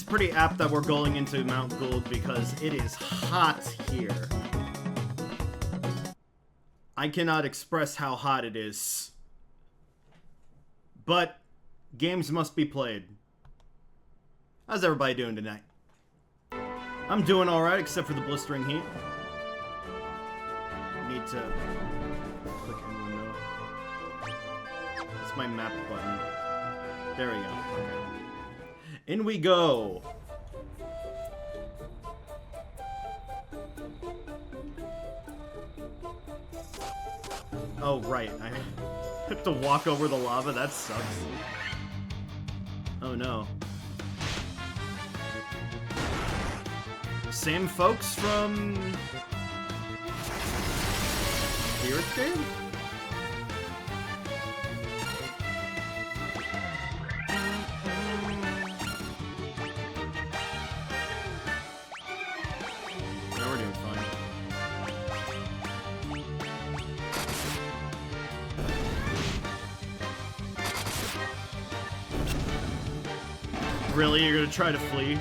it's pretty apt that we're going into Mount Gulg because it is hot here. I cannot express how hot it is. But games must be played. How's everybody doing tonight? I'm doing alright, except for the blistering heat. Need to click in the window. It's my map button. There we go. Okay. In we go. Oh, right. I have to walk over the lava. That sucks. Oh, no. Same folks from the Earth game? No, we're doing fine. Really? You're gonna try to flee?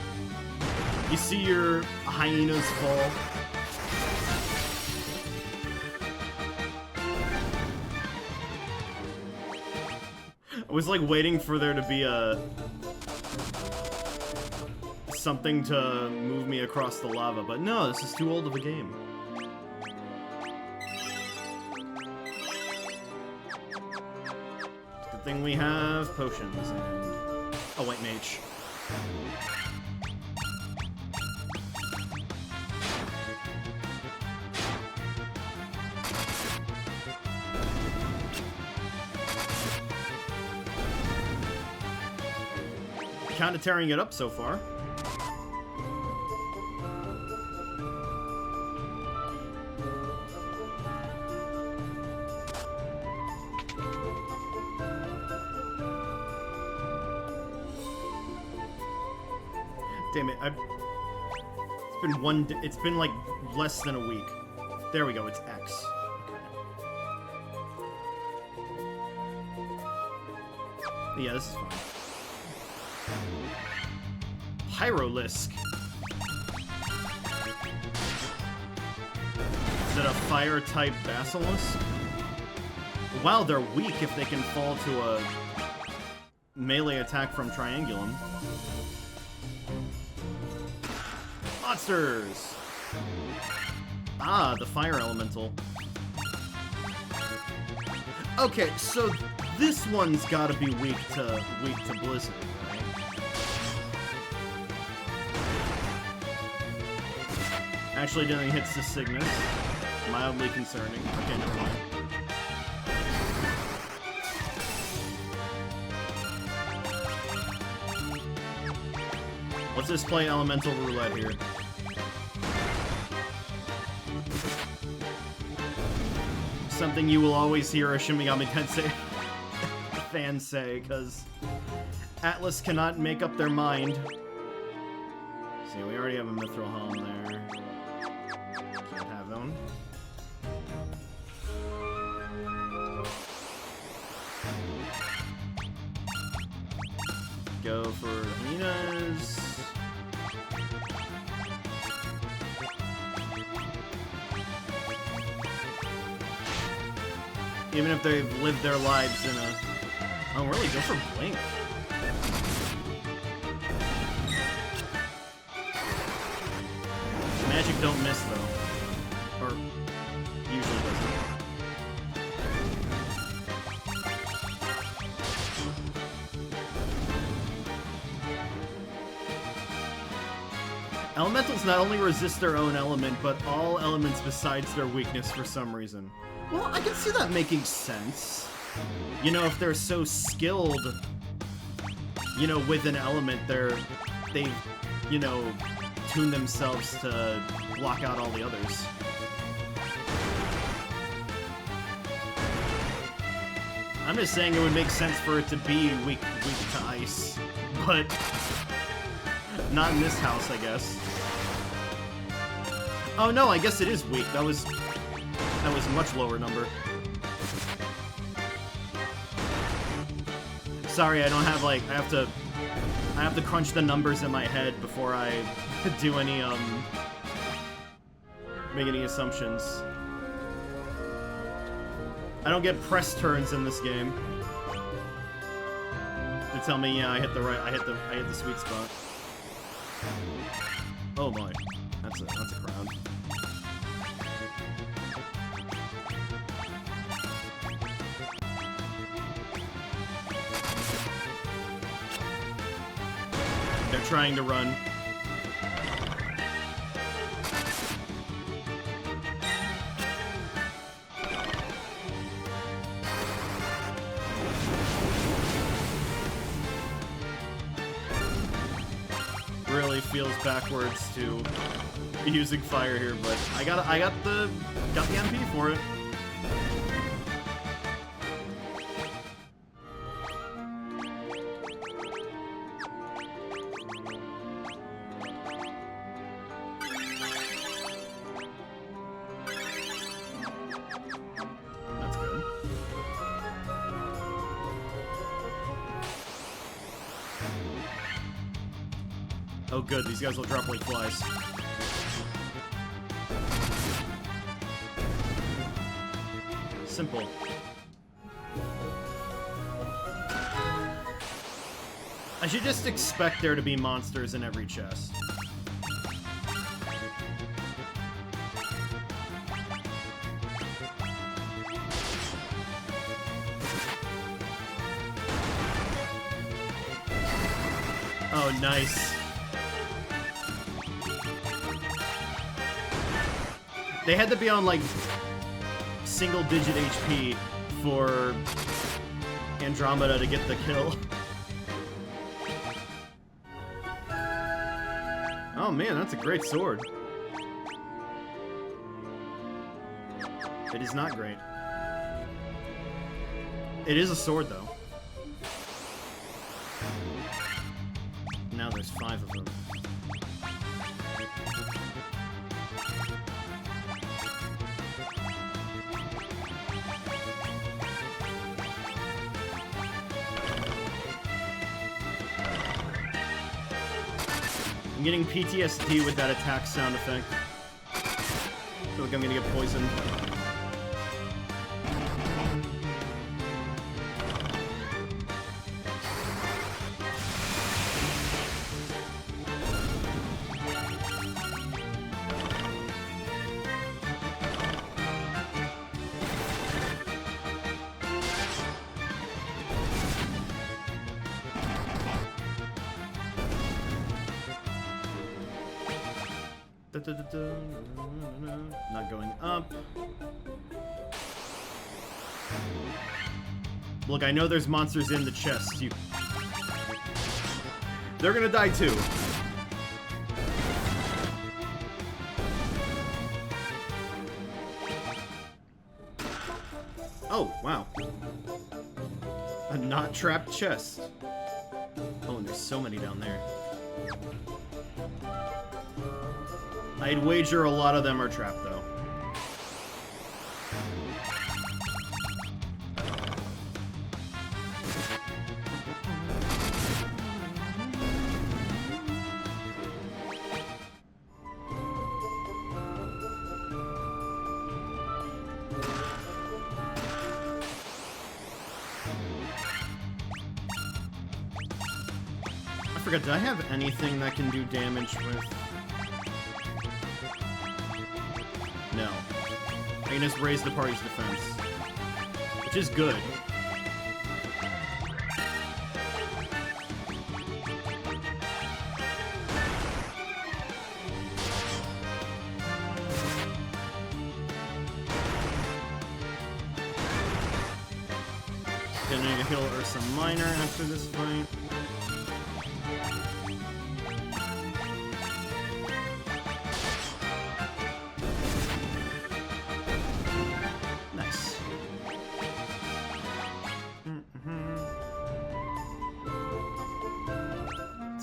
You see your hyenas fall. I was like waiting for there to be something to move me across the lava, but no, this is too old of a game. Good thing we have potions and a white mage. Kind of tearing it up so far. Damn it! It's been like less than a week. There we go. It's X. Okay. Yeah, this is fine. Pyrolisk. Is it a fire-type basilisk? Wow, they're weak if they can fall to a melee attack from Triangulum. Monsters! Ah, the fire elemental. Okay, so this one's gotta be weak to Blizzard. Actually doing hits to Cygnus. Mildly concerning. Okay, never mind. Let's just play Elemental Roulette here. Something you will always hear a Shin Megami Tensei fans say, because Atlas cannot make up their mind. See, we already have a Mithril Helm there. Can't have them. Go for hyenas. Even if they've lived their lives in a... Oh, really? Go for Blink. Magic don't miss, though. Or usually doesn't. Elementals not only resist their own element, but all elements besides their weakness for some reason. Well, I can see that making sense. You know, if they're so skilled, you know, with an element, they, you know, tune themselves to block out all the others. I'm just saying it would make sense for it to be weak to ice, but not in this house, I guess. Oh no, I guess it is weak. That was a much lower number. Sorry, I don't have, like, I I have to crunch the numbers in my head before I do any, make any assumptions. I don't get press turns in this game. To tell me, yeah, I hit the sweet spot. Oh boy. That's a crowd. They're trying to run. Really feels backwards to be using fire here, but I got the MP for it. That's good. Oh good, these guys will drop like flies. Simple. I should just expect there to be monsters in every chest. Oh, nice. They had to be on, like, single-digit HP for Andromeda to get the kill. Oh man, that's a great sword. It is not great. It is a sword, though. Now there's 5 of them. I'm getting PTSD with that attack sound effect. I feel like I'm gonna get poisoned. Not going up. Look, I know there's monsters in the chest. They're gonna die too. Oh, wow. A not trapped chest. Oh, and there's so many down there. I'd wager a lot of them are trapped, though. I forgot, did I have anything that can do damage with... No. I can just raise the party's defense. Which is good. Gonna need to heal Ursa Minor after this fight.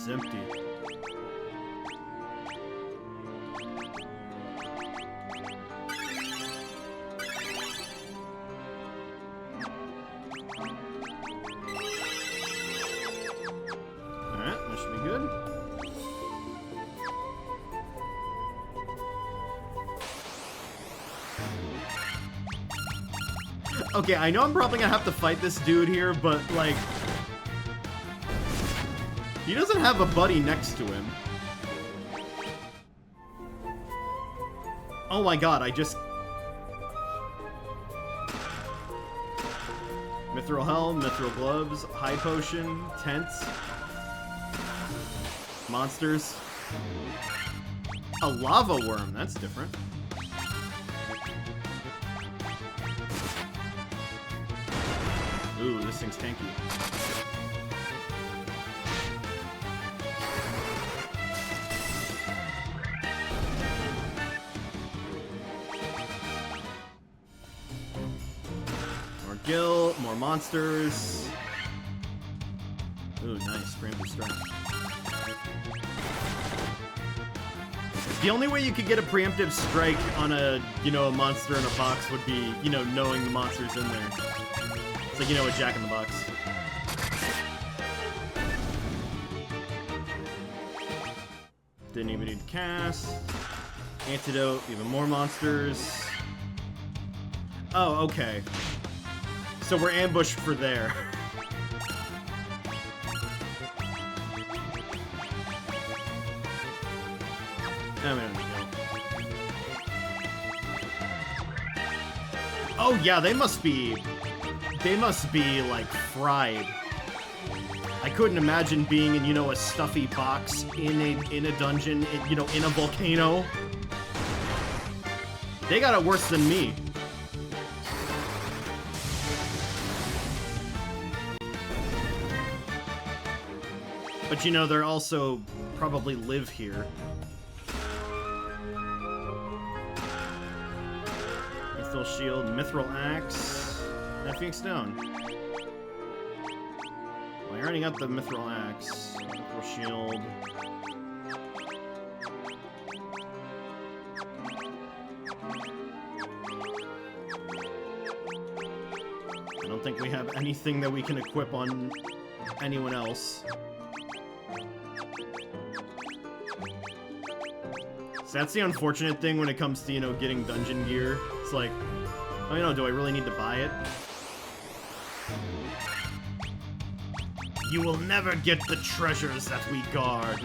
Empty. Alright, that should Okay, I know I'm probably gonna have to fight this dude here, but, like... he doesn't have a buddy next to him. Oh my god, I just... Mithril helm, mithril gloves, high potion, tents. Monsters. A lava worm, that's different. Ooh, this thing's tanky. More gil, more monsters. Ooh, nice. Preemptive strike. The only way you could get a preemptive strike on a, you know, a monster in a box would be, you know, knowing the monster's in there. It's like, you know, a Jack in the Box. Didn't even need to cast. Antidote, even more monsters. Oh, okay. So we're ambushed for there. No, we don't need to go. Oh yeah, they must be like fried. I couldn't imagine being in, you know, a stuffy box in a dungeon, you know, in a volcano. They got it worse than me. But you know, they're also probably live here. Mithril shield, mithril axe, Nephic stone. Well, I already got the mithril axe, mithril shield. I don't think we have anything that we can equip on anyone else. So that's the unfortunate thing when it comes to, you know, getting dungeon gear. It's like, oh, you know, do I really need to buy it? You will never get the treasures that we guard.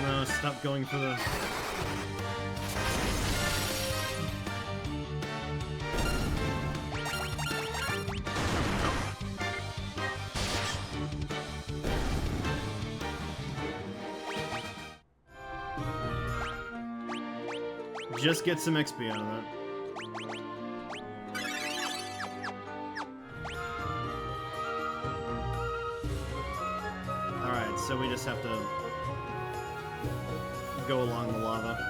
No, stop going for the... Just get some XP out of that. Alright, so we just have to go along the lava.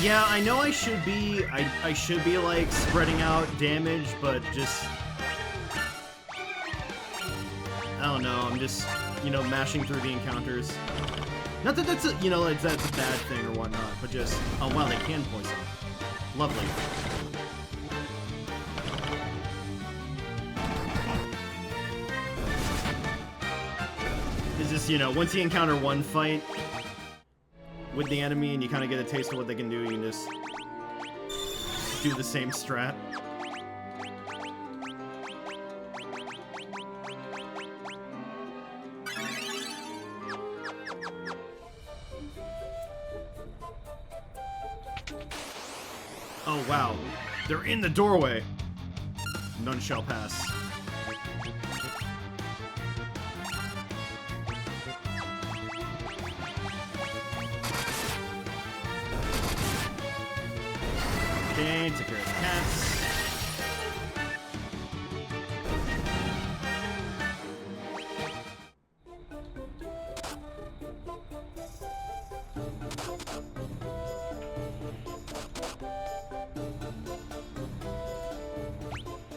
Yeah, I know I should be, I should be, like, spreading out damage, but just... I don't know, I'm just, you know, mashing through the encounters. Not that that's a, you know, like, that's a bad thing or whatnot, but just... Oh, wow, they can poison. Lovely. It's just, you know, once you encounter one fight with the enemy and you kind of get a taste of what they can do, you can just do the same strat. Oh wow, they're in the doorway. None shall pass. Okay, take care of the cats.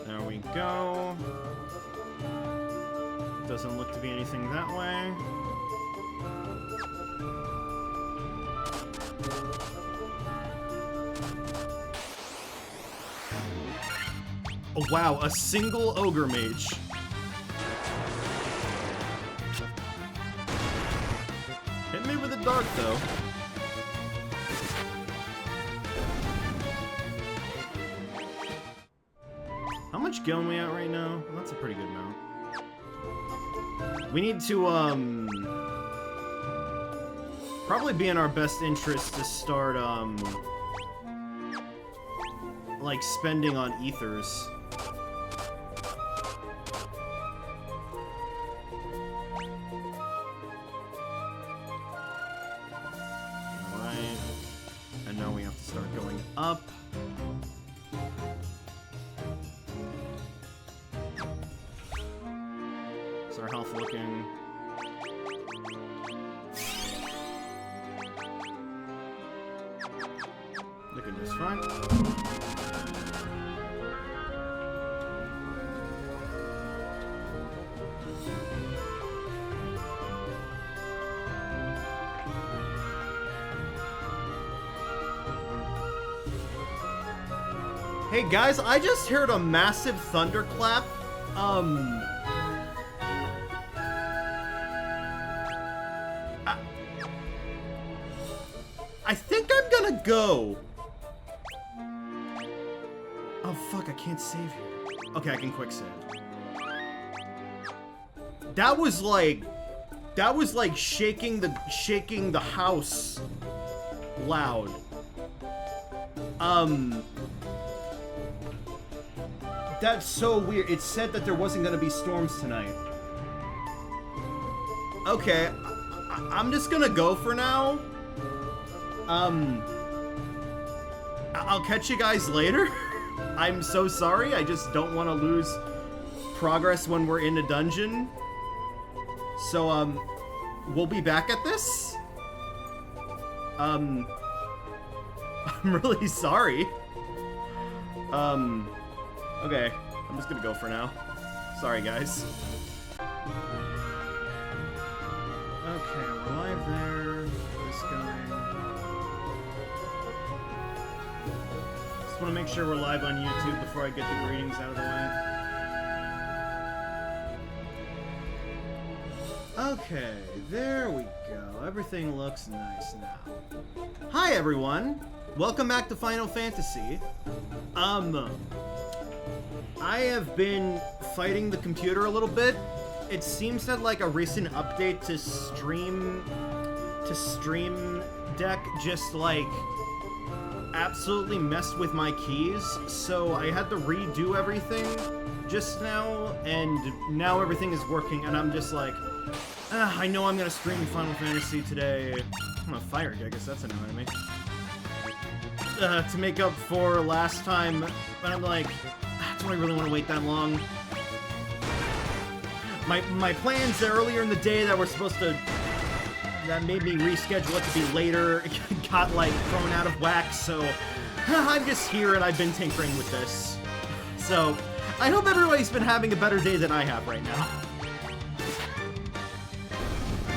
There we go. Doesn't look to be anything that way. Oh, wow, a single ogre mage. Hit me with a dart, though. How much gil are we at right now? Well, that's a pretty good amount. We need to, probably be in our best interest to start, like, spending on ethers. Alright. And now we have to start going up. How's our health looking? Looking just fine. Hey guys, I just heard a massive thunderclap. I think I'm gonna go. Oh fuck, I can't save here. Okay, I can quick save. That was like shaking the house loud. That's so weird. It said that there wasn't gonna be storms tonight. Okay, I'm just gonna go for now. I'll catch you guys later. I'm so sorry. I just don't want to lose progress when we're in a dungeon. So, we'll be back at this. I'm really sorry. Okay, I'm just gonna go for now. Sorry, guys. Okay, we're live there. This guy. Just want to make sure we're live on YouTube before I get the greetings out of the way. Okay, there we go. Everything looks nice now. Hi, everyone. Welcome back to Final Fantasy. I have been fighting the computer a little bit. It seems that like a recent update to Stream Deck just like absolutely messed with my keys, so I had to redo everything just now, and now everything is working, and I'm just like, I know I'm gonna stream Final Fantasy today. I'm gonna fire you, I guess that's annoying me. To make up for last time, but I'm like, do I really want to wait that long? My plans earlier in the day that were supposed to, that made me reschedule it to be later, got like thrown out of whack, so I'm just here and I've been tinkering with this. So, I hope everybody's been having a better day than I have right now.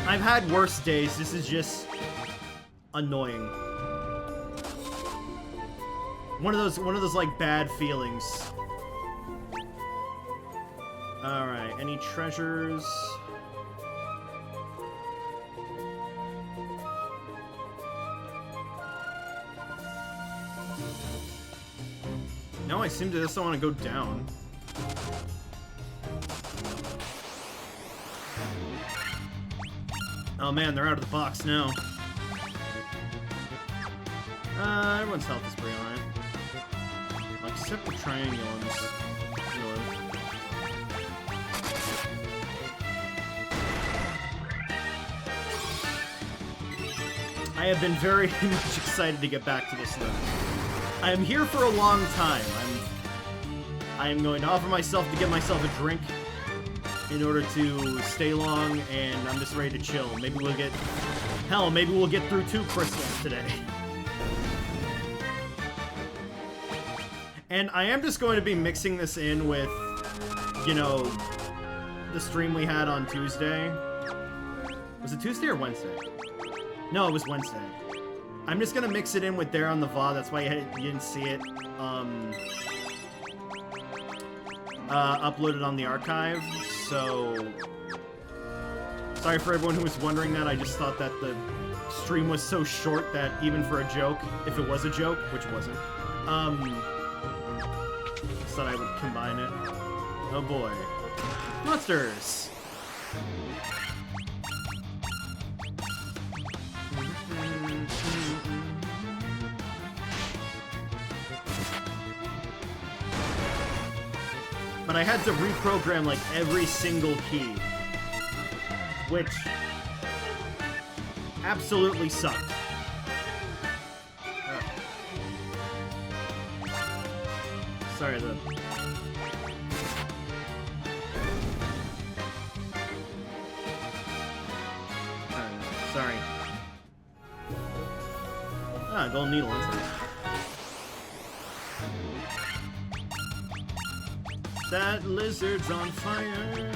I've had worse days, this is just annoying. One of those like bad feelings. Alright, any treasures? No, I seem to just don't want to go down. Oh man, they're out of the box now. Everyone's health is pretty alright. Except the triangulums. I have been very much excited to get back to this though. I am here for a long time. I am going to offer myself to get myself a drink in order to stay long, and I'm just ready to chill. Maybe we'll get... Hell, maybe we'll get through 2 crystals today. And I am just going to be mixing this in with, you know, the stream we had on Tuesday. Was it Tuesday or Wednesday? No, it was Wednesday. I'm just gonna mix it in with there on the VOD, that's why you didn't see it uploaded on the archive, so... Sorry for everyone who was wondering that, I just thought that the stream was so short that even for a joke, if it was a joke, which wasn't, just thought I would combine it. Oh boy. Monsters! But I had to reprogram, like, every single key. Which... absolutely sucked. Sorry, the... sorry. Ah, golden needle, that's nice. That lizard's on fire.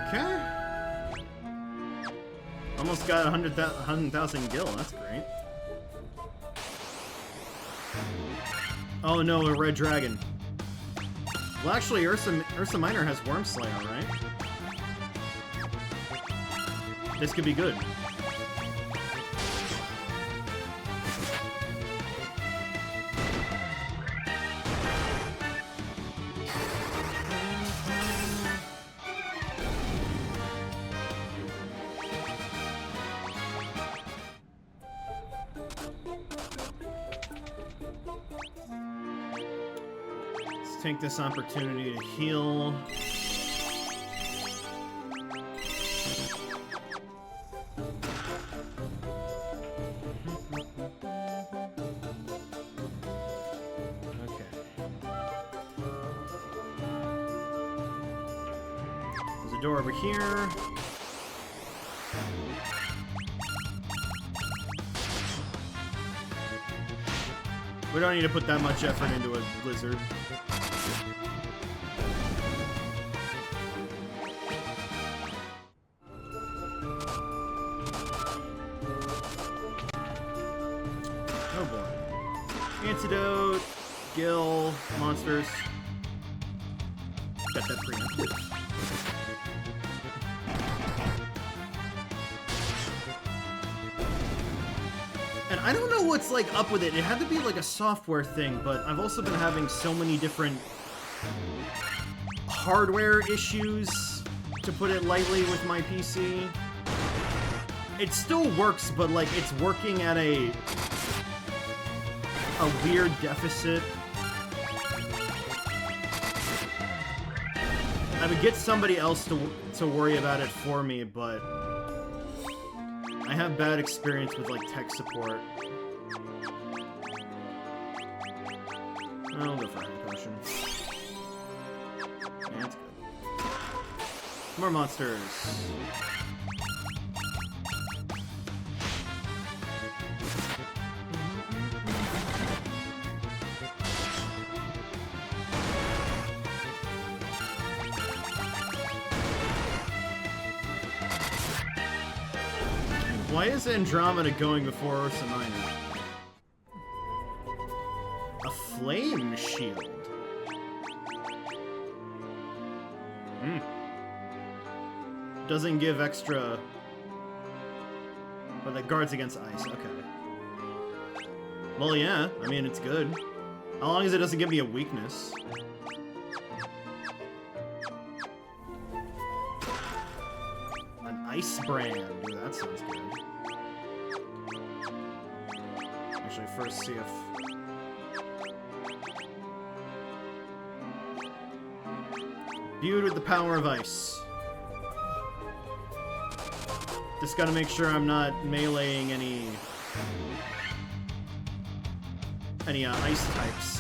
Okay. Almost got 100,000 gil. That's great. Oh no, a red dragon. Well, actually, Ursa Minor has Worm Slayer, right? This could be good. Let's take this opportunity to heal. Door over here. We don't need to put that much effort into a blizzard. Oh boy. Antidote, Gil, monsters. Got that preempted. And I don't know what's, like, up with it. It had to be, like, a software thing, but I've also been having so many different hardware issues, to put it lightly, with my PC. It still works, but, like, it's working at a weird deficit. I would get somebody else to worry about it for me, but... I have bad experience with, like, tech support. I'll go for a high potion. Yeah, that's good. More monsters. Why is Andromeda going before Ursa Minor? A flame shield. Doesn't give extra... but that guards against ice, okay. Well, yeah, I mean, it's good. As long as it doesn't give me a weakness. An ice brand. Ooh, that sounds good. Actually, first see if... Viewed with the power of ice. Just gotta make sure I'm not meleeing any ice types.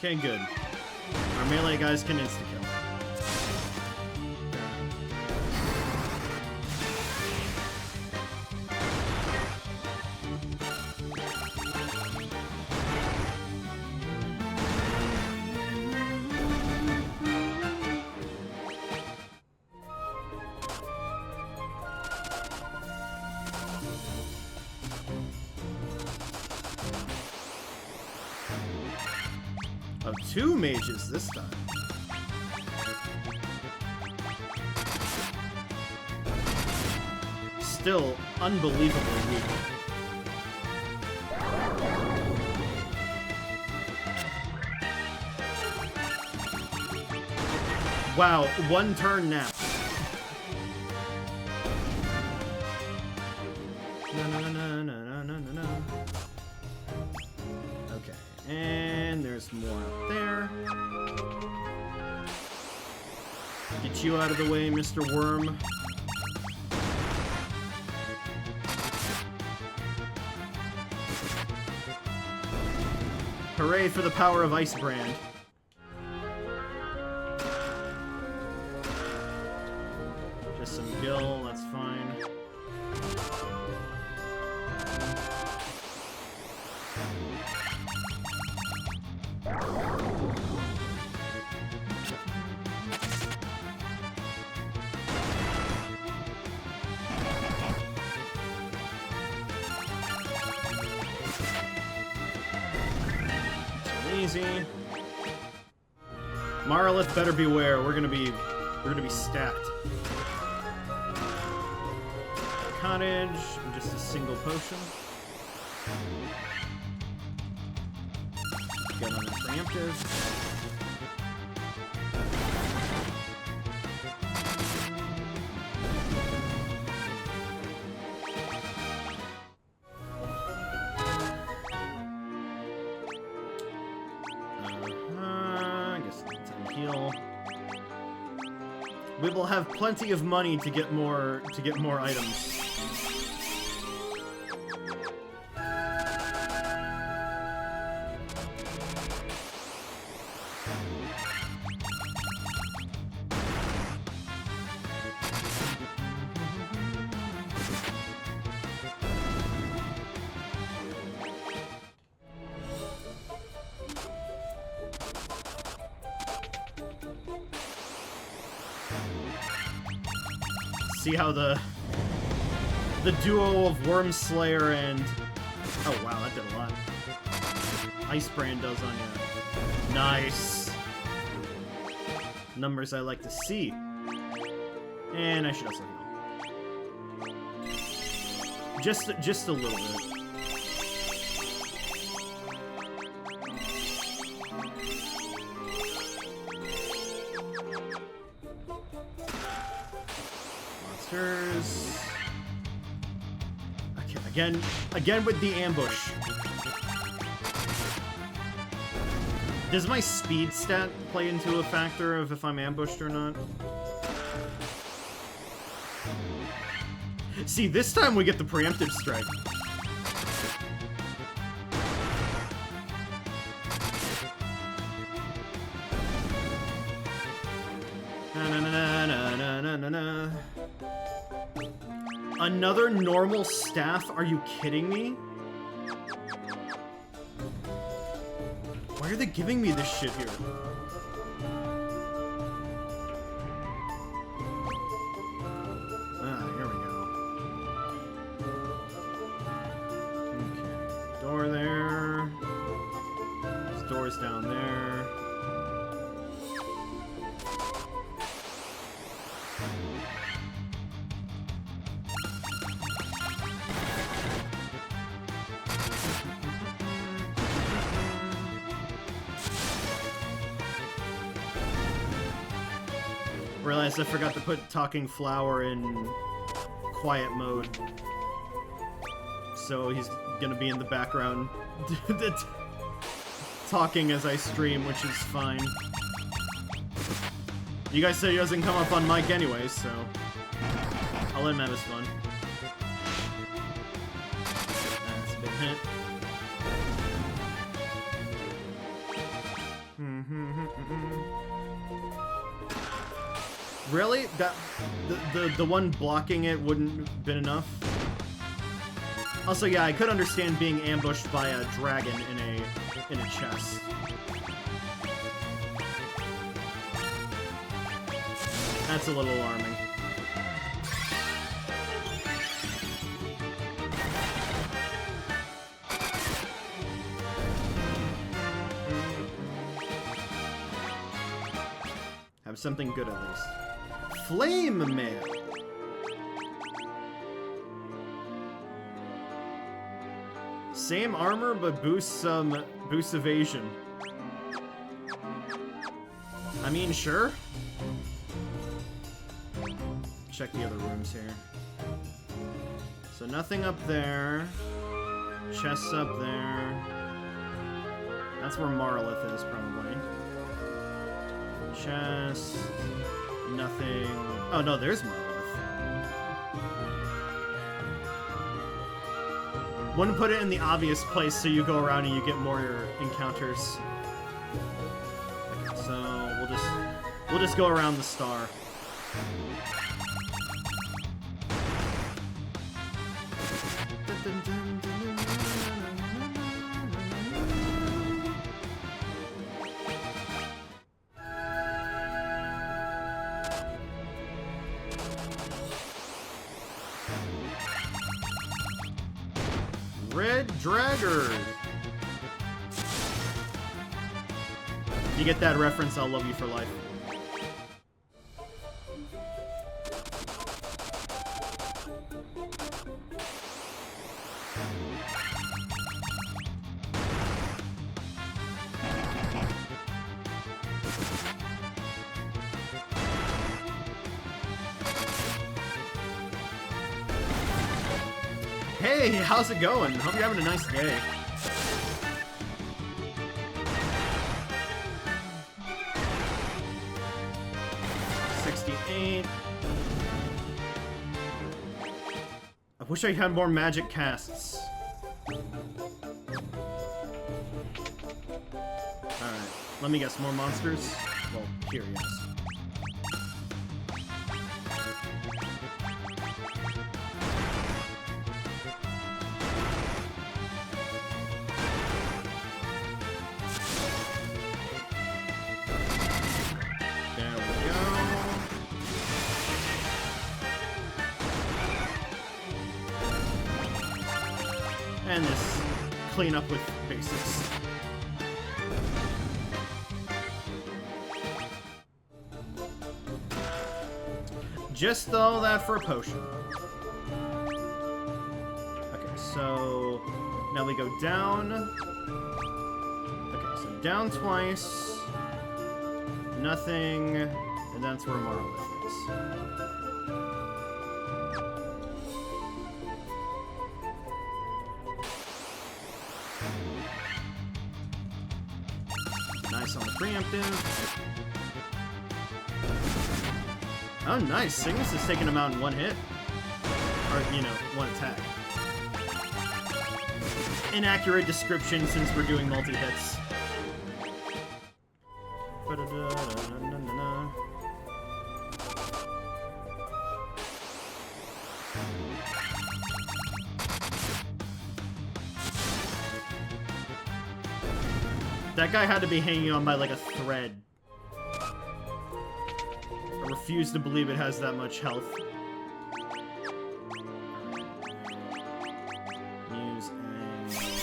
Okay, good. Our melee guys can insta-kill. Oh, 2 mages this time. Still unbelievably weak. Wow, 1 turn nap. No. Okay, and there's more up there. Get you out of the way, Mr. Worm. Hooray for the power of Ice Brand. Just some Gil, that's fine. Easy. Marlith better beware. We're gonna be stacked. Cottage, and just a single potion. Get on a preemptive. We will have plenty of money to get more items. See how the duo of Wormslayer and... Oh wow, that did a lot. Ice Brand does on you. Nice. Numbers I like to see. And I should also heal. Just a little bit. Okay, again with the ambush. Does my speed stat play into a factor of if I'm ambushed or not? See, this time we get the preemptive strike. Na. Another normal staff? Are you kidding me? Why are they giving me this shit here? Ah, here we go. Okay, door there. There's doors down there. Realized I forgot to put Talking Flower in quiet mode. So he's gonna be in the background talking as I stream, which is fine. You guys said he doesn't come up on mic anyways, so I'll let him have his fun. That's a big hit. Really? That the one blocking it wouldn't have been enough? Also, yeah, I could understand being ambushed by a dragon in a chest. That's a little alarming. Have something good at least. Flame mail. Same armor, but boosts evasion. I mean, sure. Check the other rooms here. So nothing up there. Chests up there. That's where Marlith is, probably. Chest. Nothing. Oh no, there's Marlith. Wouldn't put it in the obvious place so you go around and you get more encounters. Okay, so we'll just go around the star. Red Dragger! You get that reference, I'll love you for life. Hey, how's it going? Hope you're having a nice day. $68. I wish I had more magic casts. Alright, let me guess, more monsters? Well, here, yes. And this clean up with basics. Just all that for a potion. Okay, so now we go down. Okay, so down twice. Nothing. And that's where Marlith is. Nice on the preemptive. Oh, nice. Cygnus is taking him out in one hit. Or, you know, one attack. Inaccurate description since we're doing multi-hits. That guy had to be hanging on by like a thread. I refuse to believe it has that much health. Use a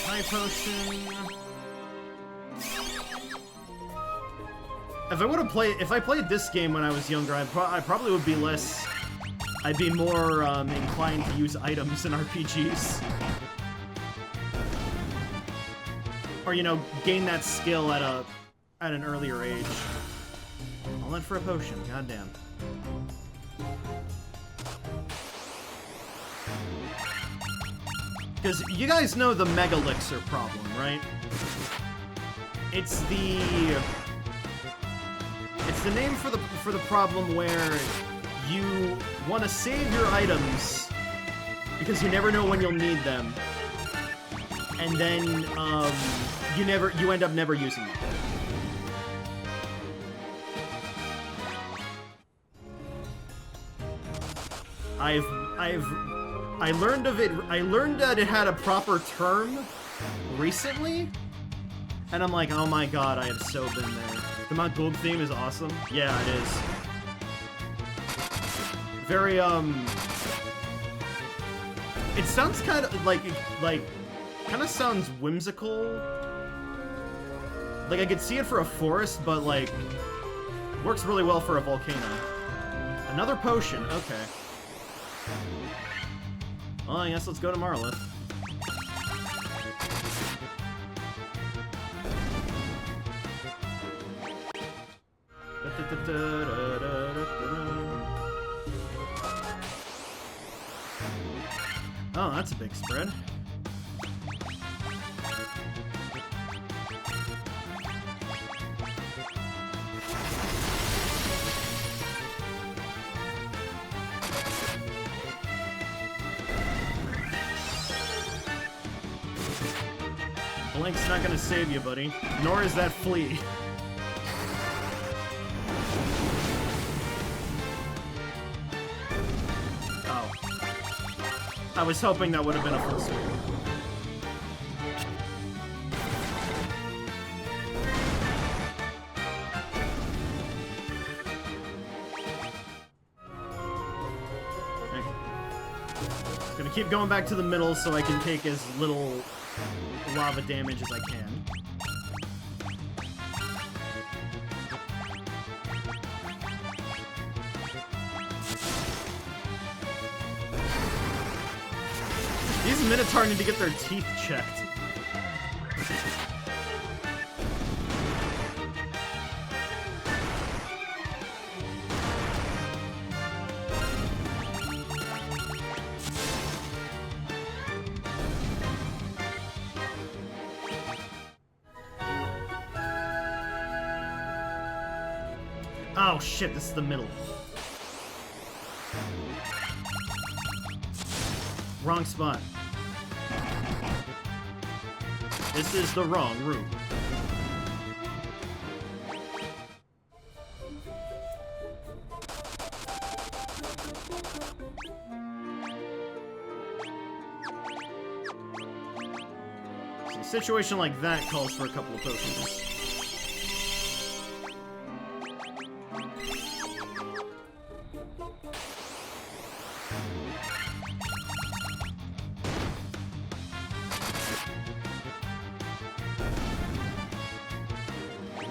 high potion. If I played this game when I was younger, I probably would be less. I'd be more inclined to use items in RPGs. Or, you know, gain that skill at an earlier age. All in for a potion, goddamn. Because you guys know the Mega Elixir problem, right? It's the name for the problem where you want to save your items because you never know when you'll need them. And then you end up never using them. I learned of it. I learned that it had a proper term recently, and I'm like, oh my god, I have so been there. The Mount Gulg theme is awesome. Yeah, it is. Very It sounds kind of like kind of sounds whimsical. Like I could see it for a forest, but like works really well for a volcano. Another potion. Okay. Well, I guess let's go to Marlith. Oh, that's a big spread. Blink's not gonna save you, buddy. Nor is that flea. Oh. I was hoping that would have been a full swing. Okay. Just gonna keep going back to the middle so I can take as little lava damage as I can. These Minotaur need to get their teeth checked. Oh shit, this is the middle. Wrong spot. This is the wrong room. See, a situation like that calls for a couple of potions.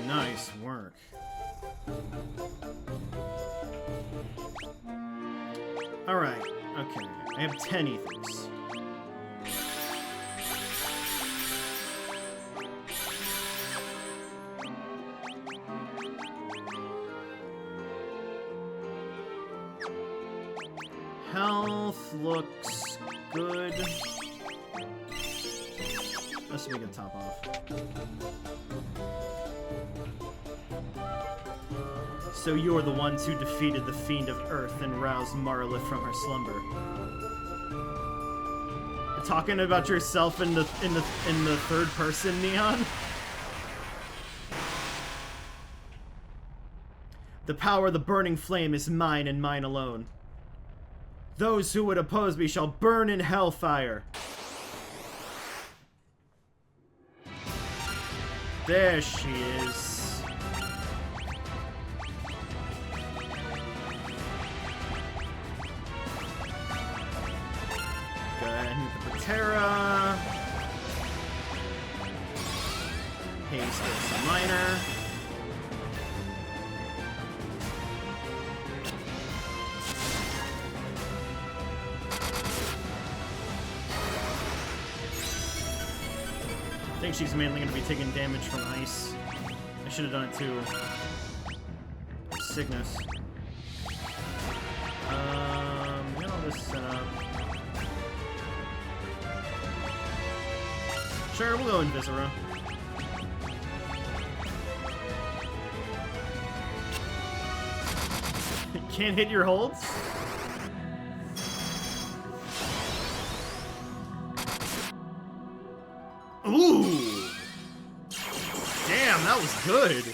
Nice work. Alright, okay. I have 10 ethers. Health looks good. Let's make a top off. So you're the ones who defeated the Fiend of Earth and roused Marlith from her slumber. You're talking about yourself in the third person, Neon? The power of the burning flame is mine and mine alone. Those who would oppose me shall burn in hellfire. There she is. Go ahead and hit the Patera. Haste is a minor. I think she's mainly going to be taking damage from ice. I should have done it too. Cygnus. Get all this set up. Sure, we'll go Invisera. Can't hit your holds? Ooh! Damn, that was good!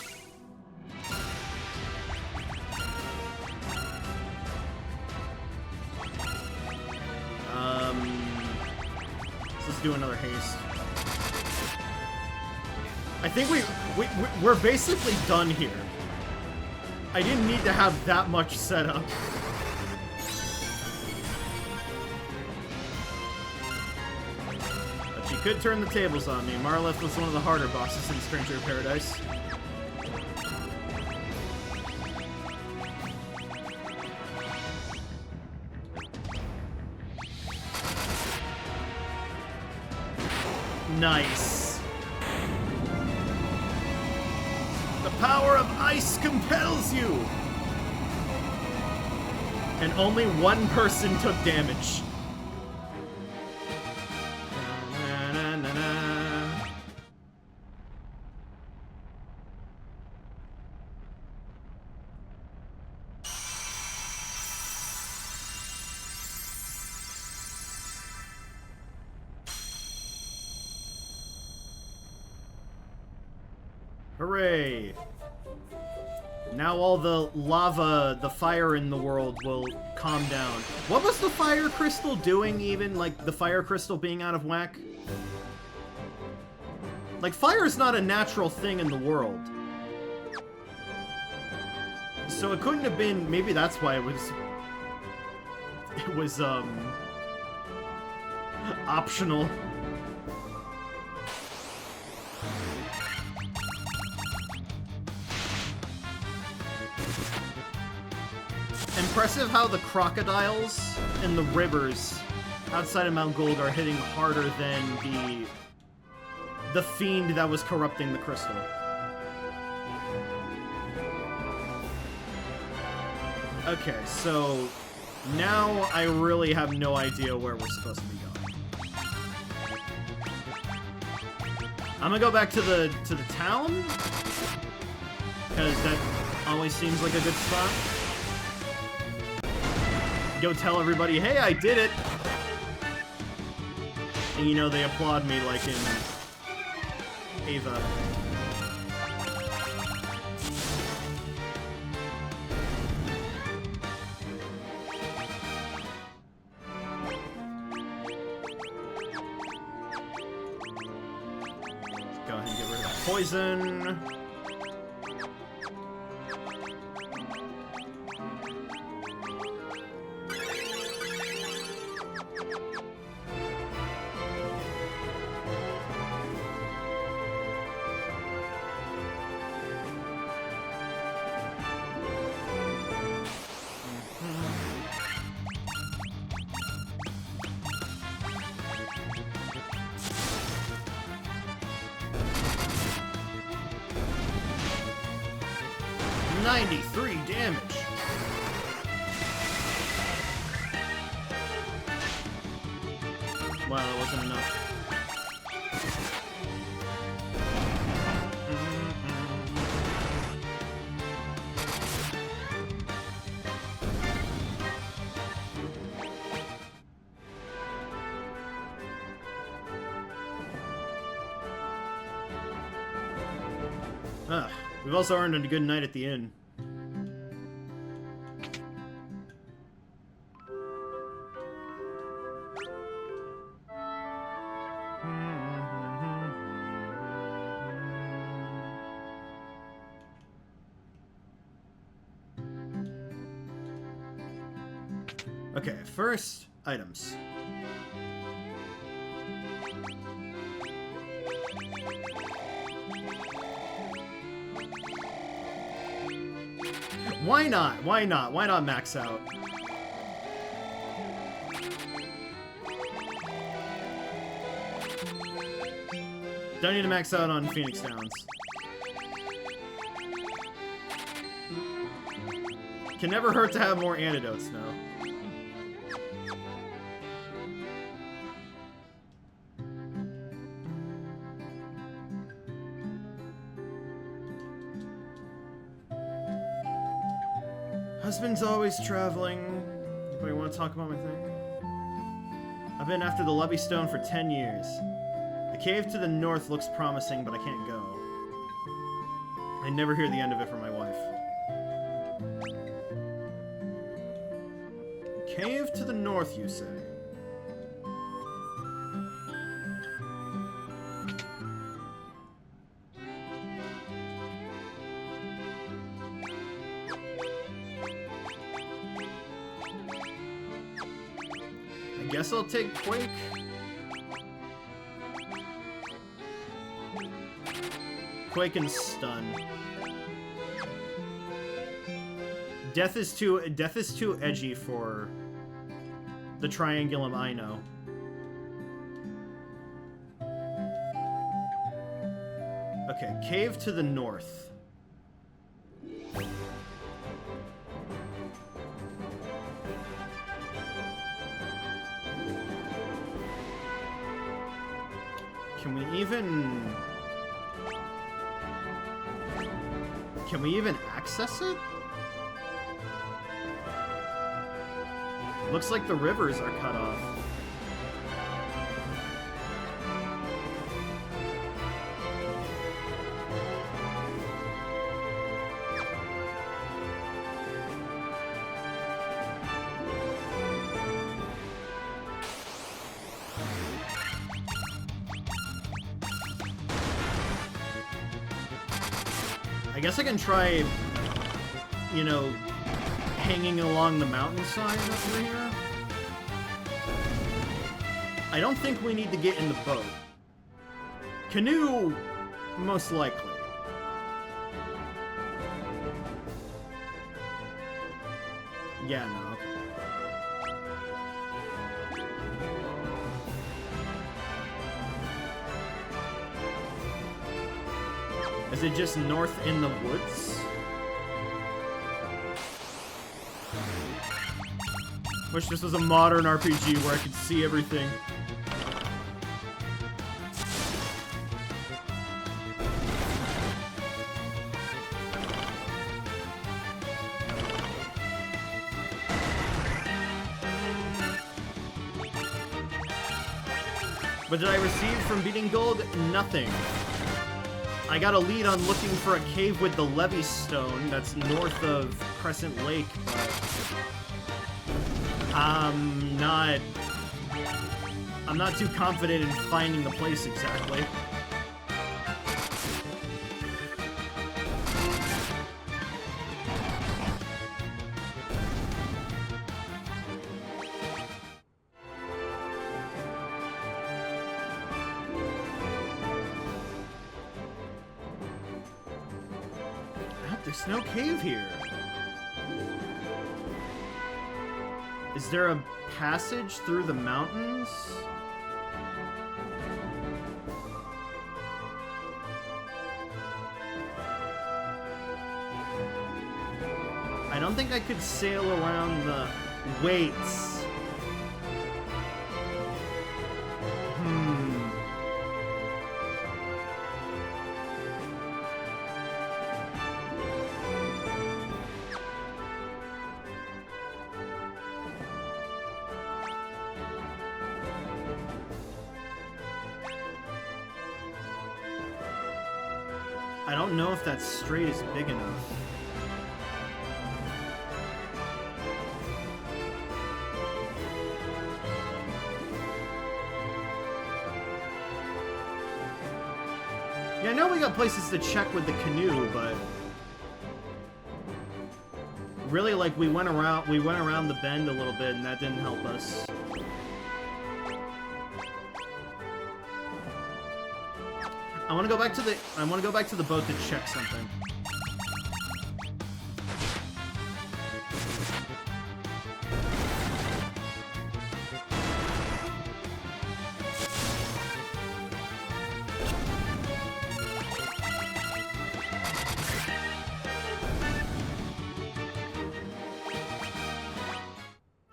just do another haste. I think we're basically done here. I didn't need to have that much setup. But she could turn the tables on me. Marleth was one of the harder bosses in Stranger of Paradise. Nice. The power of ice compels you! And only one person took damage. Na, na, na, na. Hooray! Now all the lava, the fire in the world will calm down. What was the fire crystal doing even? Like, the fire crystal being out of whack? Like, fire is not a natural thing in the world. So it couldn't have been... Maybe that's why it was... It was, optional. Impressive how the crocodiles and the rivers outside of Mount Gulg are hitting harder than the fiend that was corrupting the crystal. Okay, so now I really have no idea where we're supposed to be going. I'm gonna go back to the town, because that always seems like a good spot. Go tell everybody, hey, I did it! And you know, they applaud me like in Ava. Go ahead and get rid of that poison. Damage. Wow, that wasn't enough. We've also earned a good night at the inn. Okay, first, items. Why not? Why not? Why not max out? Don't need to max out on Phoenix Downs. Can never hurt to have more antidotes now. Husband's always traveling. Anybody want to talk about my thing? I've been after the Lubby Stone for 10 years. The cave to the north looks promising, but I can't go. I never hear the end of it from my wife. Cave to the north, you say? Guess I'll take Quake. Quake and Stun. Death is too edgy for the Triangulum I know. Okay, cave to the north. Can we even access it? Looks like the rivers are cut off. I guess I can try, you know, hanging along the mountainside over here. I don't think we need to get in the boat. Canoe, most likely. Yeah, no, okay. Is it just north in the woods? Wish this was a modern RPG where I could see everything. What did I receive from beating Gulg? Nothing. I got a lead on looking for a cave with the Levy Stone that's north of Crescent Lake, but I'm not too confident in finding the place exactly. There's no cave here. Is there a passage through the mountains? I don't think I could sail around the weights. I don't know if that strait is big enough. Yeah, I know we got places to check with the canoe, but really, like, we went around the bend a little bit, and that didn't help us. I want to go back to the boat to check something.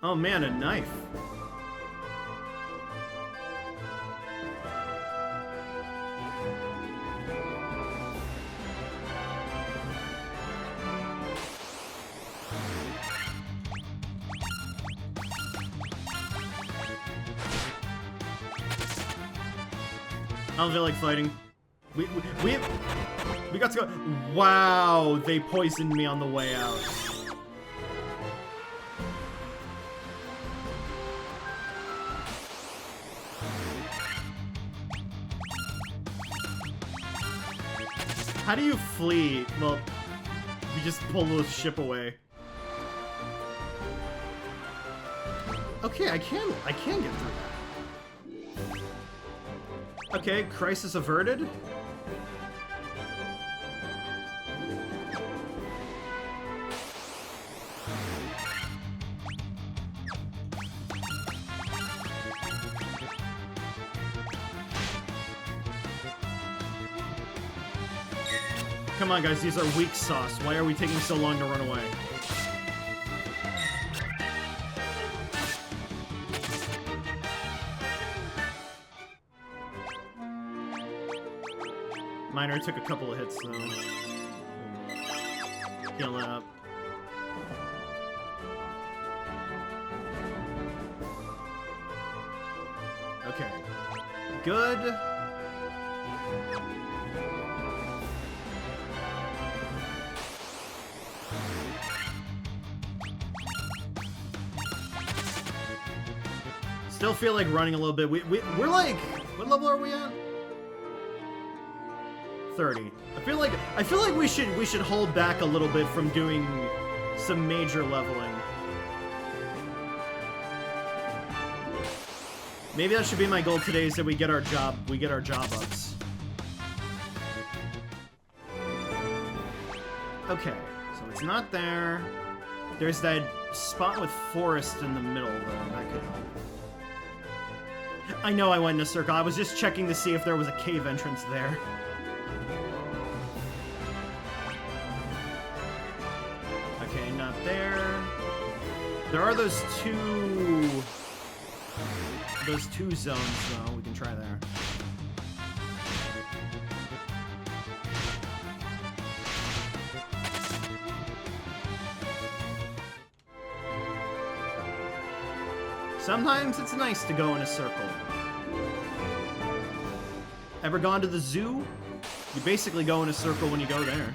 Oh man, a knife. I don't feel like fighting. We got to go. Wow, they poisoned me on the way out. How do you flee? Well, you just pull the ship away. Okay, I can get through that. Okay, crisis averted. Come on, guys, these are weak sauce. Why are we taking so long to run away? Miner took a couple of hits, though. Heal that up. Okay. Good. Still feel like running a little bit. We're like, what level are we at? 30. I feel like we should hold back a little bit from doing some major leveling. Maybe that should be my goal today, is that we get our job ups. Okay, so it's not there. There's that spot with forest in the middle, though. That could help. I know I went in a circle. I was just checking to see if there was a cave entrance there. Okay, not there. There are those two zones, though. We can try there. Sometimes it's nice to go in a circle. Ever gone to the zoo? You basically go in a circle when you go there.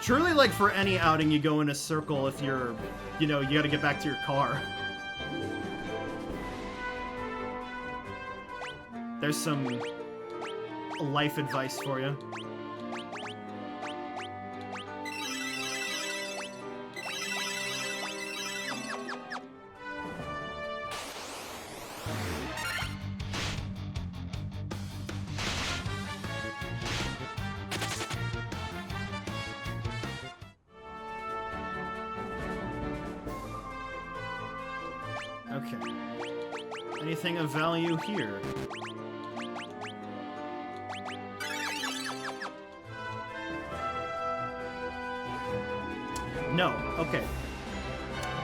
Truly, like, for any outing, you go in a circle if you're, you know, you gotta get back to your car. There's some life advice for you. Okay. Anything of value here? No. Okay.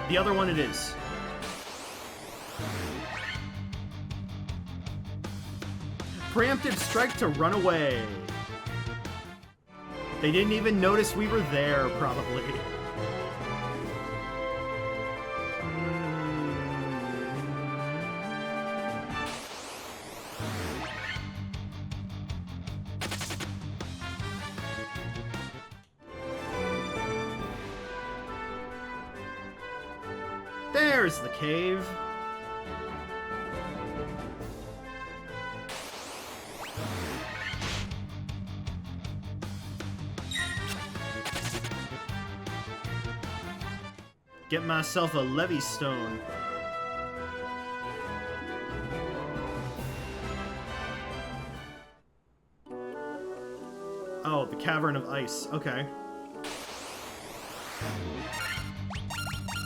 The other one it is. Preemptive strike to run away. They didn't even notice we were there, probably. There's the cave. Get myself a levy stone. Oh, the cavern of ice. Okay.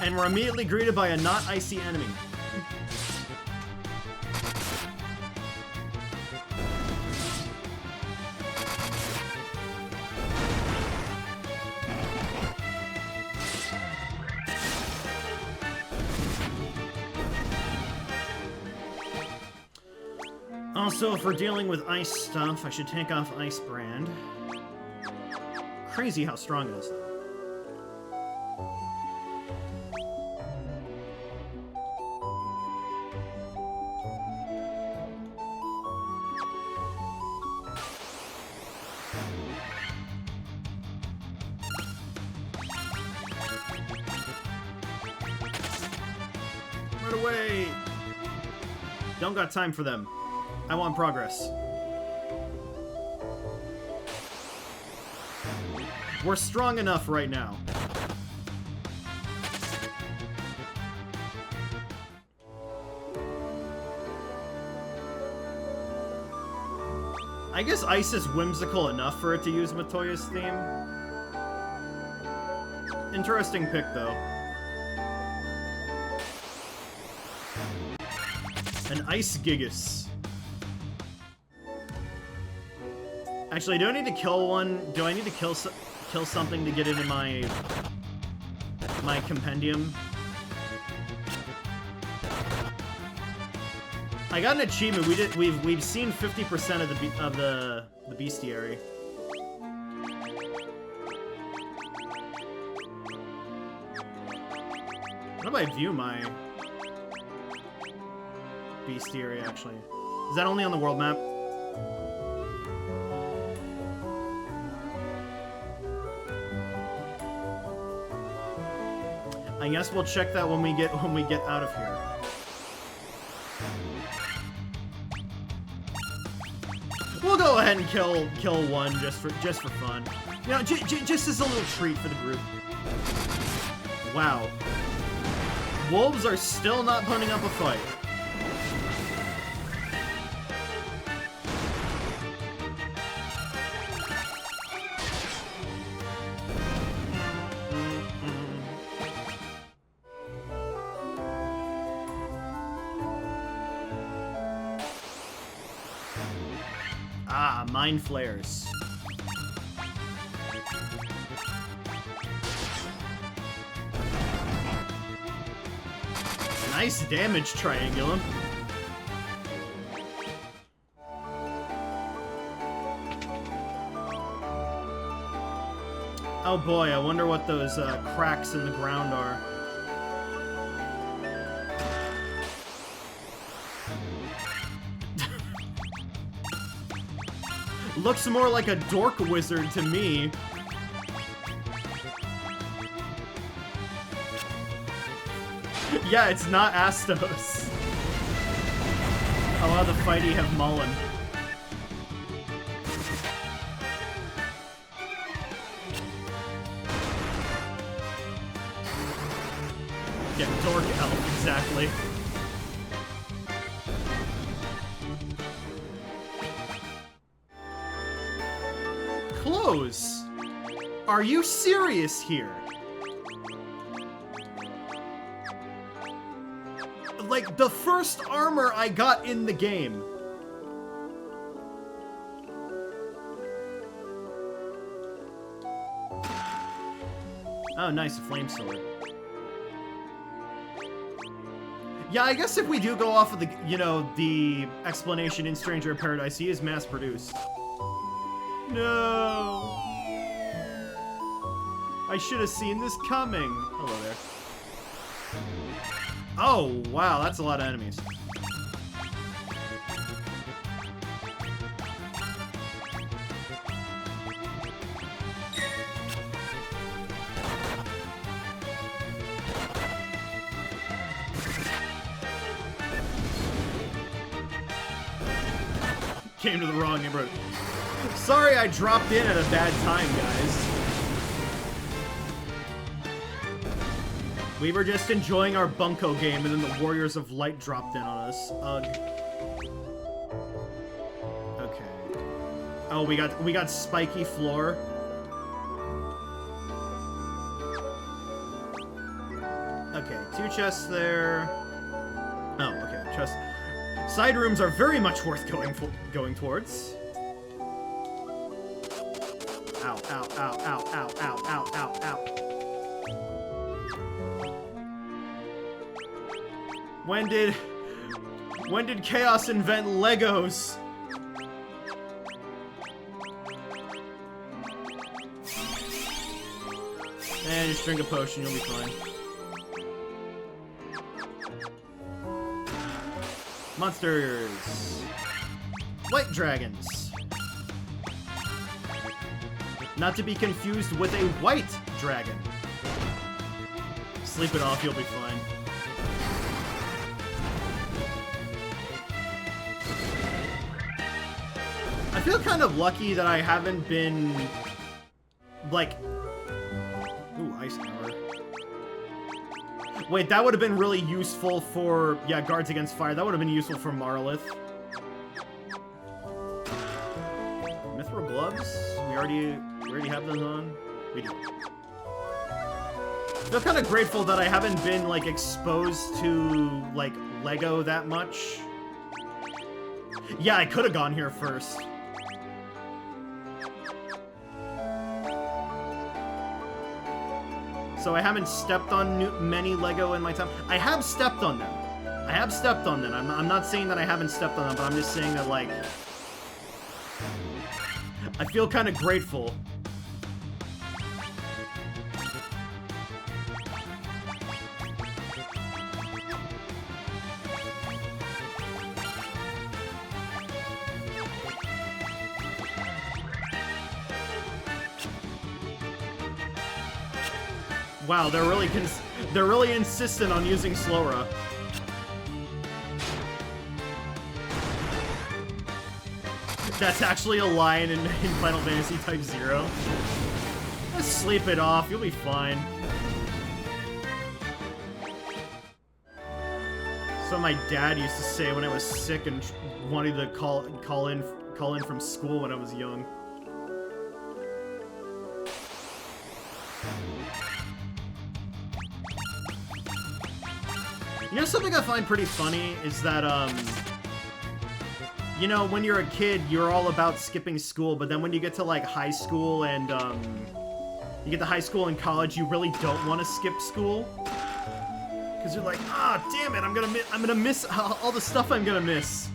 And we're immediately greeted by a not icy enemy. Also, if we're dealing with ice stuff, I should take off Ice Brand. Crazy how strong it is, though. Run away! Don't got time for them. I want progress. We're strong enough right now. I guess ice is whimsical enough for it to use Matoya's theme. Interesting pick, though. An Ice Gigas. Actually, do I need to kill one? Do I need to kill something to get into my compendium? I got an achievement. We've seen 50% of the bestiary. How do I view my bestiary, actually? Is that only on the world map? I guess we'll check that when we get out of here. We'll go ahead and kill one just for fun. You know, just as a little treat for the group. Wow. Wolves are still not putting up a fight. Ah, mind flares. Nice damage, Triangulum. Oh boy, I wonder what those cracks in the ground are. Looks more like a dork wizard to me. Yeah, it's not Astos. A lot of the fighty have Mullen. Yeah, dork elf, exactly. Close? Are you serious here? Like, the first armor I got in the game. Oh, nice, a flame sword. Yeah, I guess if we do go off of the, you know, the explanation in Stranger in Paradise, he is mass-produced. No! I should have seen this coming. Hello there. Oh, wow, that's a lot of enemies. Came to the wrong neighborhood. Sorry I dropped in at a bad time, guys. We were just enjoying our bunko game, and then the Warriors of Light dropped in on us. Ugh. Okay. Oh, we got spiky floor. Okay, 2 chests there. Oh, okay, chest. Side rooms are very much worth going towards. Ow, ow, ow, ow, ow, ow, ow, ow, ow. When did Chaos invent Legos? And just drink a potion, you'll be fine. Monsters. White dragons. Not to be confused with a white dragon. Sleep it off, you'll be fine. I feel kind of lucky that I haven't been, like... Ooh, ice power. Wait, that would have been really useful for... Yeah, guards against fire. That would have been useful for Marlith. we already have those on? We do. I feel kind of grateful that I haven't been, like, exposed to, like, Lego that much. Yeah, I could have gone here first. So I haven't stepped on many Lego in my time. I have stepped on them. I have stepped on them. I'm not saying that I haven't stepped on them, but I'm just saying that, like... I feel kind of grateful. Wow, they're really insistent on using Slowra. That's actually a line in Final Fantasy Type 0. Just sleep it off, you'll be fine. So my dad used to say when I was sick and wanted to call in from school when I was young. You know, something I find pretty funny is that, you know, when you're a kid, you're all about skipping school, but then when you get to, like, high school and, you get to high school and college, you really don't want to skip school. Because you're like, ah, damn it, I'm gonna miss all the stuff I'm gonna miss.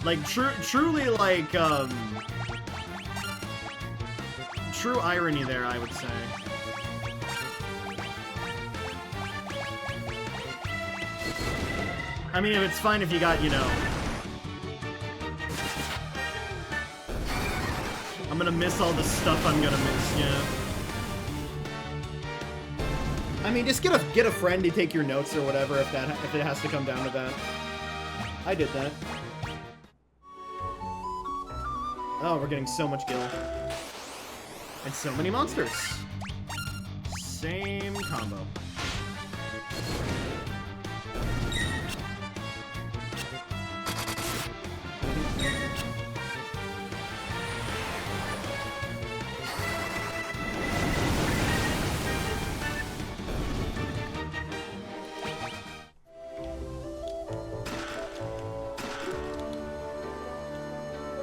Like, truly, like, true irony there, I would say. I mean, it's fine if you got, you know... I'm gonna miss all the stuff I'm gonna miss, yeah. I mean, just get a friend to take your notes or whatever if it has to come down to that. I did that. Oh, we're getting so much gil. And so many monsters. Same combo.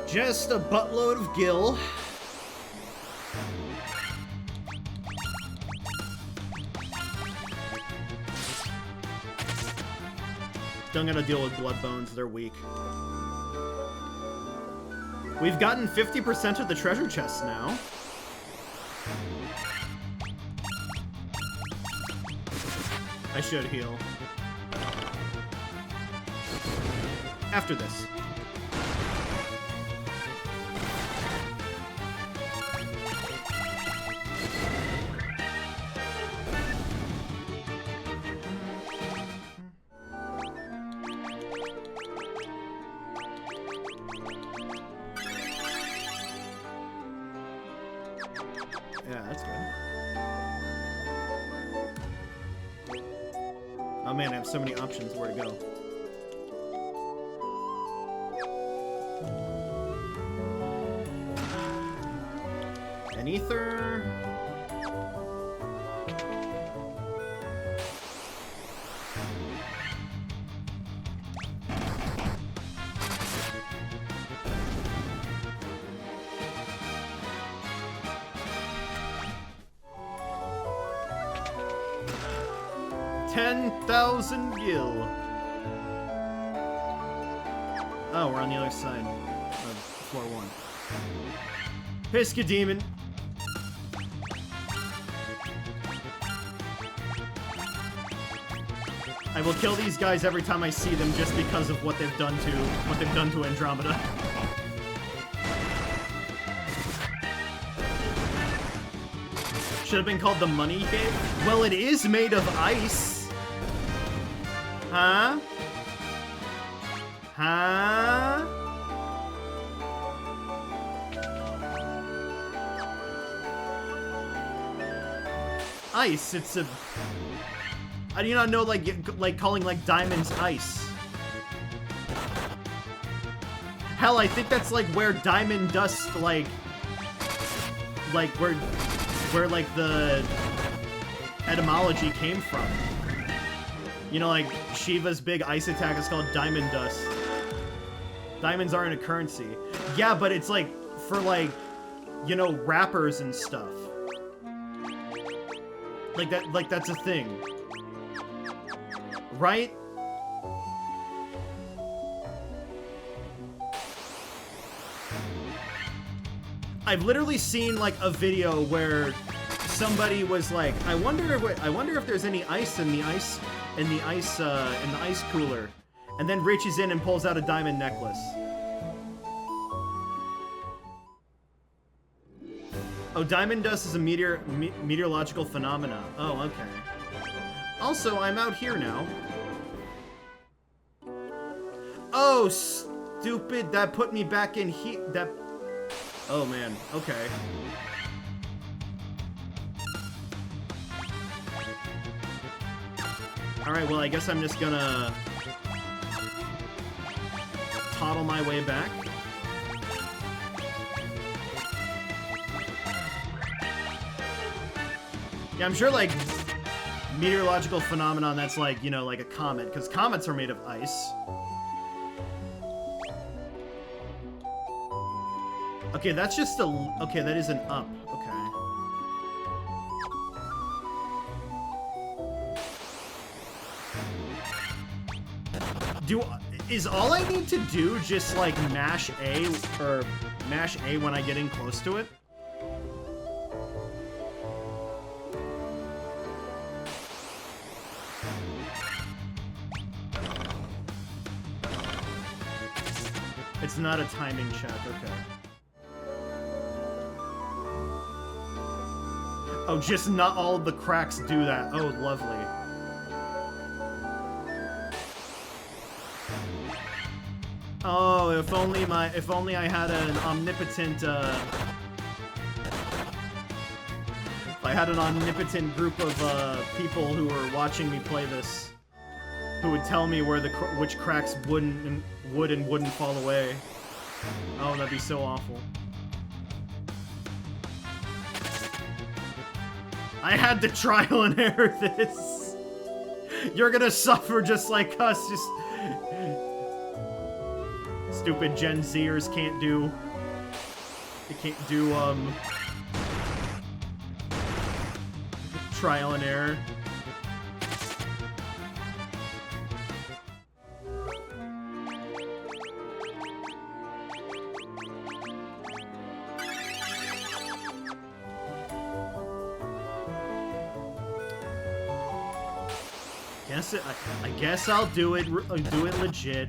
Just a buttload of gil. Don't gotta deal with blood bones, they're weak. We've gotten 50% of the treasure chests now. I should heal. After this. Yeah, that's good. Oh man, I have so many options where to go. An ether. $10,000 gil. Oh, we're on the other side of floor 1. Piscademon. I will kill these guys every time I see them just because of what they've done to Andromeda. Should have been called the Money Cave. Well, it is made of ice. Huh? Huh? Ice, it's a... I do not know, like calling, like, diamonds ice. Hell, I think that's like where diamond dust, like where like the etymology came from. You know, like Shiva's big ice attack is called diamond dust. Diamonds aren't a currency. Yeah, but it's like for like, you know, rappers and stuff. Like that's a thing. Right? I've literally seen like a video where somebody was like, I wonder if there's any ice in the ice cooler, and then reaches in and pulls out a diamond necklace. Oh, diamond dust is a meteorological phenomena. Oh, okay. Also, I'm out here now. Oh, stupid! That put me back in here. That. Oh man. Okay. Alright, well, I guess I'm just gonna toddle my way back. Yeah, I'm sure, like, meteorological phenomenon that's like, you know, like a comet, because comets are made of ice. Okay, that's just a... Okay, that is an up. Okay. Is all I need to do just, like, mash A, or mash A when I get in close to it? It's not a timing check, okay. Oh, just not all of the cracks do that. Oh, lovely. Oh, if only I had an omnipotent, if I had an omnipotent group of, people who were watching me play this, who would tell me where which cracks would and wouldn't fall away. Oh, that'd be so awful. I had to trial and error this. You're gonna suffer just like us, just... Stupid Gen Zers can't do... They can't do, trial and error. I guess I'll do it legit.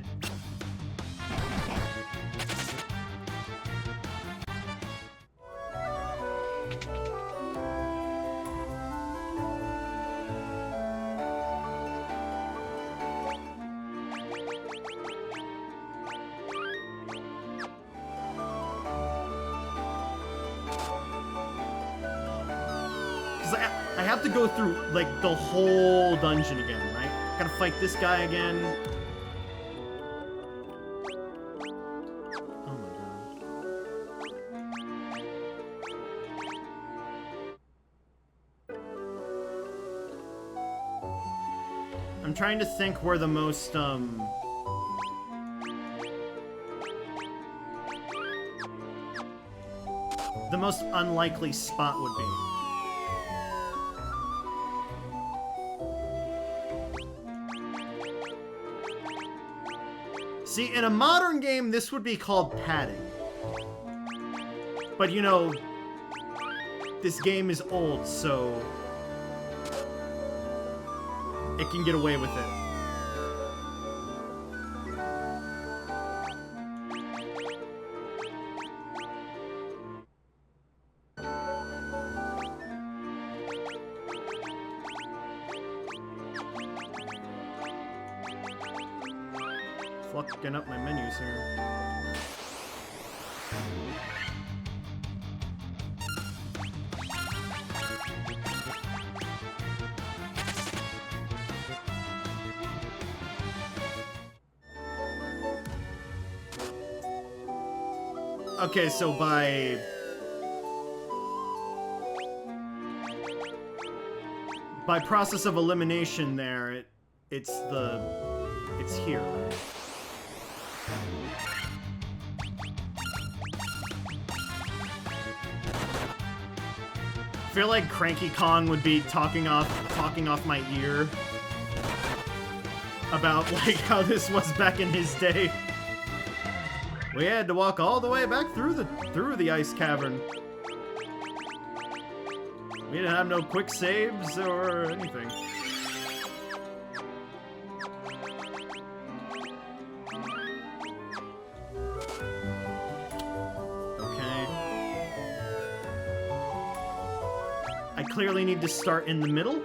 I have to go through, like, the whole dungeon again, right? Gotta fight this guy again. Oh my god. I'm trying to think where the most, the most unlikely spot would be. See, in a modern game, this would be called padding. But, you know, this game is old, so it can get away with it. Fucking up my menus here. Okay, so by process of elimination there, it's here. I feel like Cranky Kong would be talking off my ear about like how this was back in his day. We had to walk all the way back through the ice cavern. We didn't have no quick saves or anything. Okay. I clearly need to start in the middle.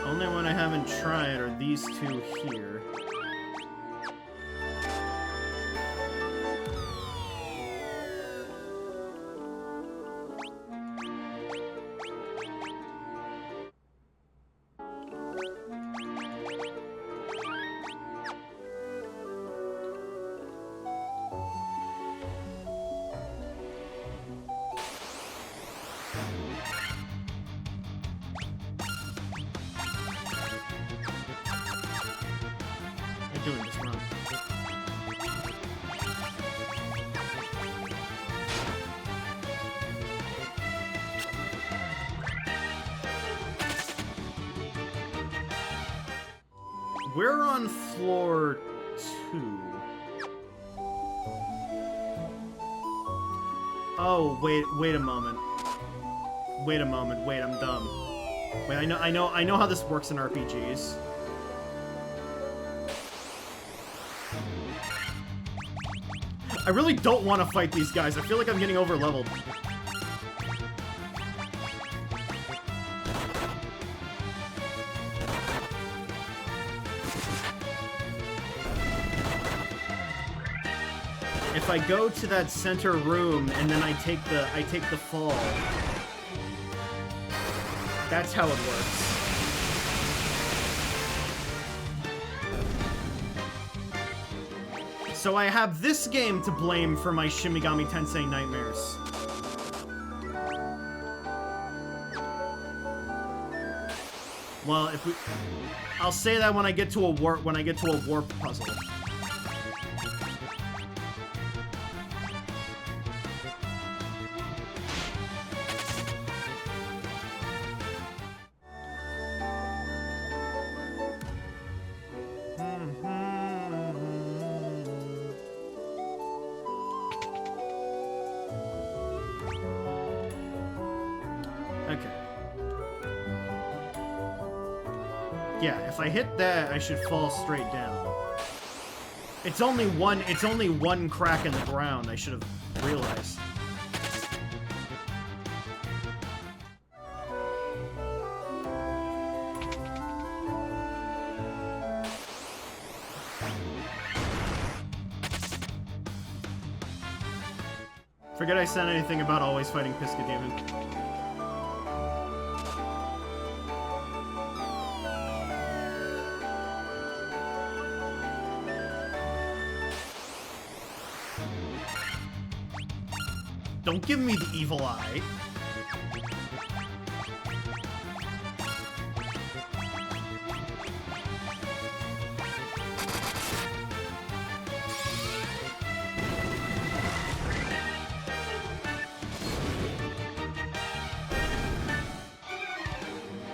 Only one I haven't tried are these two here. Doing this wrong. We're on floor 2. Oh, wait a moment. Wait a moment. Wait, I'm dumb. Wait, I know how this works in RPGs. I really don't want to fight these guys. I feel like I'm getting over-leveled. If I go to that center room and then I take the fall, that's how it works. So I have this game to blame for my Shimigami Tensei nightmares. Well, I'll say that when I get to a warp puzzle. Yeah, if I hit that, I should fall straight down. It's only one crack in the ground, I should have realized. Forget I said anything about always fighting Piscademon. Don't give me the evil eye.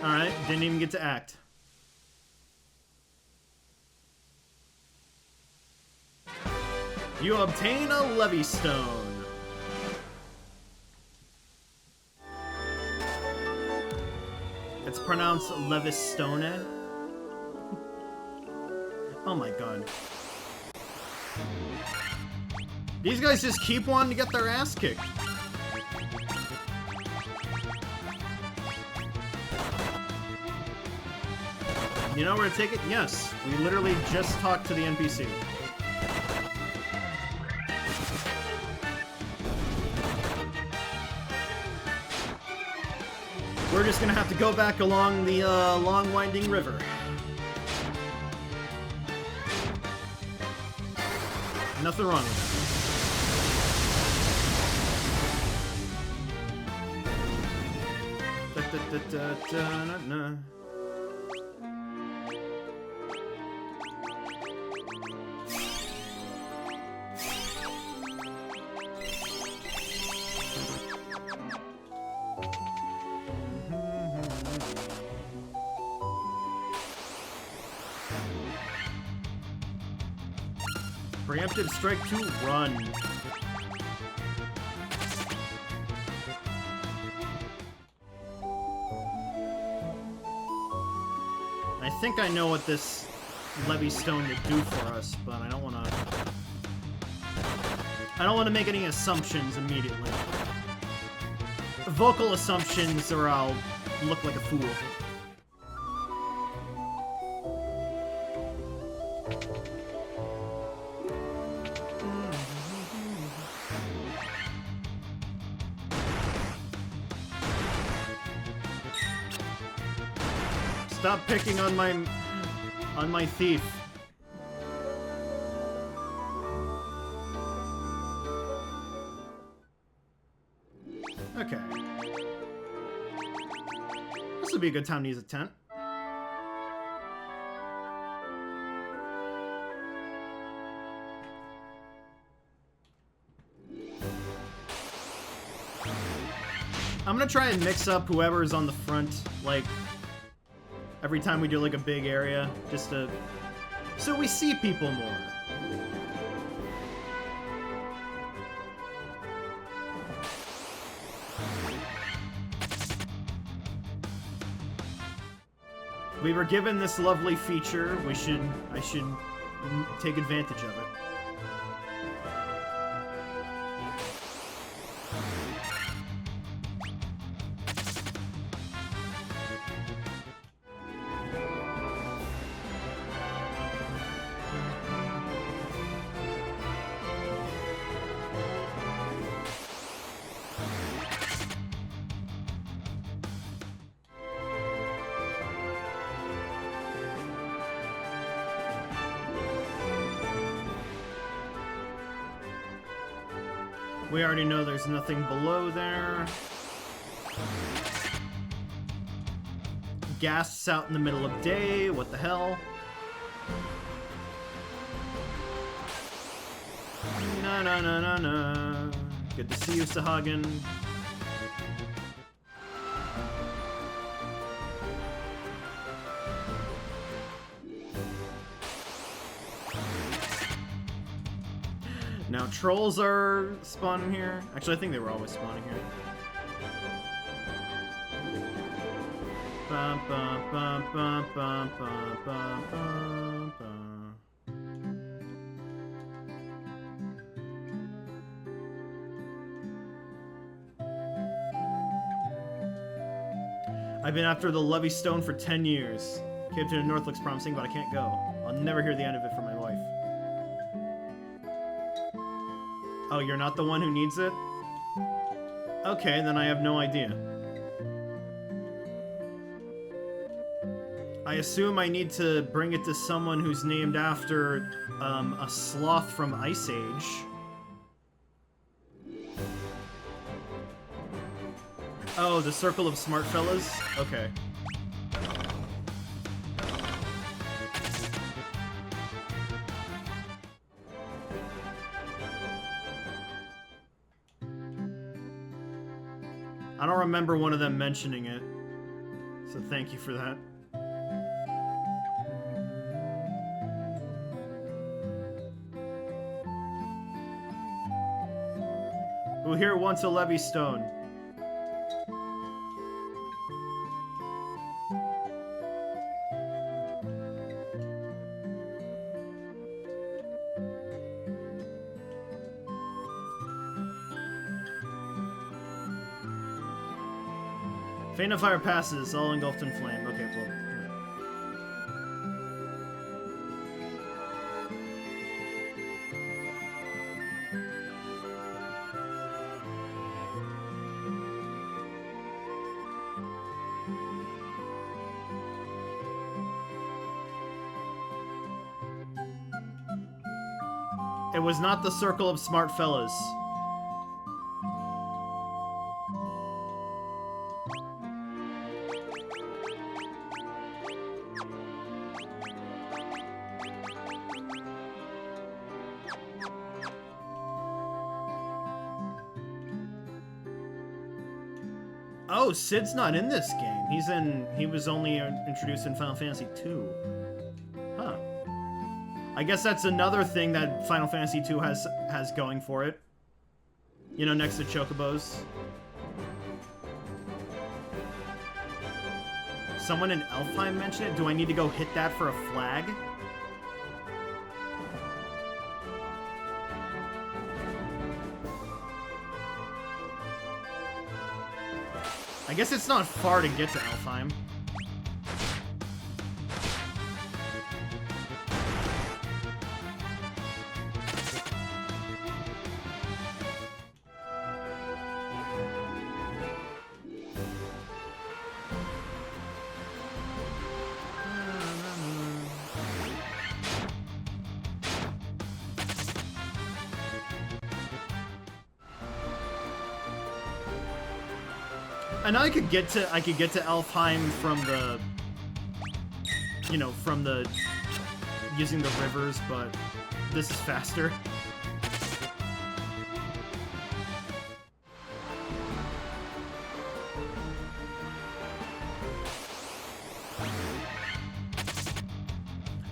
Alright, didn't even get to act. You obtain a Levy Stone. It's pronounced Levistone. Oh my god. These guys just keep wanting to get their ass kicked. You know where to take it? Yes. We literally just talked to the NPC. We're just gonna have to go back along the long winding river. Nothing wrong with that. Preemptive strike to run. I think I know what this Levy Stone would do for us, but I don't want to make any assumptions immediately. Vocal assumptions, or I'll look like a fool. Stop picking on my thief. Okay. This would be a good time to use a tent. I'm gonna try and mix up whoever's on the front, like, every time we do, like, a big area, just to... so we see people more. We were given this lovely feature. I should take advantage of it. We already know there's nothing below there. Gas out in the middle of day, what the hell? Na na na na na. Good to see you, Sahagin. Now trolls are spawning here. Actually, I think they were always spawning here. Bum, bum, bum, bum, bum, bum, bum, bum, bum. I've been after the Levy Stone for 10 years. Cape to the North looks promising, but I can't go. I'll never hear the end of it from my wife. Oh, you're not the one who needs it? Okay, then I have no idea. I assume I need to bring it to someone who's named after a sloth from Ice Age. Oh, the Circle of Smart Fellas? Okay. I don't remember one of them mentioning it, so thank you for that. Who here wants a Levy Stone? Faint of Fire passes, all engulfed in flame. Okay, well. It was not the circle of smart fellas. Oh, Sid's not in this game. He was only introduced in Final Fantasy II. Huh. I guess that's another thing that Final Fantasy II has going for it. You know, next to Chocobos. Someone in Elfheim mentioned it? Do I need to go hit that for a flag? I guess it's not far to get to Elfheim. And I could get to Elfheim from the, you know, from the using the rivers, but this is faster.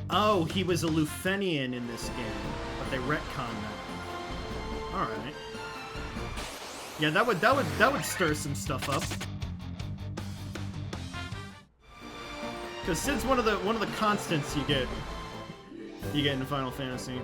Oh, he was a Lufenian in this game, but they retconned that. All right. Yeah, that would stir some stuff up. Because Sid's one of the constants you get in Final Fantasy.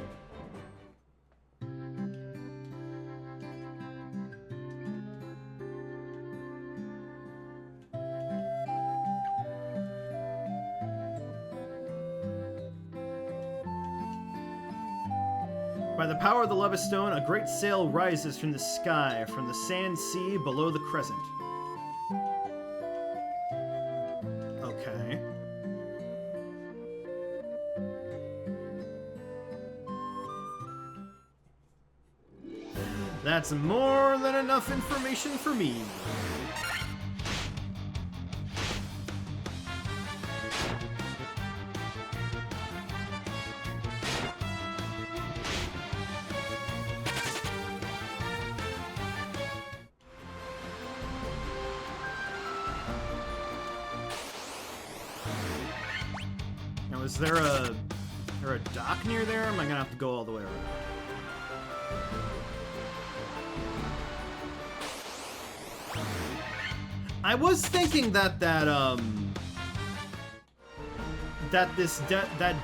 By the power of the Love Stone, a great sail rises from the sky, from the sand sea below the crescent. Okay. That's more than enough information for me. Is there a dock near there, or am I gonna have to go all the way around? I was thinking that that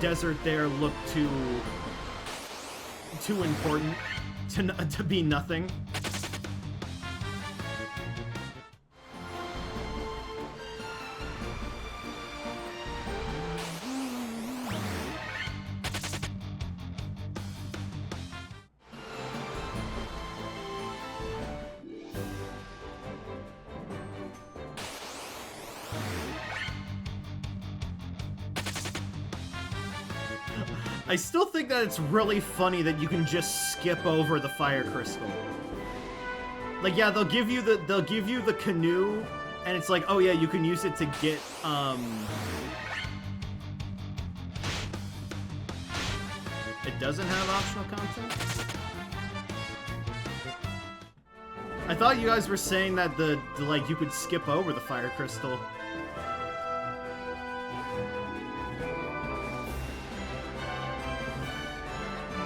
desert there looked too important to be nothing. I still think that it's really funny that you can just skip over the fire crystal. Like, yeah, they'll give you the canoe, and it's like, oh yeah, you can use it to get It doesn't have optional content? I thought you guys were saying that like you could skip over the fire crystal.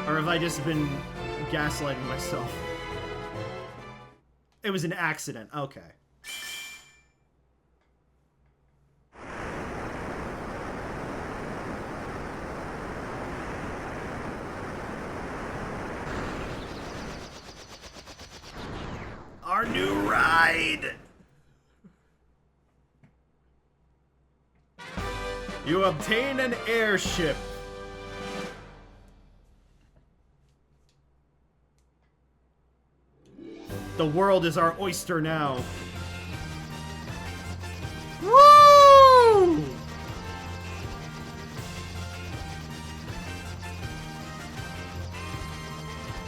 Or have I just been gaslighting myself? It was an accident. Okay. Our new ride! You obtain an airship. The world is our oyster now. Woo!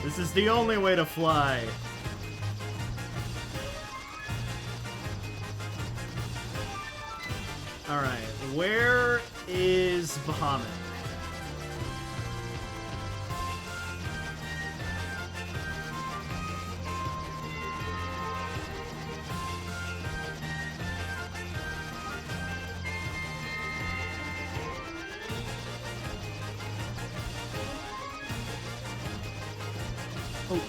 This is the only way to fly. Alright, where is Bahamut? Oh.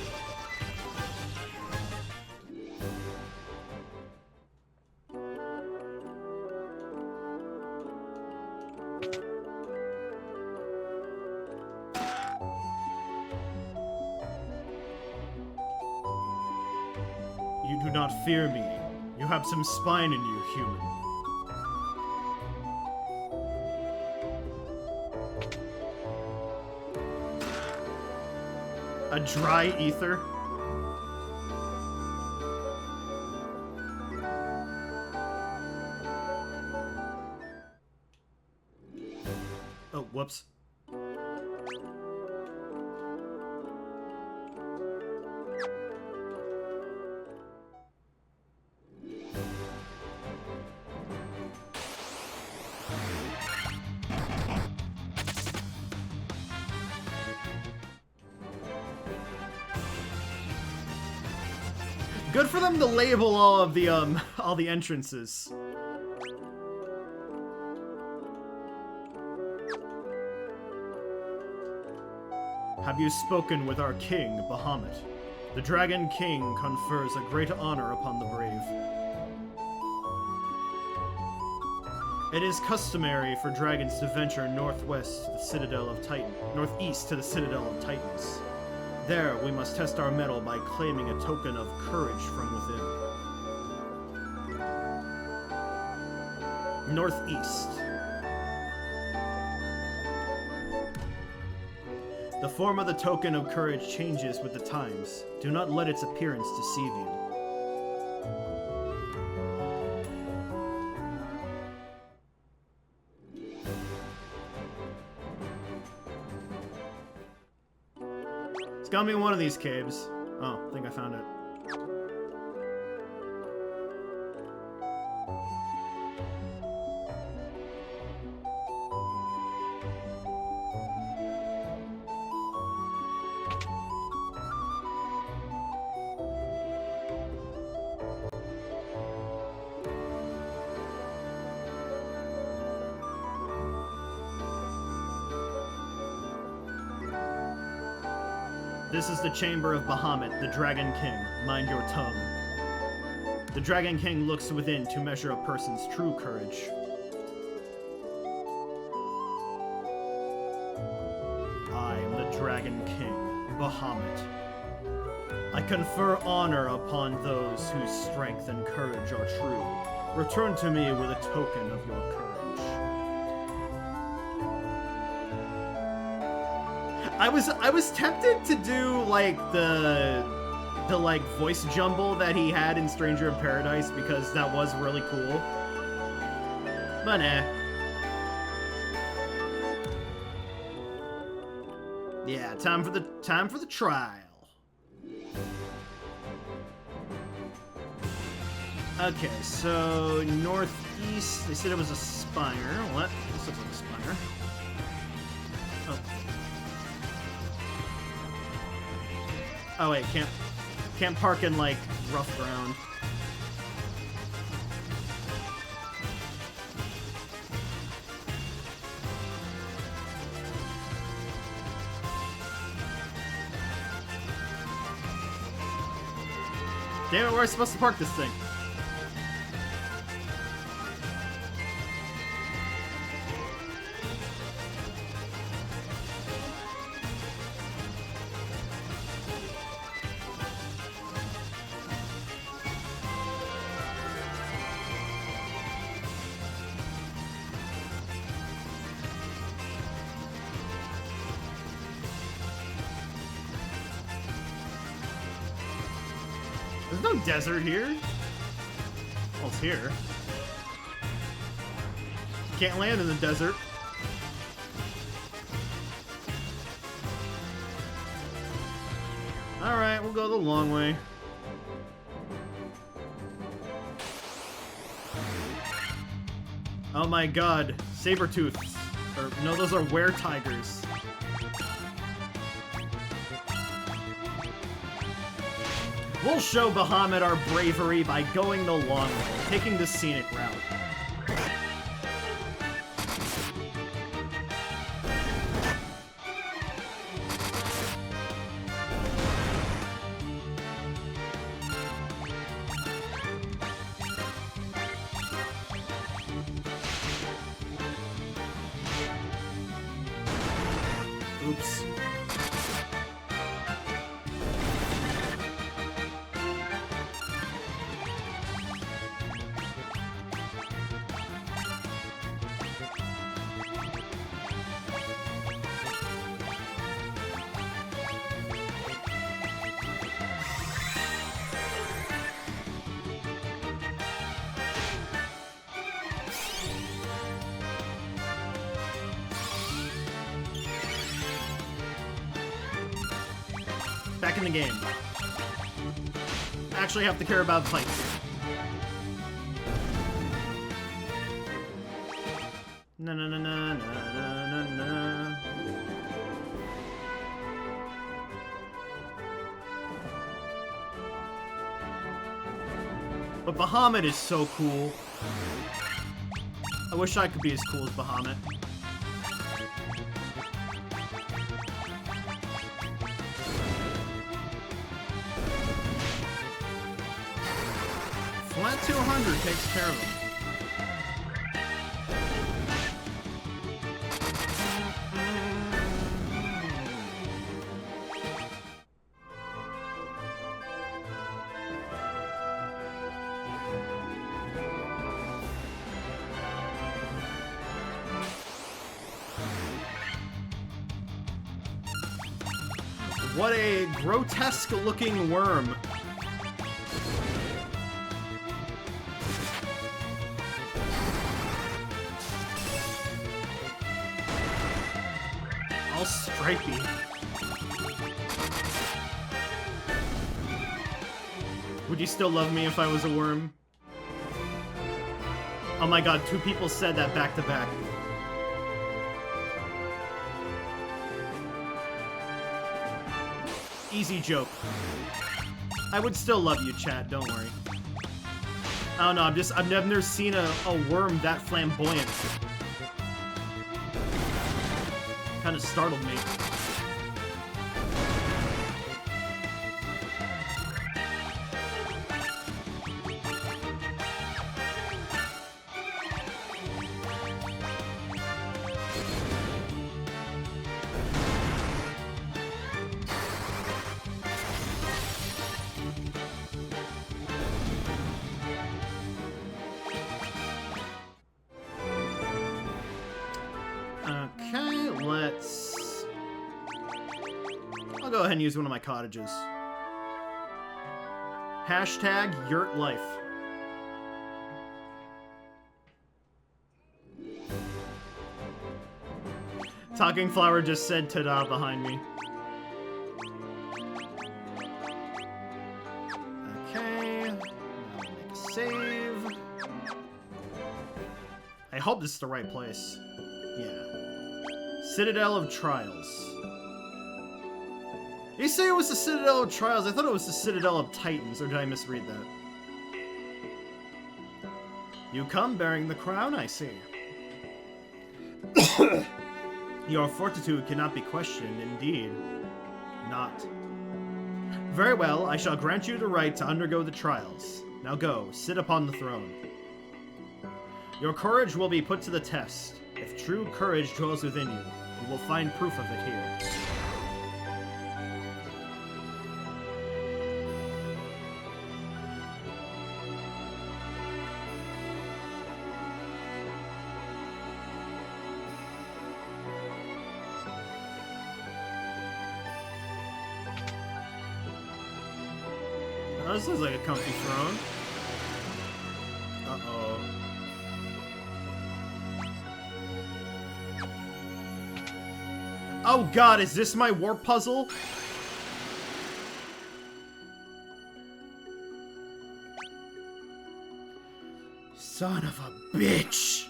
You do not fear me. You have some spine in you, human. A dry ether? Oh, whoops. Good for them to label all the entrances. Have you spoken with our king, Bahamut? The Dragon King confers a great honor upon the brave. It is customary for dragons to venture northwest to the Citadel of Titan, northeast to the Citadel of Titans. There, we must test our mettle by claiming a token of courage from within. Northeast. The form of the token of courage changes with the times. Do not let its appearance deceive you. It's gotta be one of these caves. Oh, I think I found it. This is the chamber of Bahamut, the Dragon King. Mind your tongue. The Dragon King looks within to measure a person's true courage. I am the Dragon King, Bahamut. I confer honor upon those whose strength and courage are true. Return to me with a token of your courage. I was tempted to do like the like voice jumble that he had in Stranger in Paradise because that was really cool. But nah. Yeah, time for the trial. Okay, so northeast. They said it was a spire. What? This looks like a spire. Oh. Oh wait, can't park in like rough ground. Damn it, where am I supposed to park this thing? There's no desert here. Well, it's here. Can't land in the desert. Alright, we'll go the long way. Oh my god, saber-tooths. Or, no, those are were-tigers. We'll show Bahamut our bravery by going the long way, taking the scenic route. Oops. Back in the game. Actually have to care about the fights. Na na na na na na na. But Bahamut is so cool. I wish I could be as cool as Bahamut. Flat 200 takes care of him. What a grotesque-looking worm. All stripey. Would you still love me if I was a worm? Oh my god, 2 people said that back to back. Easy joke. I would still love you, chat, don't worry. I don't know, I've never seen a worm that flamboyant. Kind of startled me. I'll go ahead and use one of my cottages. Hashtag Yurt Life. Talking Flower just said ta-da behind me. Okay. Now make a save. I hope this is the right place. Yeah. Citadel of Trials. You say it was the Citadel of Trials? I thought it was the Citadel of Titans, or did I misread that? You come bearing the crown, I see. Your fortitude cannot be questioned, indeed. Not. Very well, I shall grant you the right to undergo the trials. Now go, sit upon the throne. Your courage will be put to the test. If true courage dwells within you, you will find proof of it here. Oh, this looks like a comfy throne. Uh-oh. Oh god, is this my warp puzzle? Son of a bitch!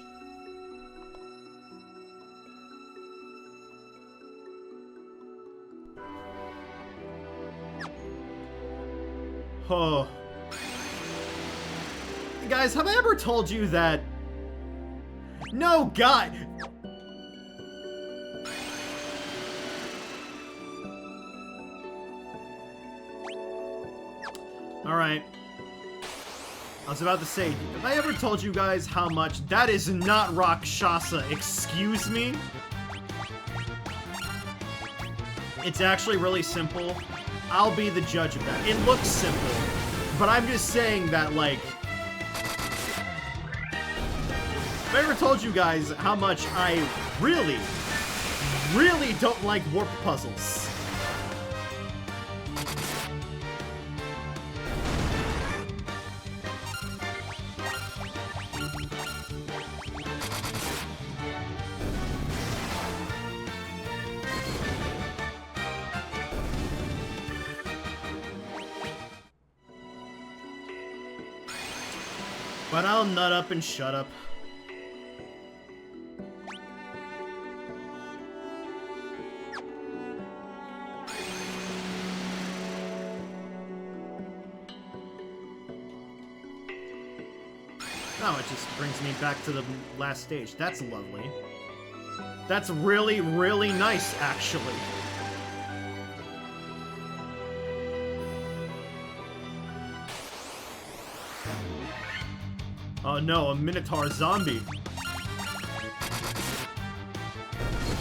Oh. Guys, have I ever told you that... No, God! Alright. I was about to say, have I ever told you guys how much... That is not Rakshasa, excuse me? It's actually really simple. I'll be the judge of that. It looks simple, but I'm just saying that, like... Have I ever told you guys how much I really, really don't like warp puzzles? But I'll nut up and shut up. Oh, it just brings me back to the last stage. That's lovely. That's really, really nice, actually. Oh no, a Minotaur zombie.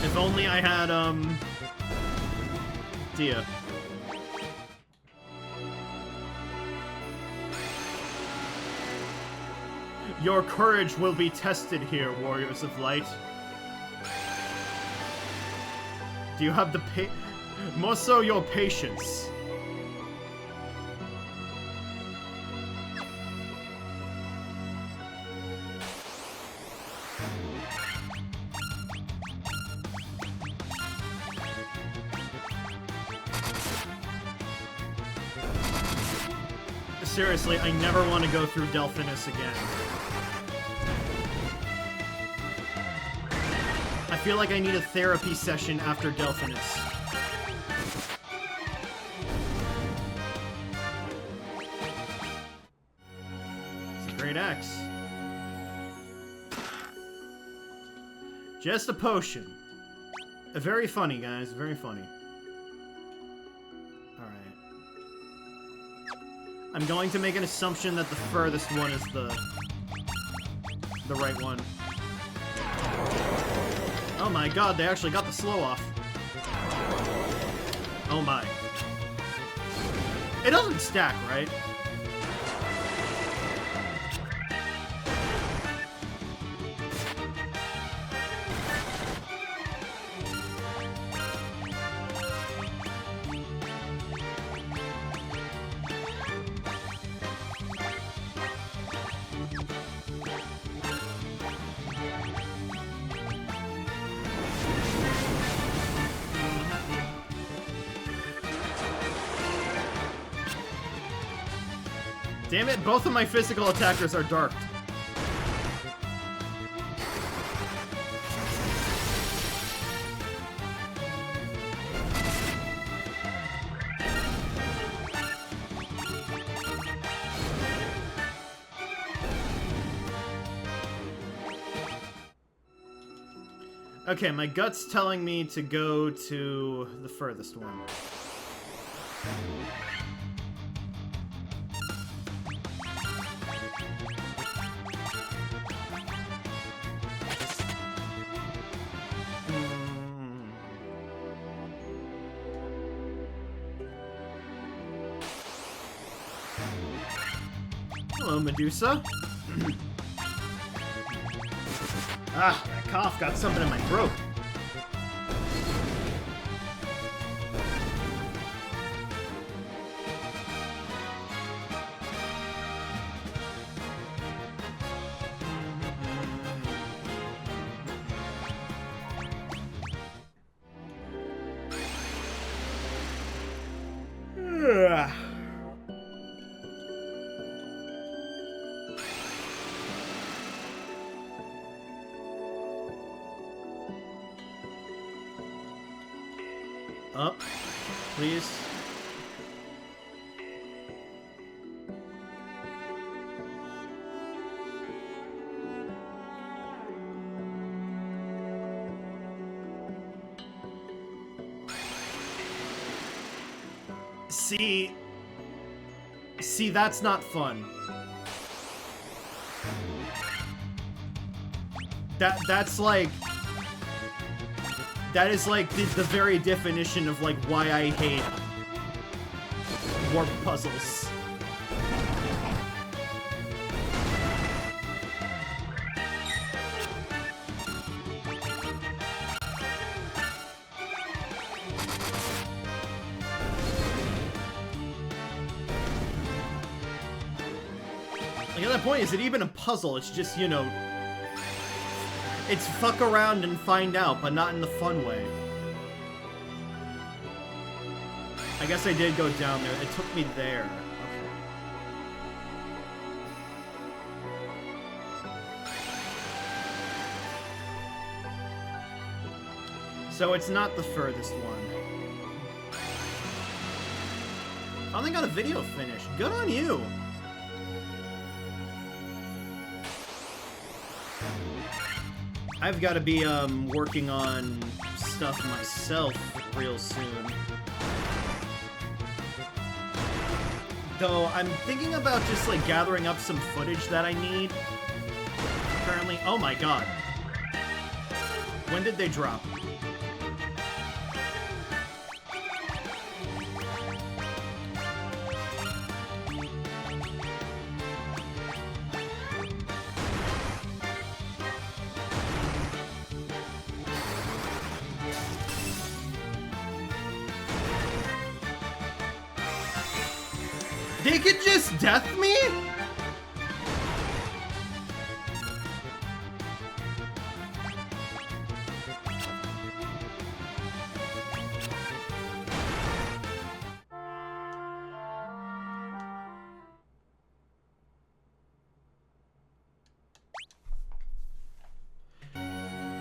If only I had, Dia. Your courage will be tested here, warriors of light. Do you have the more so your patience? Seriously, I never want to go through Delphinus again. I feel like I need a therapy session after Delphinus. It's a great axe. Just a potion. Very funny, guys. Very funny. I'm going to make an assumption that the furthest one is the right one. Oh my god, they actually got the slow off. Oh my. It doesn't stack, right? Damn it, both of my physical attackers are darked. Okay, my gut's telling me to go to the furthest one. Hello, Medusa. Ah, that cough got something in my throat. Up, please. See, that's not fun. That's like... That is like the very definition of like why I hate warp puzzles. Like at that point, is it even a puzzle? It's just, you know, it's fuck around and find out, but not in the fun way. I guess I did go down there. It took me there. Okay. So it's not the furthest one. Finally got a video finished. Good on you. I've got to be working on stuff myself real soon. Though I'm thinking about just like gathering up some footage that I need. Apparently, oh my god. When did they drop? They could just death me?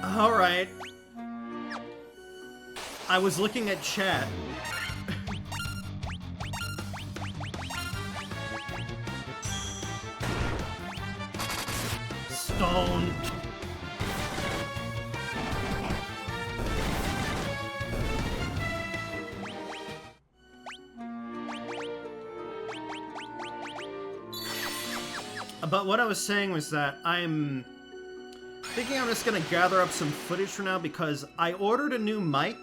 All right. I was looking at chat. Stone. But what I was saying was that I'm thinking I'm just gonna gather up some footage for now because I ordered a new mic.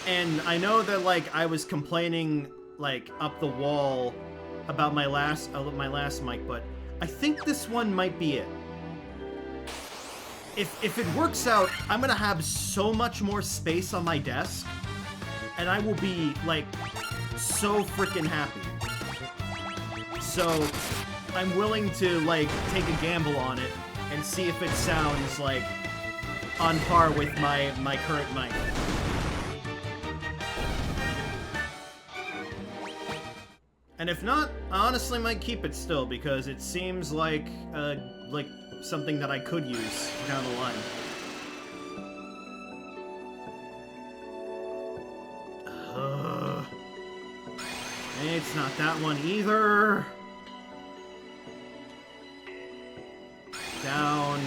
And I know that, like, I was complaining, like, up the wall about my last mic, but I think this one might be it. If it works out, I'm gonna have so much more space on my desk, and I will be, like, so freaking happy. So, I'm willing to, like, take a gamble on it and see if it sounds, like, on par with my current mic. And if not, I honestly might keep it still, because it seems like something that I could use down the line. It's not that one either. Down.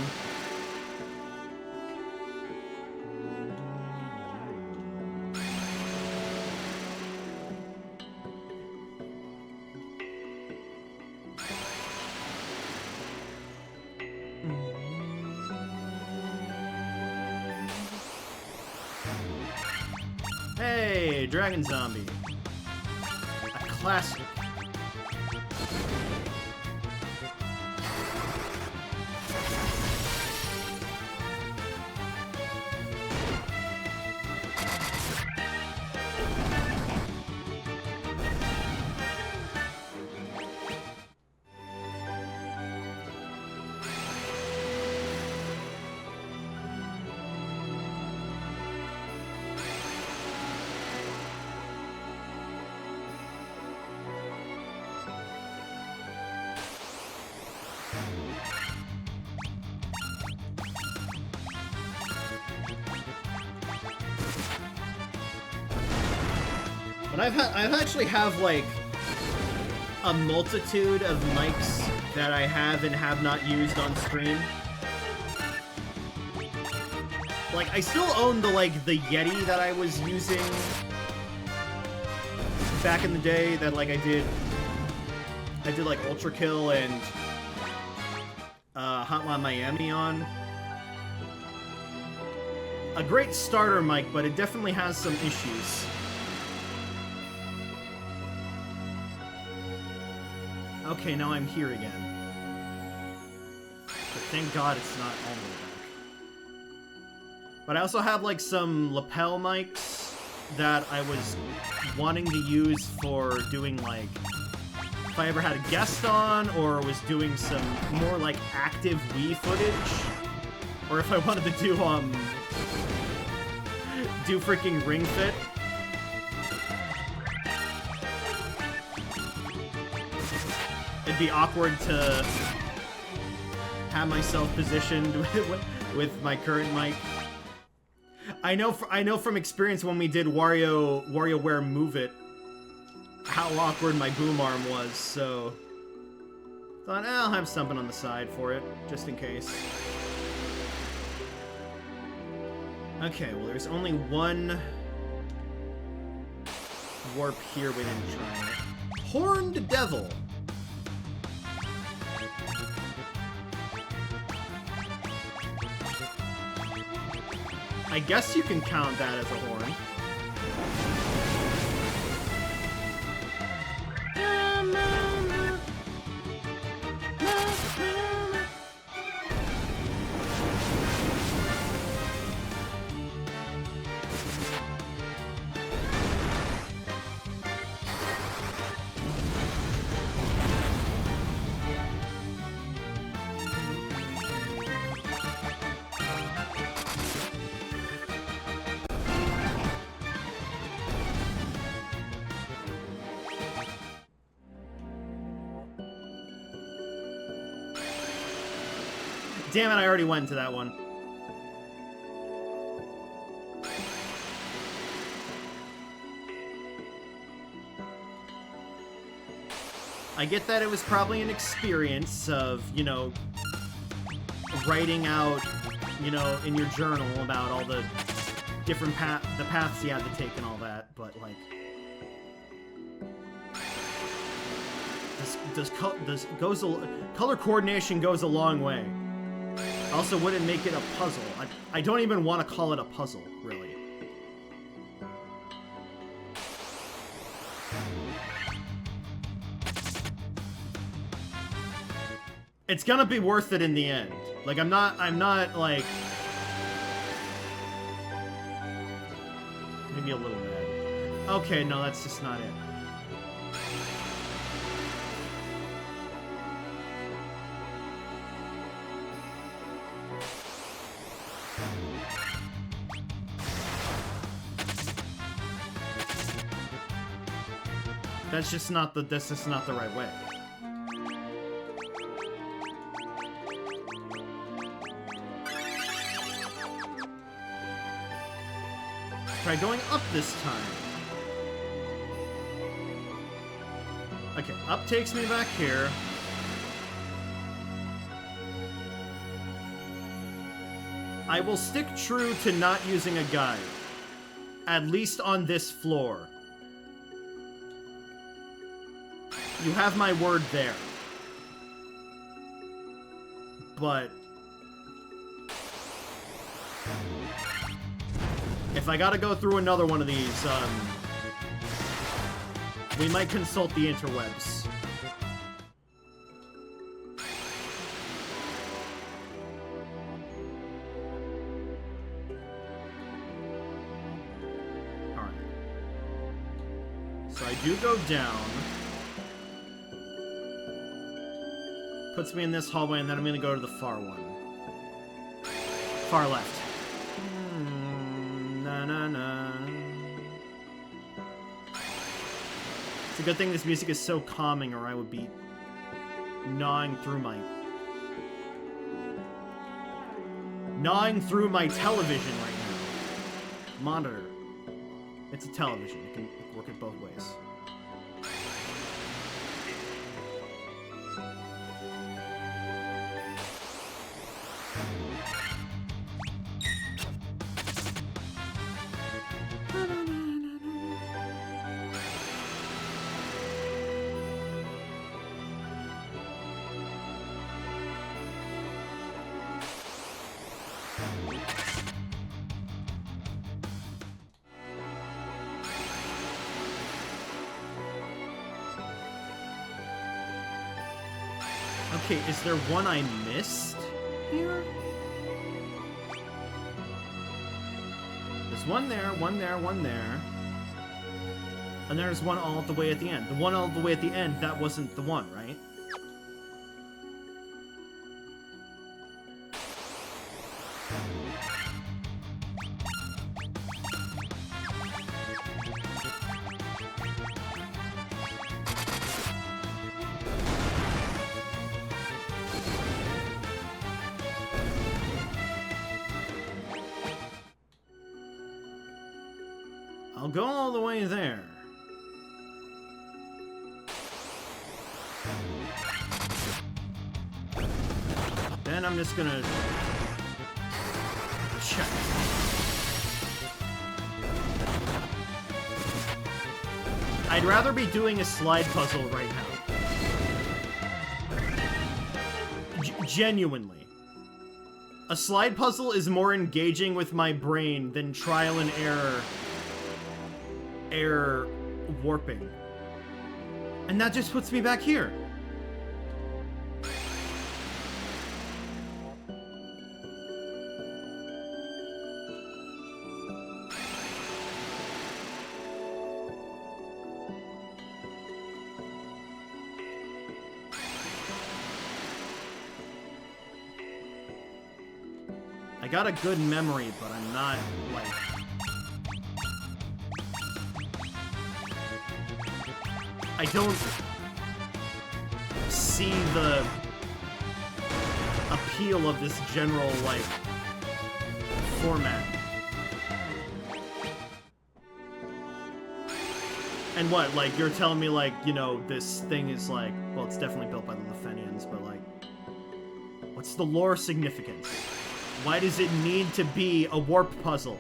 Hey, Dragon Zombie. A classic. But I've actually have like a multitude of mics that I have and have not used on stream. Like, I still own the Yeti that I was using back in the day that, like, I did like, Ultra Kill and Hotline Miami on. A great starter mic, but it definitely has some issues. Okay, now I'm here again. But thank God it's not all the way back. But I also have, like, some lapel mics that I was wanting to use for doing, like, if I ever had a guest on, or was doing some more, like, active Wii footage. Or if I wanted to do freaking Ring Fit. It'd be awkward to have myself positioned with my current mic. I know from experience when we did WarioWare Move It, how awkward my boom arm was, so thought, I'll have something on the side for it, just in case. Okay, well there's only one warp here we didn't try it. Horned Devil! I guess you can count that as a horn. Damn it, I already went to that one. I get that it was probably an experience of, you know, writing out, you know, in your journal about all the different paths you had to take and all that, but, like... color coordination goes a long way. Also, wouldn't make it a puzzle. I don't even want to call it a puzzle, really. It's gonna be worth it in the end. Like, I'm not, like... Maybe a little bit. Okay, no, that's just not it. That's just not the right way. Try going up this time. Okay, up takes me back here. I will stick true to not using a guide. At least on this floor. You have my word there. But... if I gotta go through another one of these, we might consult the interwebs. Alright. So I do go down. Puts me in this hallway, and then I'm gonna go to the far one. Far left. Na-na-na. It's a good thing this music is so calming, or I would be gnawing through my television right now. Monitor. It's a television. It can work it both ways. Okay, is there one I missed here? There's one there, one there, one there. And there's one all the way at the end. The one all the way at the end, that wasn't the one, right? I'll go all the way there. Then I'm just gonna check. I'd rather be doing a slide puzzle right now. Genuinely. A slide puzzle is more engaging with my brain than trial and error warping. And that just puts me back here. I got a good memory, but I'm not, like... I don't see the appeal of this general, like, format. And what, like, you're telling me, like, you know, this thing is, like, well, it's definitely built by the Lefenians, but, like, what's the lore significance? Why does it need to be a warp puzzle?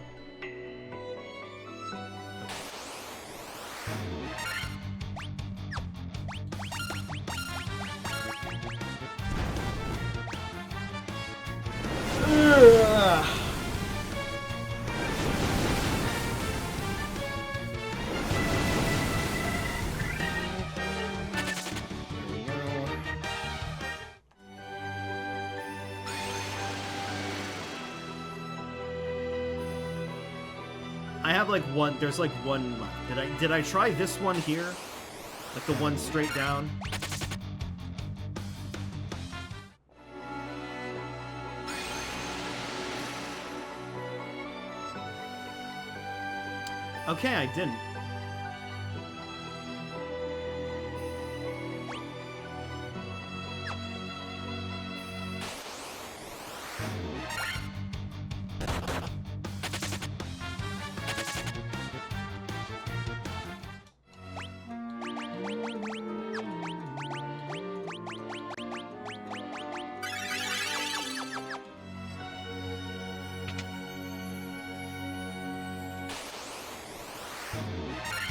I have like one, there's like one left. Did I try this one here? Like the one straight down? Okay, I didn't.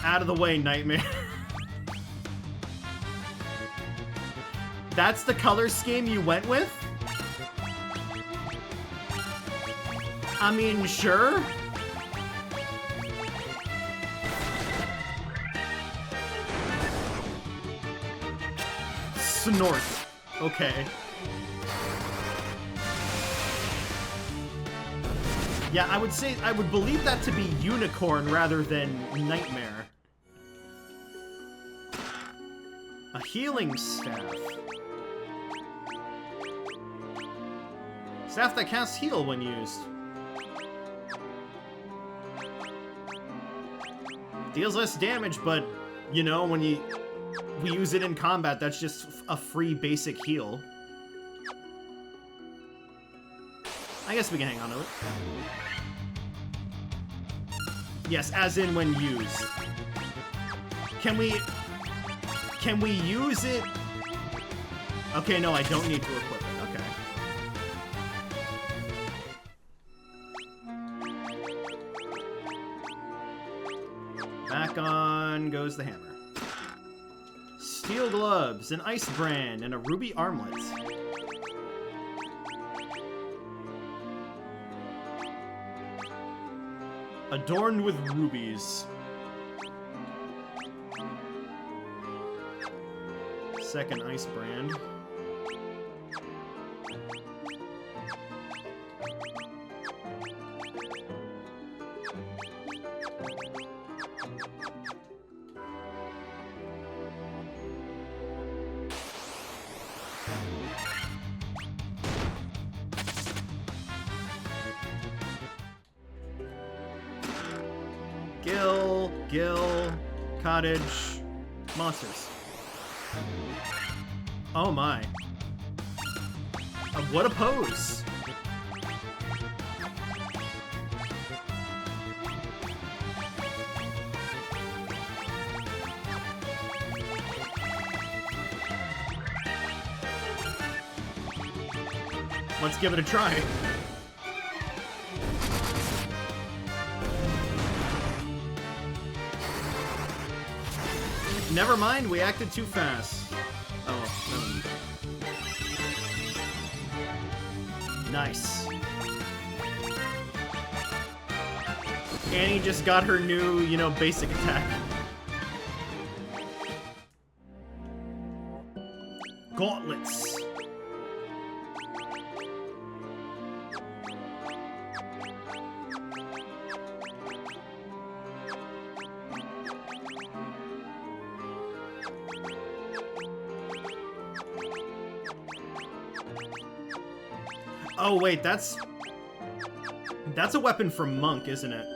Out of the way, Nightmare. That's the color scheme you went with? I mean, sure. Snort. Okay. Yeah, I would believe that to be unicorn rather than nightmare. A healing staff. Staff that casts heal when used. Deals less damage, but, you know, when we use it in combat, that's just a free basic heal. I guess we can hang on to it. Yes, as in when used. Can we use it? Okay, no, I don't need to equip it. Okay. Back on goes the hammer. Steel gloves, an ice brand, and a ruby armlet. Adorned with rubies. Second ice brand. Gill, cottage, monsters. Oh my. What a pose! Let's give it a try. Never mind, we acted too fast. Oh, no. Nice. Annie just got her new, you know, basic attack. Gauntlets. Oh wait, that's a weapon from Monk, isn't it?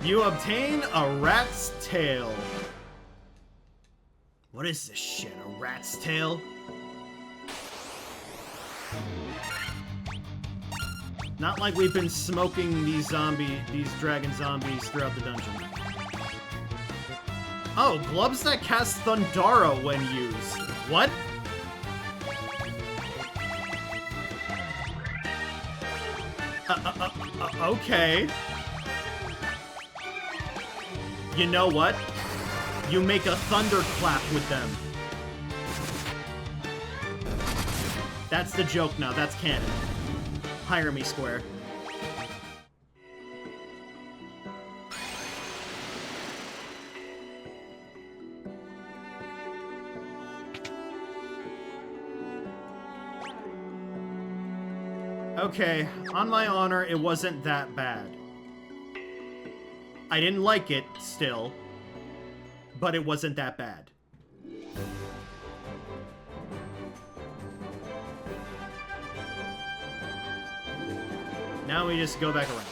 You obtain a rat's tail. What is this shit? A rat's tail? Not like we've been smoking these dragon zombies throughout the dungeon. Oh, gloves that cast Thundara when used. What? Okay. You know what? You make a thunderclap with them. That's the joke now. That's canon. Hire me, Square. Okay, on my honor, it wasn't that bad. I didn't like it, still, but it wasn't that bad. Now we just go back around.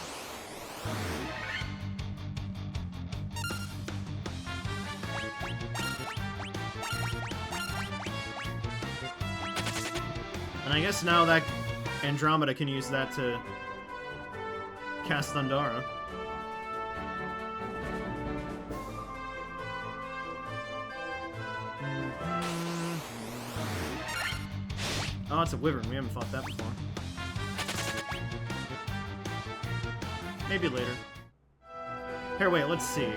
And I guess now that Andromeda can use that to cast Thundara. Oh, it's a wyvern. We haven't fought that before. Maybe later. Here, wait, let's see.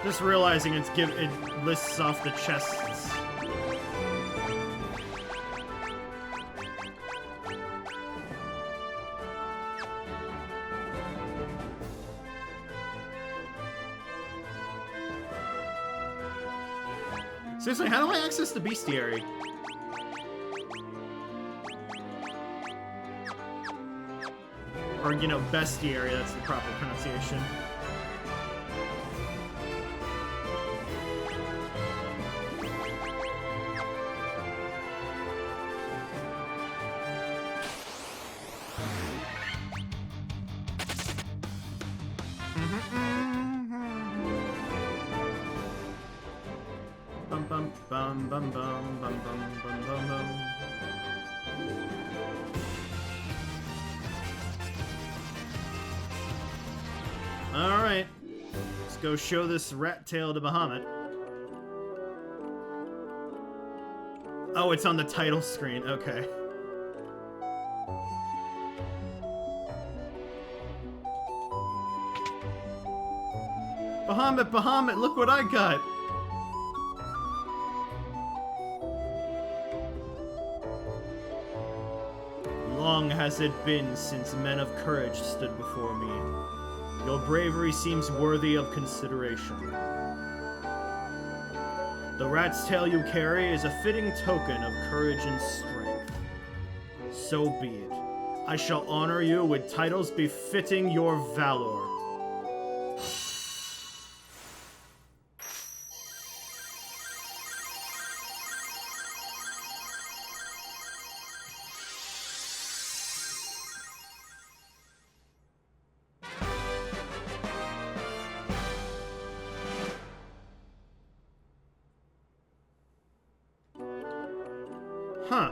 Just realizing it lists off the chests. Seriously, how do I access the bestiary? Or, you know, bestiary, that's the proper pronunciation. Bum bum bum bum bum bum bum bum bum bum. Alright. Let's go show this rat tail to Bahamut. Oh, it's on the title screen. Okay. Bahamut, Bahamut, look what I got! Long has it been since men of courage stood before me. Your bravery seems worthy of consideration. The rat's tail you carry is a fitting token of courage and strength. So be it. I shall honor you with titles befitting your valor. Huh.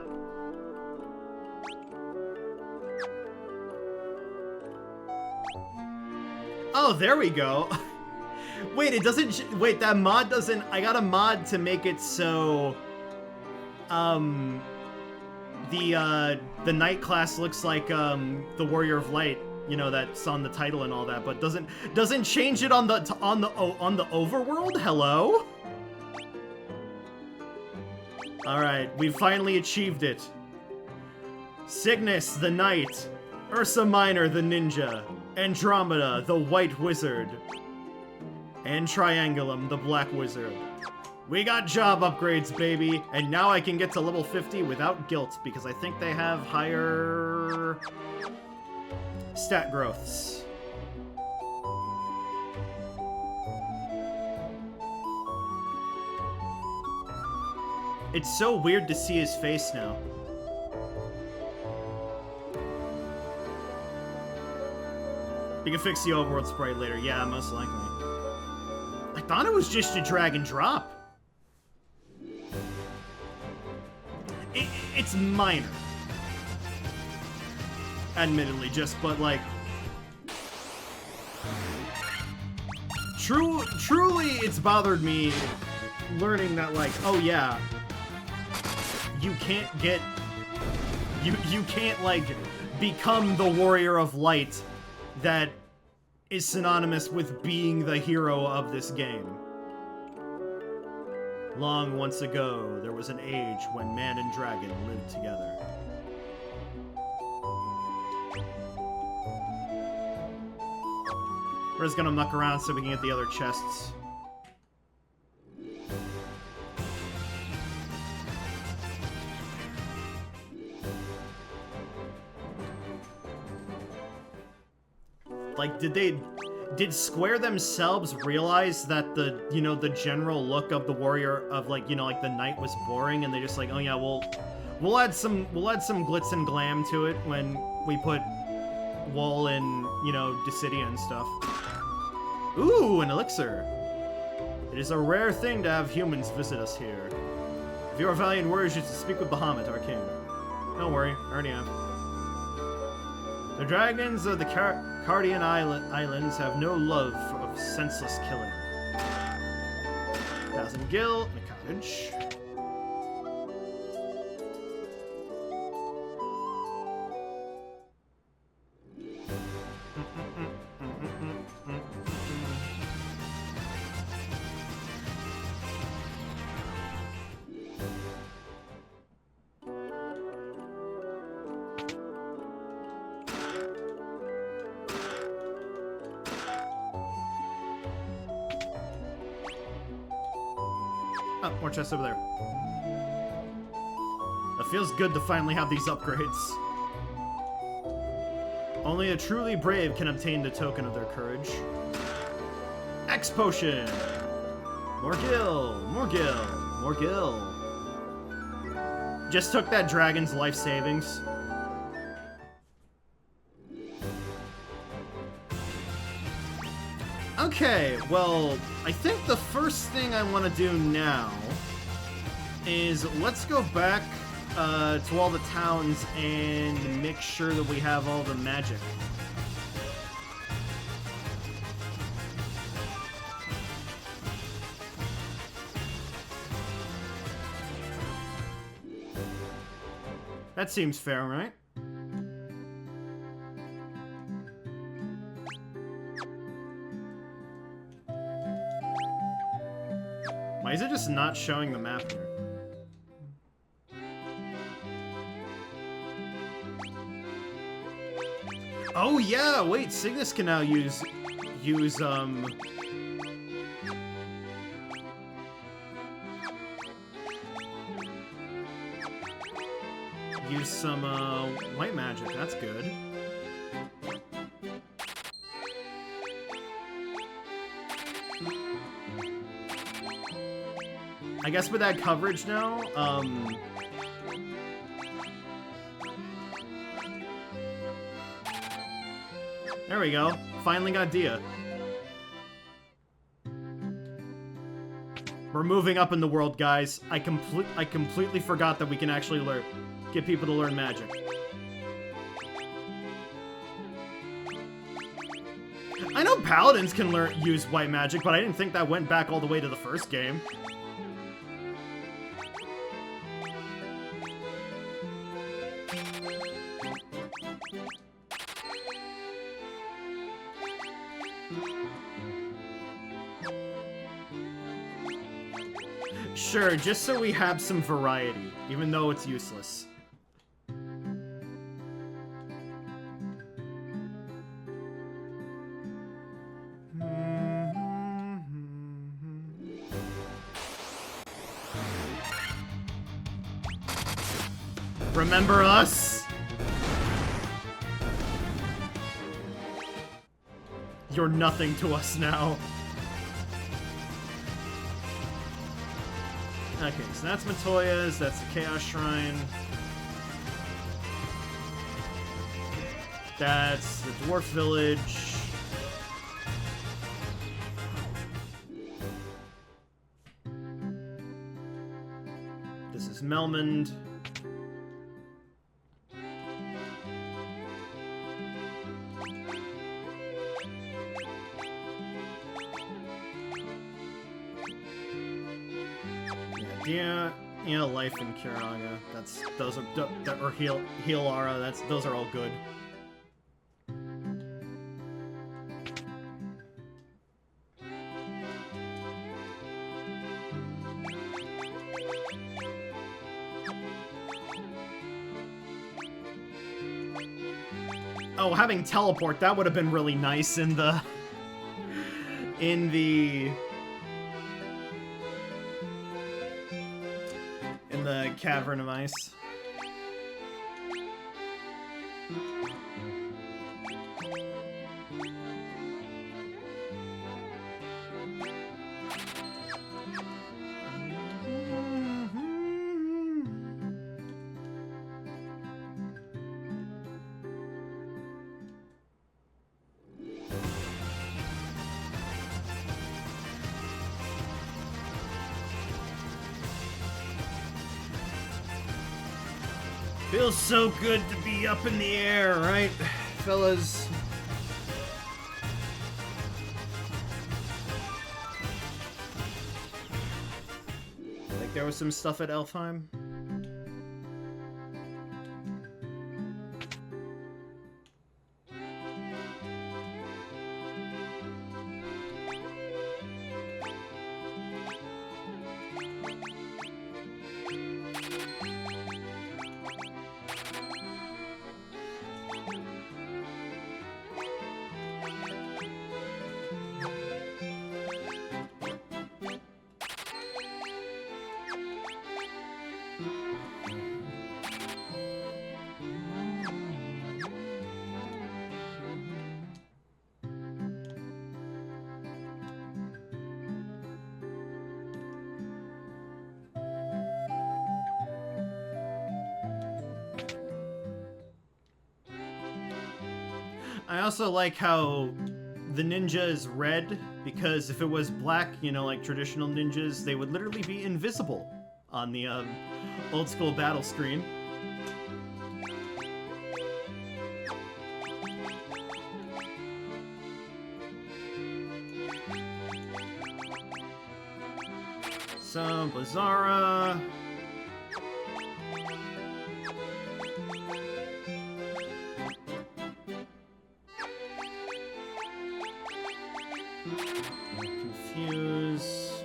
Oh, there we go. Wait, it doesn't... Wait, that mod doesn't... I got a mod to make it so... The Knight class looks like, the Warrior of Light. You know, that's on the title and all that, but doesn't change it on the overworld? Hello? Alright, we finally achieved it. Cygnus, the Knight. Ursa Minor, the Ninja. Andromeda, the White Wizard. And Triangulum, the Black Wizard. We got job upgrades, baby! And now I can get to level 50 without guilt, because I think they have higher... stat growths. It's so weird to see his face now. You can fix the overworld sprite later. Yeah, most likely. I thought it was just a drag and drop. It's minor. Admittedly, but like... Truly, it's bothered me learning that, like, oh yeah, you can't get... You can't, like, become the Warrior of Light that is synonymous with being the hero of this game. Long once ago, there was an age when man and dragon lived together. We're just gonna muck around so we can get the other chests. Like, did Square themselves realize that the, you know, the general look of the warrior of, like, you know, like the knight was boring, and they just like, oh yeah, we'll add some glitz and glam to it when we put Wool and, you know, Dissidia and stuff. Ooh, an elixir. It is a rare thing to have humans visit us here. If you are valiant warriors, you should speak with Bahamut, our king. Don't worry, I already have. The dragons of the Cardian Islands have no love of senseless killing. 1,000 gil and a cottage. Oh, more chests over there. It feels good to finally have these upgrades. Only a truly brave can obtain the token of their courage. X potion! More gil! More gil! More gil! Just took that dragon's life savings. Okay, well, I think the first thing I want to do now is let's go back to all the towns and make sure that we have all the magic. That seems fair, right? Why is it just not showing the map here? Oh yeah, wait, Cygnus can now use some white magic. That's good. I guess with that coverage now, there we go. Finally got Dia. We're moving up in the world, guys. I completely forgot that we can actually get people to learn magic. I know paladins can use white magic, but I didn't think that went back all the way to the first game. Sure, just so we have some variety, even though it's useless. Remember us? You're nothing to us now. Okay, so that's Matoya's, that's the Chaos Shrine. That's the Dwarf Village. This is Melmond. Yeah, Life in Kiraga. Those are or Healara. Those are all good. Oh, having teleport, that would have been really nice in the Cavern of Ice. Feels so good to be up in the air, right, fellas? Like there was some stuff at Elfheim. I also like how the ninja is red because if it was black, you know, like traditional ninjas, they would literally be invisible on the old school battle screen. So, Blizzara. Confuse.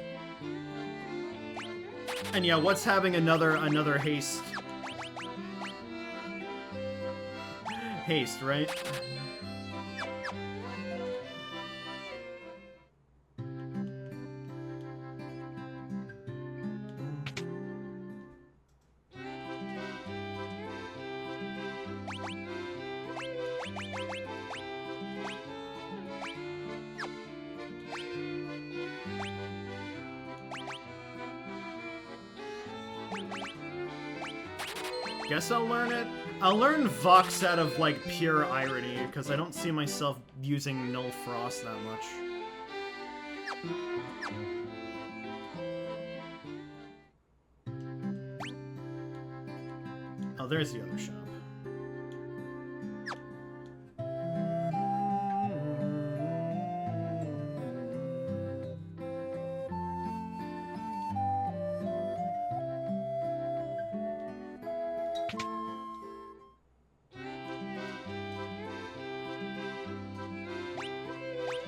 And yeah, what's having another haste? Haste, right? Guess I'll learn it. I'll learn Vox out of, like, pure irony, because I don't see myself using Null Frost that much. Oh, there's the other shop.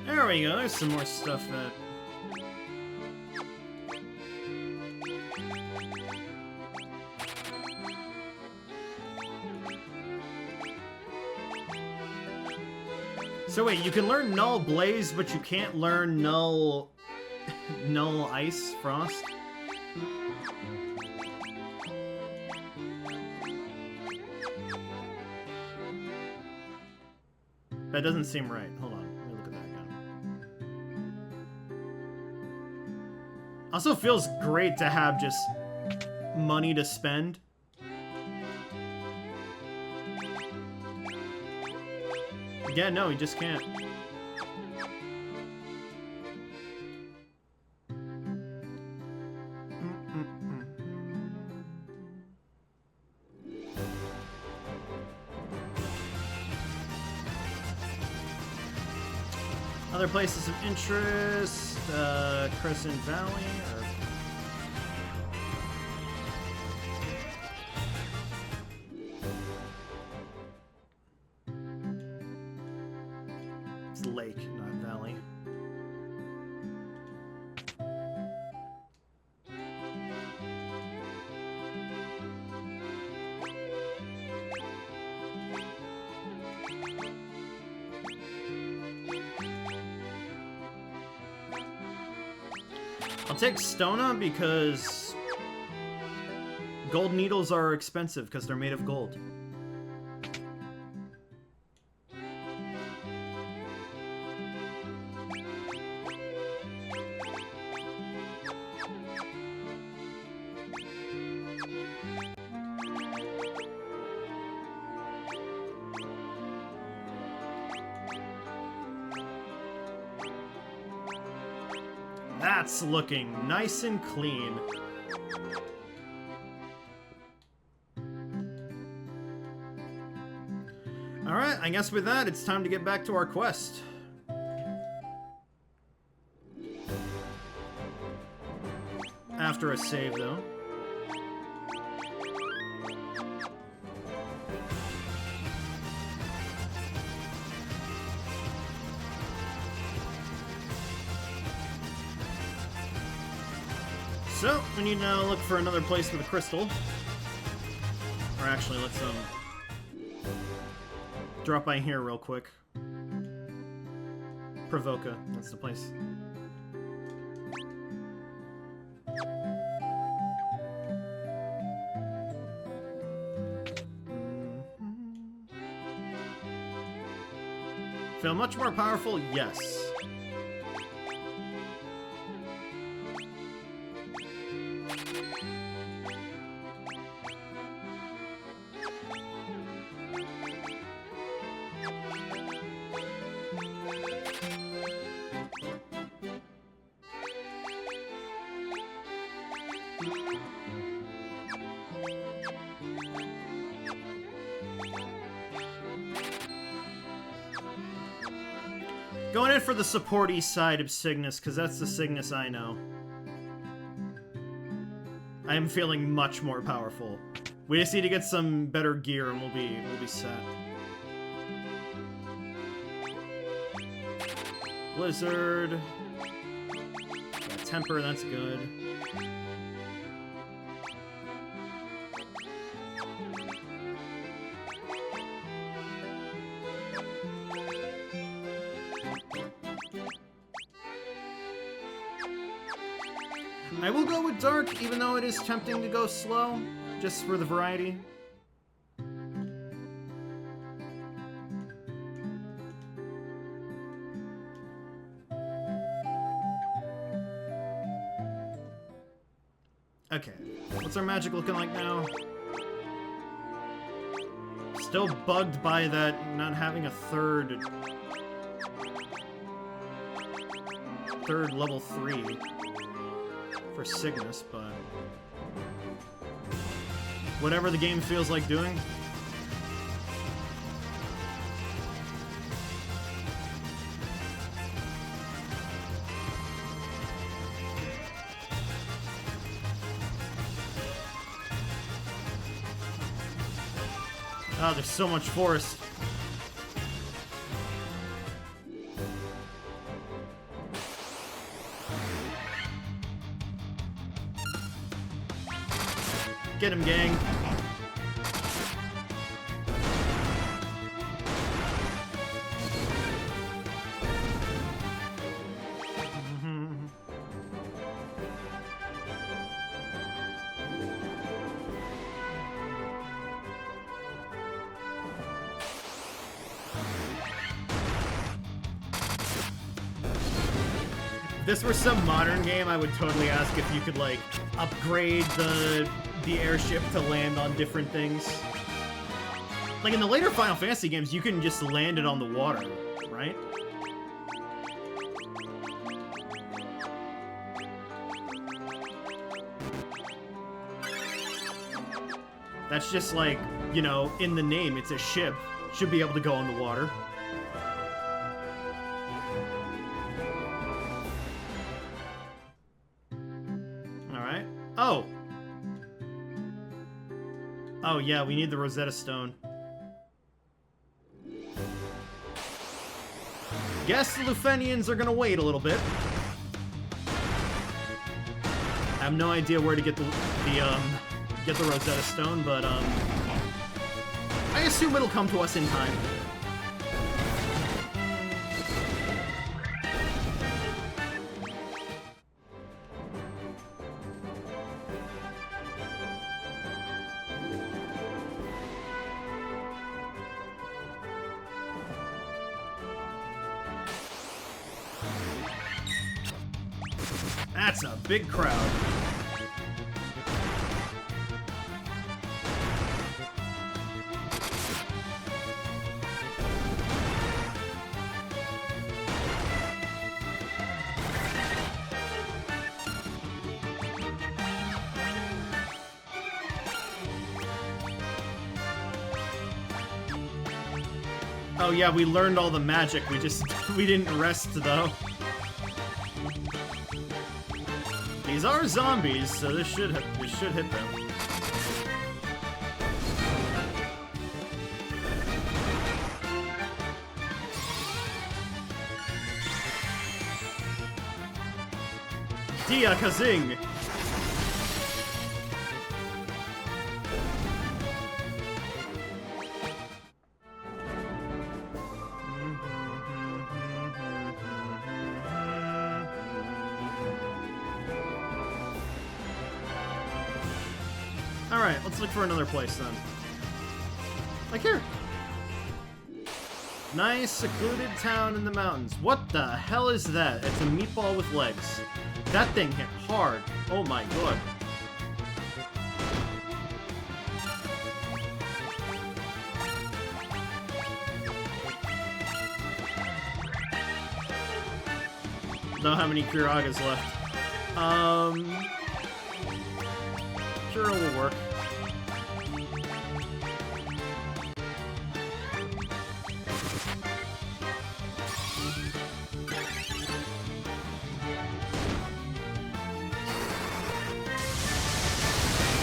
There we go, there's some more stuff that... So wait, you can learn Null Blaze, but you can't learn Null... Null Ice Frost? That doesn't seem right. Hold on. Also feels great to have just money to spend. Yeah, no, he just can't. Other places of interest, Crescent Valley, or... It's lake, not valley. I'll take Stona because gold needles are expensive because they're made of gold. That's looking nice and clean. Alright, I guess with that, it's time to get back to our quest. After a save, though. So, we need to look for another place with a crystal. Or actually, let's drop by here real quick. Provoca, that's the place. Feel much more powerful? Yes. Going in for the supporty side of Cygnus, because that's the Cygnus I know. I am feeling much more powerful. We just need to get some better gear and we'll be set. Blizzard. Yeah, temper, that's good. I will go with Dark, even though it is tempting to go slow, just for the variety. Okay, what's our magic looking like now? Still bugged by that not having a third level 3 for Cygnus, but whatever the game feels like doing. Oh, there's so much forest. Get him, gang. If this were some modern game, I would totally ask if you could, like, upgrade the airship to land on different things. Like, in the later Final Fantasy games, you can just land it on the water, right? That's just like, you know, in the name, it's a ship. Should be able to go on the water. Alright. Oh! Oh yeah, we need the Rosetta Stone. Guess the Lufenians are gonna wait a little bit. I have no idea where to get the Rosetta Stone, but I assume it'll come to us in time. That's a big crowd. Oh yeah, we learned all the magic. We didn't rest though. These are zombies, so this should hit them. Dia Kazing! Alright, let's look for another place then. Like here. Nice, secluded town in the mountains. What the hell is that? It's a meatball with legs. That thing hit hard. Oh my god. Don't have any Kiragas left. sure it will work.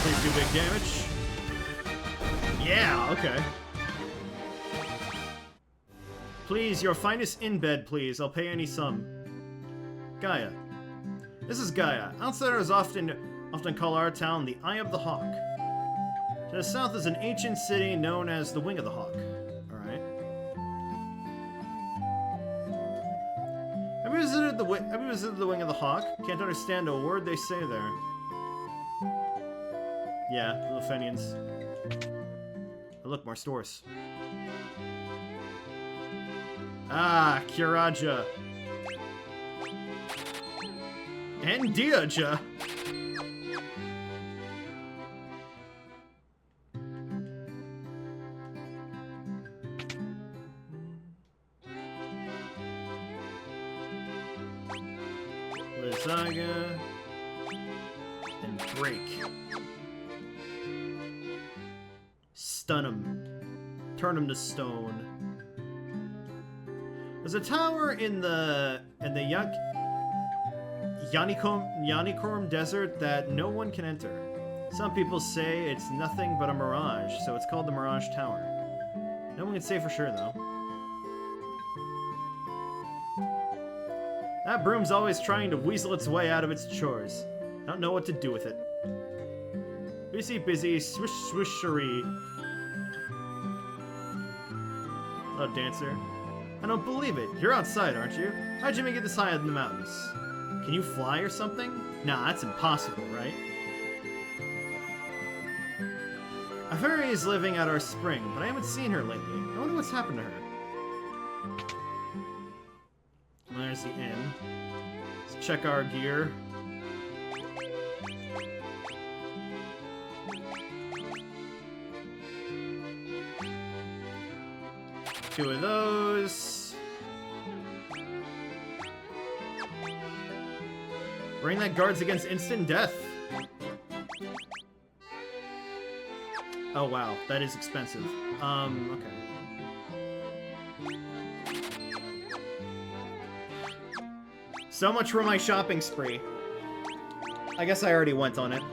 Please do big damage. Yeah, okay. Please, your finest in bed, please. I'll pay any sum. Gaia. This is Gaia. Outsiders often call our town the Eye of the Hawk. To the south is an ancient city known as the Wing of the Hawk. Alright. Have you visited the Wing of the Hawk? Can't understand a word they say there. Yeah, the Fenians. Oh, look, more stores. Ah, Kiraja. And Diaja. Lizaga. And break. Stun him. Turn him to stone. There's a tower in the Yanikorm Desert that no one can enter. Some people say it's nothing but a mirage, so it's called the Mirage Tower. No one can say for sure, though. That broom's always trying to weasel its way out of its chores. I don't know what to do with it. Busy, busy, swish, swishery. Hello, dancer. I don't believe it. You're outside, aren't you? How'd you make it this high in the mountains? Can you fly or something? Nah, that's impossible, right? A fairy is living at our spring, but I haven't seen her lately. I wonder what's happened to her. There's the inn. Let's check our gear. Two of those. Ring that guards against instant death. Oh wow, that is expensive. Okay. So much for my shopping spree. I guess I already went on it.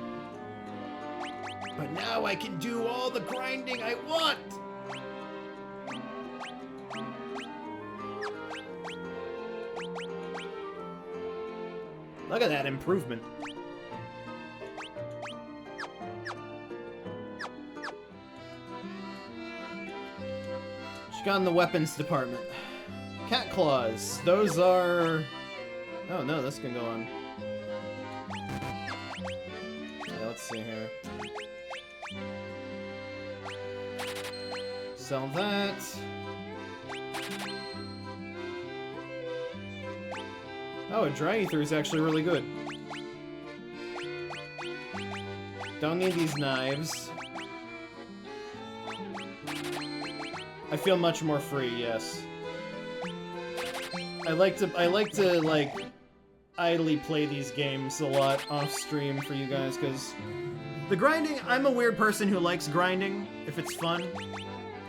But now I can do all the grinding I want! Look at that improvement. She got in the weapons department. Cat claws. Those are... Oh no, this can go on. Yeah, let's see here. Sell that. Oh, a dry ether is actually really good. Don't need these knives. I feel much more free, yes. I like to like idly play these games a lot off stream for you guys, because the grinding, I'm a weird person who likes grinding if it's fun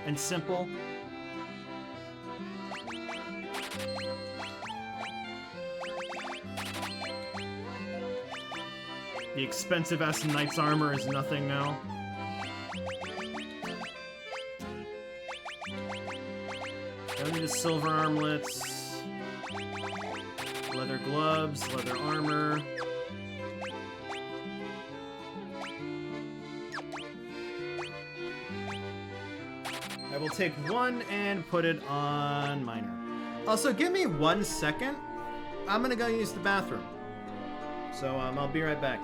and simple. The expensive-ass knight's armor is nothing now. Don't need the silver armlets. Leather gloves, leather armor. I will take one and put it on Miner. Also, give me 1 second. I'm gonna go use the bathroom. So, I'll be right back.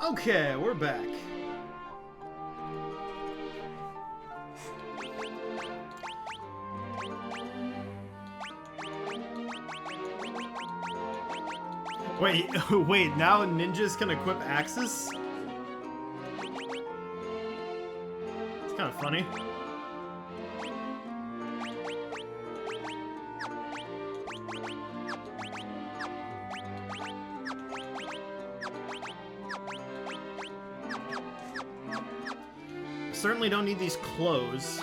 Okay, we're back. Wait, wait, now ninjas can equip axes? It's kind of funny. Certainly don't need these clothes.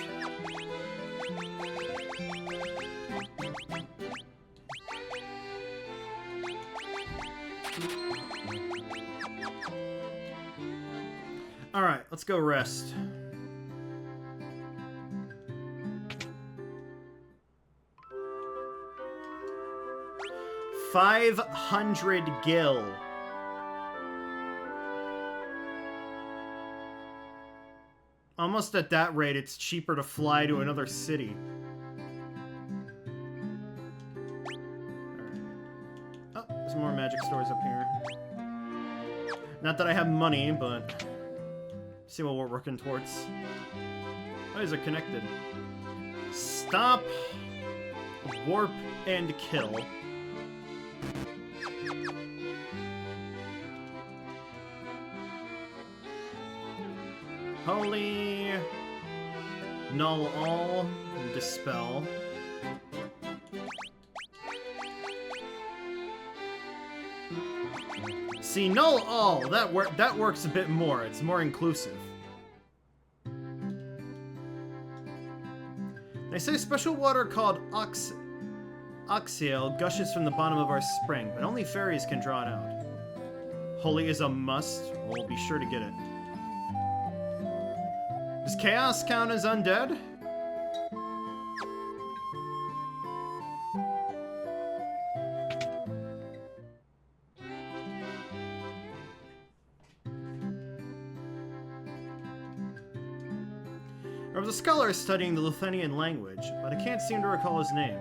Alright, let's go rest. $500 gil. Almost at that rate, it's cheaper to fly to another city. Oh, there's more magic stores up here. Not that I have money, but see what we're working towards. Oh, these are connected. Stop, warp, and kill. Holy, null all, dispel. See, null all, that works a bit more. It's more inclusive. They say special water called Oxiel gushes from the bottom of our spring, but only fairies can draw it out. Holy is a must. We'll be sure to get it. Does Chaos count as undead? There was a scholar studying the Luthanian language, but I can't seem to recall his name.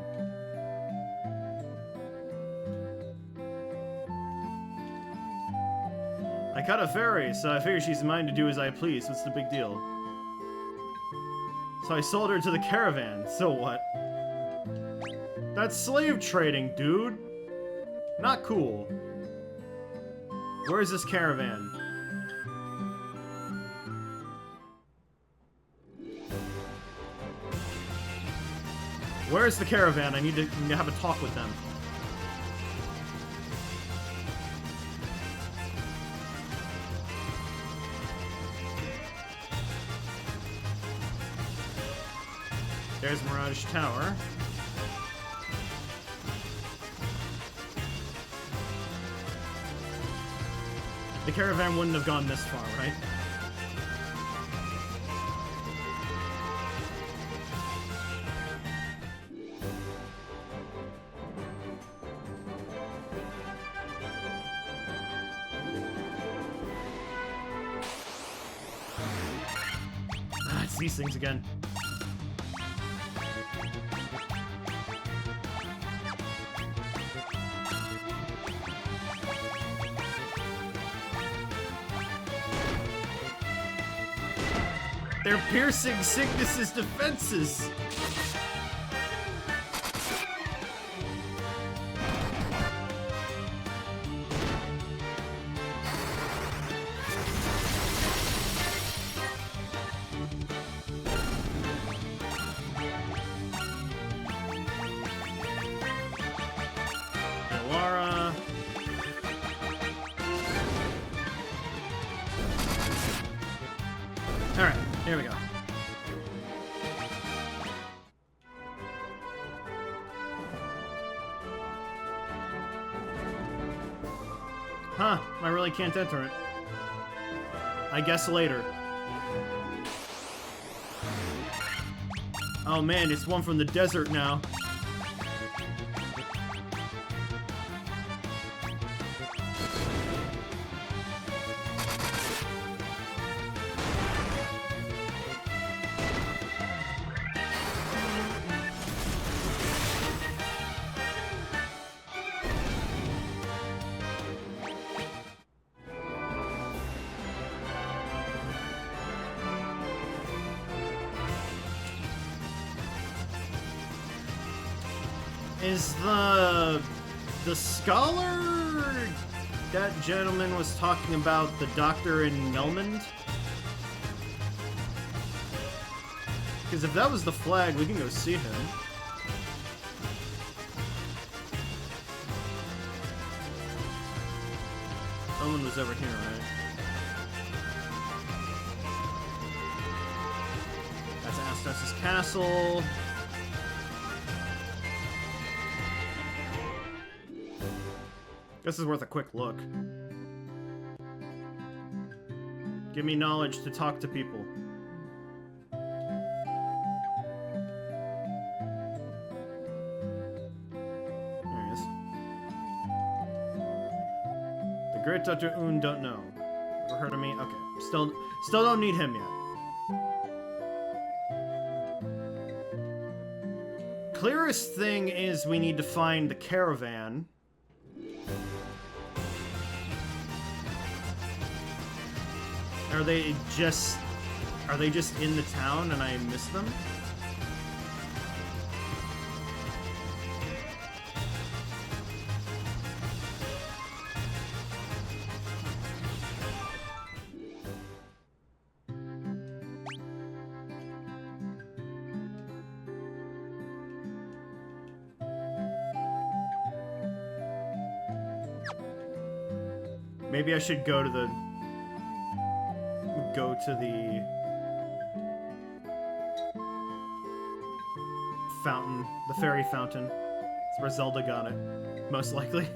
I caught a fairy, so I figure she's mine to do as I please. What's the big deal? So I sold her to the caravan. So what? That's slave trading, dude. Not cool. Where is this caravan? Where's the caravan? I need to have a talk with them. There's Mirage Tower. The caravan wouldn't have gone this far, right? Ah, it's these things again. They're piercing Cygnus's defenses! Elara. Alright. Here we go. Huh, I really can't enter it. I guess later. Oh man, it's one from the desert now. Is the scholar that gentleman was talking about the doctor in Melmond? Because if that was the flag, we can go see him. Someone was over here, right? That's Astos' castle. This is worth a quick look. Give me knowledge to talk to people. There he is. The Great Dr. Un don't know. Ever heard of me? Okay. Still don't need him yet. Clearest thing is we need to find the caravan. Are they just in the town and I missed them? Maybe I should go to the fountain, the fairy fountain. It's where Zelda got it, most likely.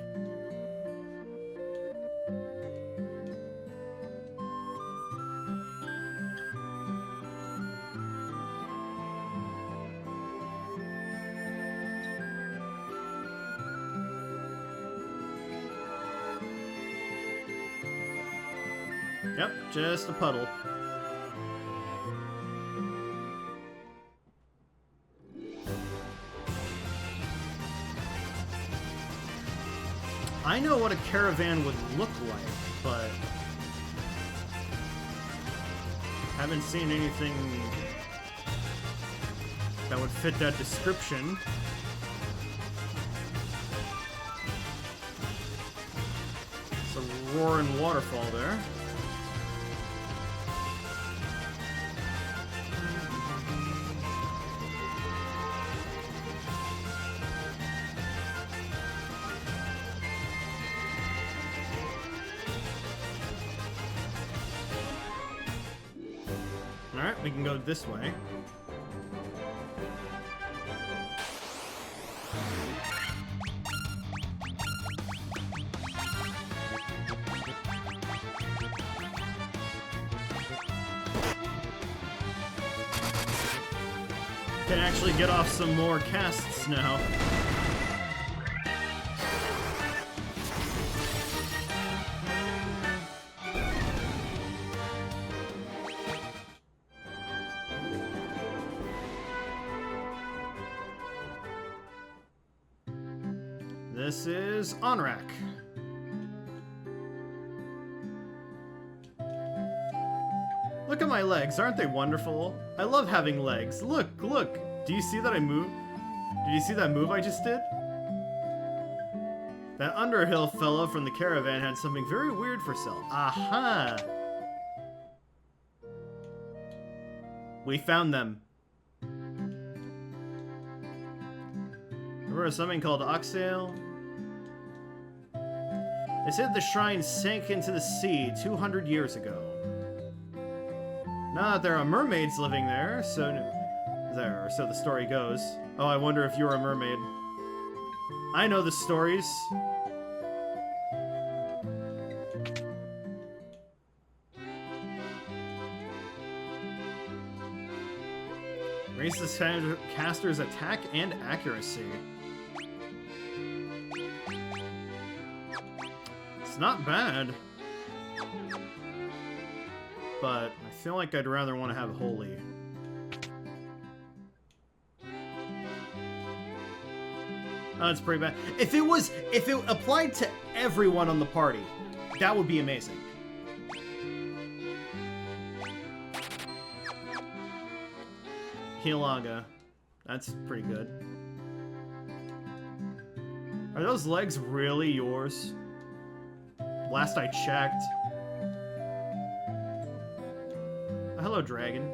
Yep, just a puddle. I know what a caravan would look like, but haven't seen anything that would fit that description. It's a roaring waterfall there. Alright, we can go this way. Can actually get off some more casts now. This is Onrak. Look at my legs, aren't they wonderful? I love having legs. Look, look. Do you see that I moved? Did you see that move I just did? That Underhill fellow from the caravan had something very weird for sale. Aha! We found them. Remember something called Oxale? They said the shrine sank into the sea 200 years ago. Now that there are mermaids living there, so the story goes. Oh, I wonder if you're a mermaid. I know the stories. Raise the caster's attack and accuracy. It's not bad. But I feel like I'd rather want to have Holy. Oh, it's pretty bad. If it applied to everyone on the party, that would be amazing. Hilaga. That's pretty good. Are those legs really yours? Last I checked. Hello, dragon.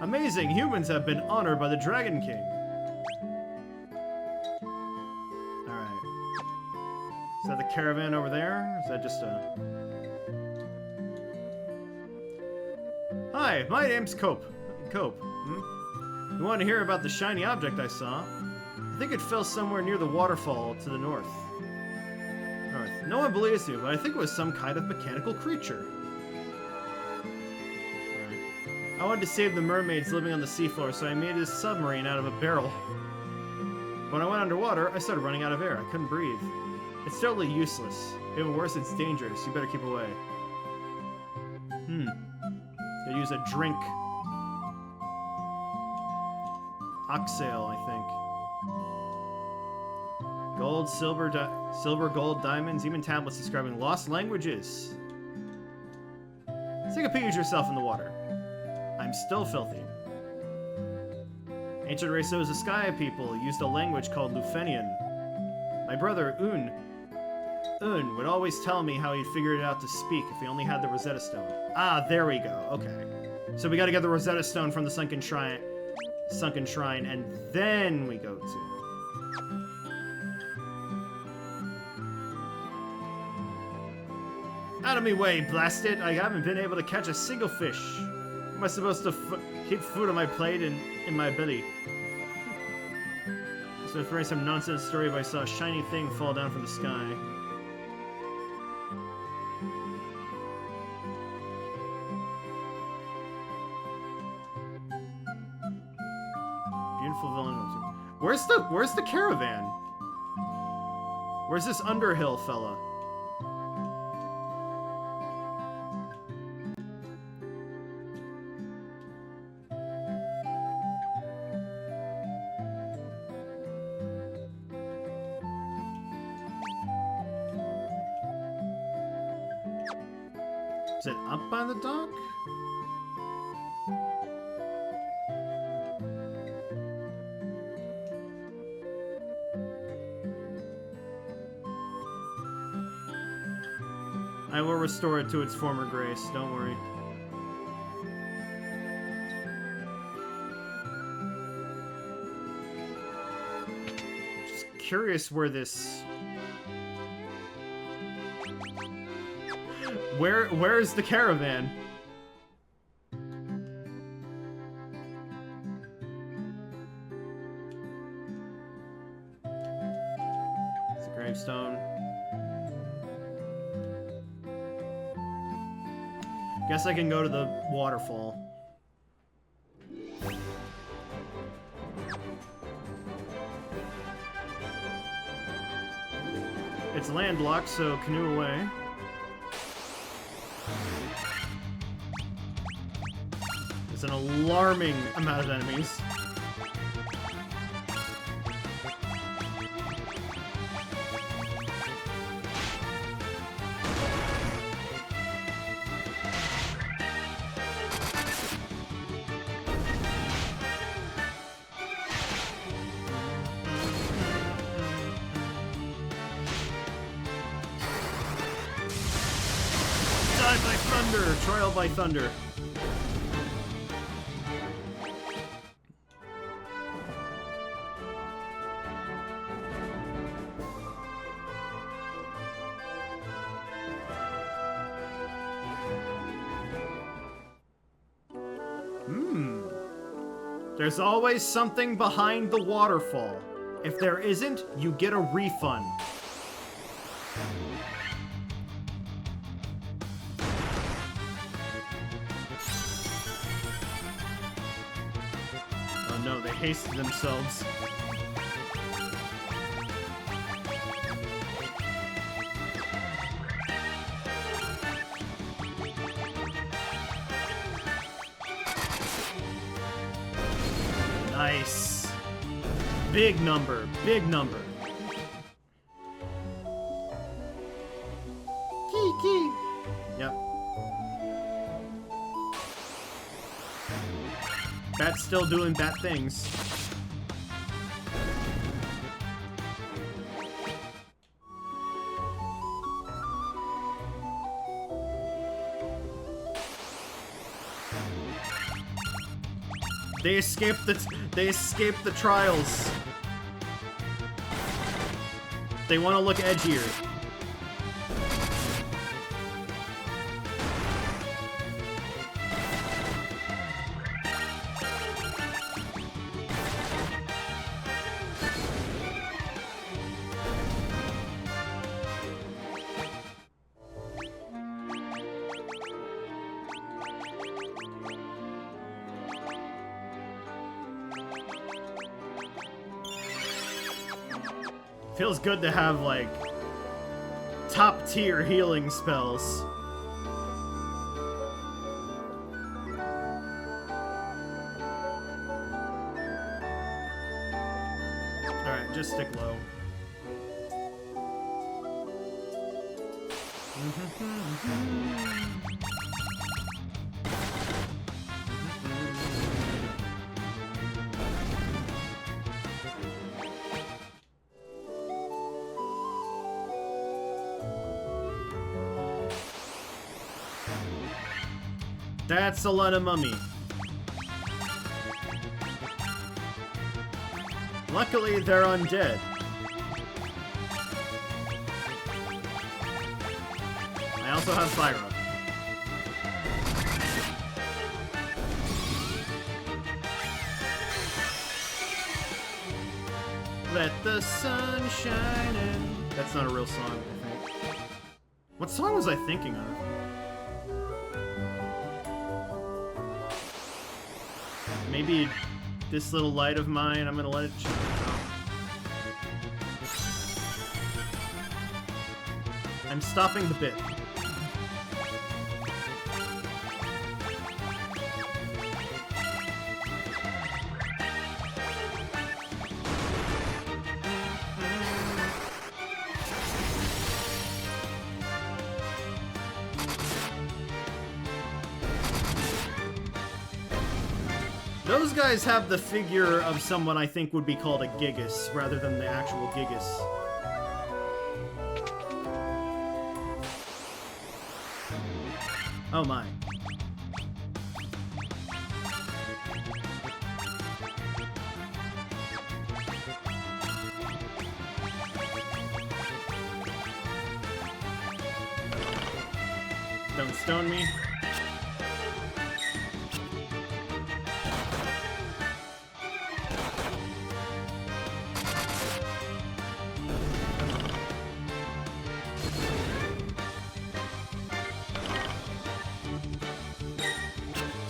Amazing! Humans have been honored by the Dragon King. Alright. Is that the caravan over there? Or is that just a... Hi, my name's Cope. Cope, hmm? You want to hear about the shiny object I saw? I think it fell somewhere near the waterfall to the north. No one believes me, but I think it was some kind of mechanical creature. Right. I wanted to save the mermaids living on the seafloor, so I made this submarine out of a barrel. When I went underwater, I started running out of air. I couldn't breathe. It's totally useless. Even worse, it's dangerous. You better keep away. They use a drink. Oxale, I think. Gold, silver, gold, diamonds, even tablets describing lost languages. Take a peek at yourself in the water. I'm still filthy. Ancient race of the Sky people used a language called Lufenian. My brother, Un, would always tell me how he'd figured it out to speak if he only had the Rosetta Stone. Ah, there we go. Okay. So we gotta get the Rosetta Stone from the sunken shrine, and then we go to... Out of me way, blast it! I haven't been able to catch a single fish. How am I supposed to keep food on my plate and in my belly? So if there's some nonsense story if I saw a shiny thing fall down from the sky. Beautiful villain. Where's the caravan? Where's this Underhill fella? Is it up by the dock? I will restore it to its former grace, don't worry. Just curious where this... Where's the caravan? It's a gravestone. Guess I can go to the waterfall. It's landlocked, so canoe away. An alarming amount of enemies. Die by thunder! Trial by thunder. There's always something behind the waterfall. If there isn't, you get a refund. Oh no, they hasted themselves. Nice. Big number, big number. Key. Yep. Bat's still doing bat things. They escaped the trials. They want to look edgier. Feels good to have, like, top-tier healing spells. Alright, just stick low. That's a lot of mummy. Luckily, they're undead. I also have Thyra. Let the sun shine in. That's not a real song, I think. What song was I thinking of? Maybe this little light of mine, I'm gonna let it shine. I'm stopping the bit. Those guys have the figure of someone I think would be called a Gigas, rather than the actual Gigas. Oh my. Don't stone me.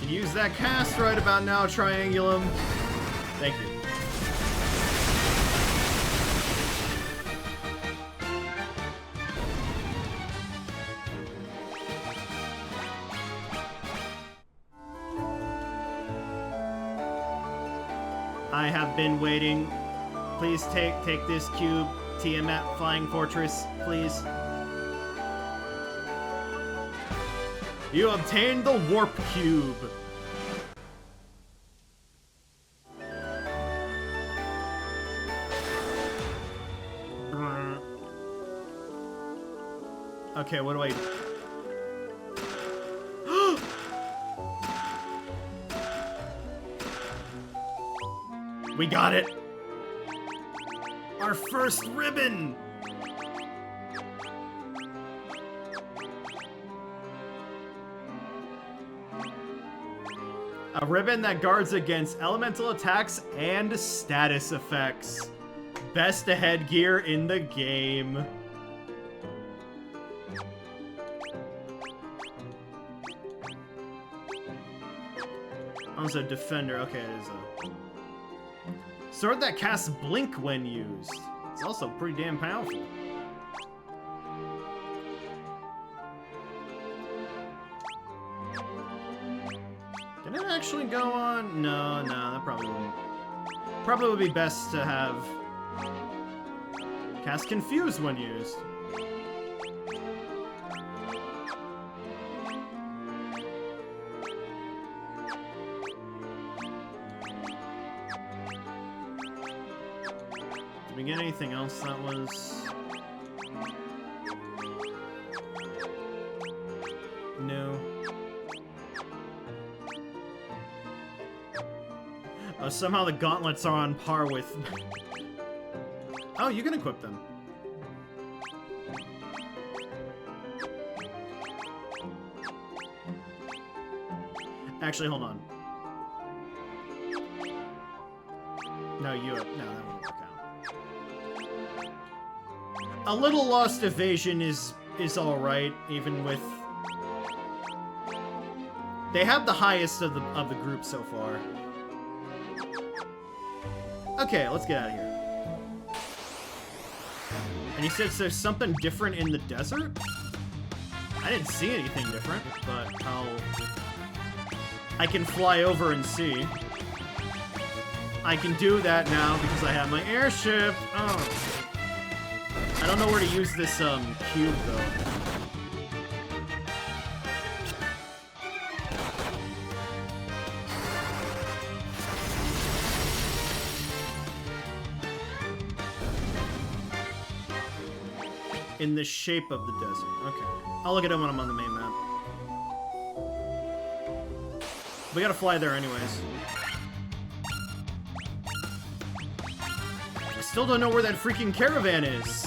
Use that cast right about now, Triangulum. Thank you. I have been waiting. Please take this cube. Tiamat Flying Fortress, please. You obtained the Warp Cube. Okay, what do I... We got it! Our first ribbon! A ribbon that guards against elemental attacks and status effects. Best headgear in the game. Also, defender. Okay, it is a sword that casts blink when used. It's also pretty damn powerful. Can it actually go on? No, that probably wouldn't. Probably would be best to have cast confuse when used. Did we get anything else that was... No. Somehow the gauntlets are on par with... Oh, you can equip them. Actually, hold on. No, no, that won't work out. A little lost evasion is all-right, even with... They have the highest of the group so far. Okay, let's get out of here. And he says there's something different in the desert? I didn't see anything different, but I can fly over and see. I can do that now because I have my airship. Oh. I don't know where to use this cube though. In the shape of the desert. Okay. I'll look at it when I'm on the main map. We gotta fly there anyways. I still don't know where that freaking caravan is.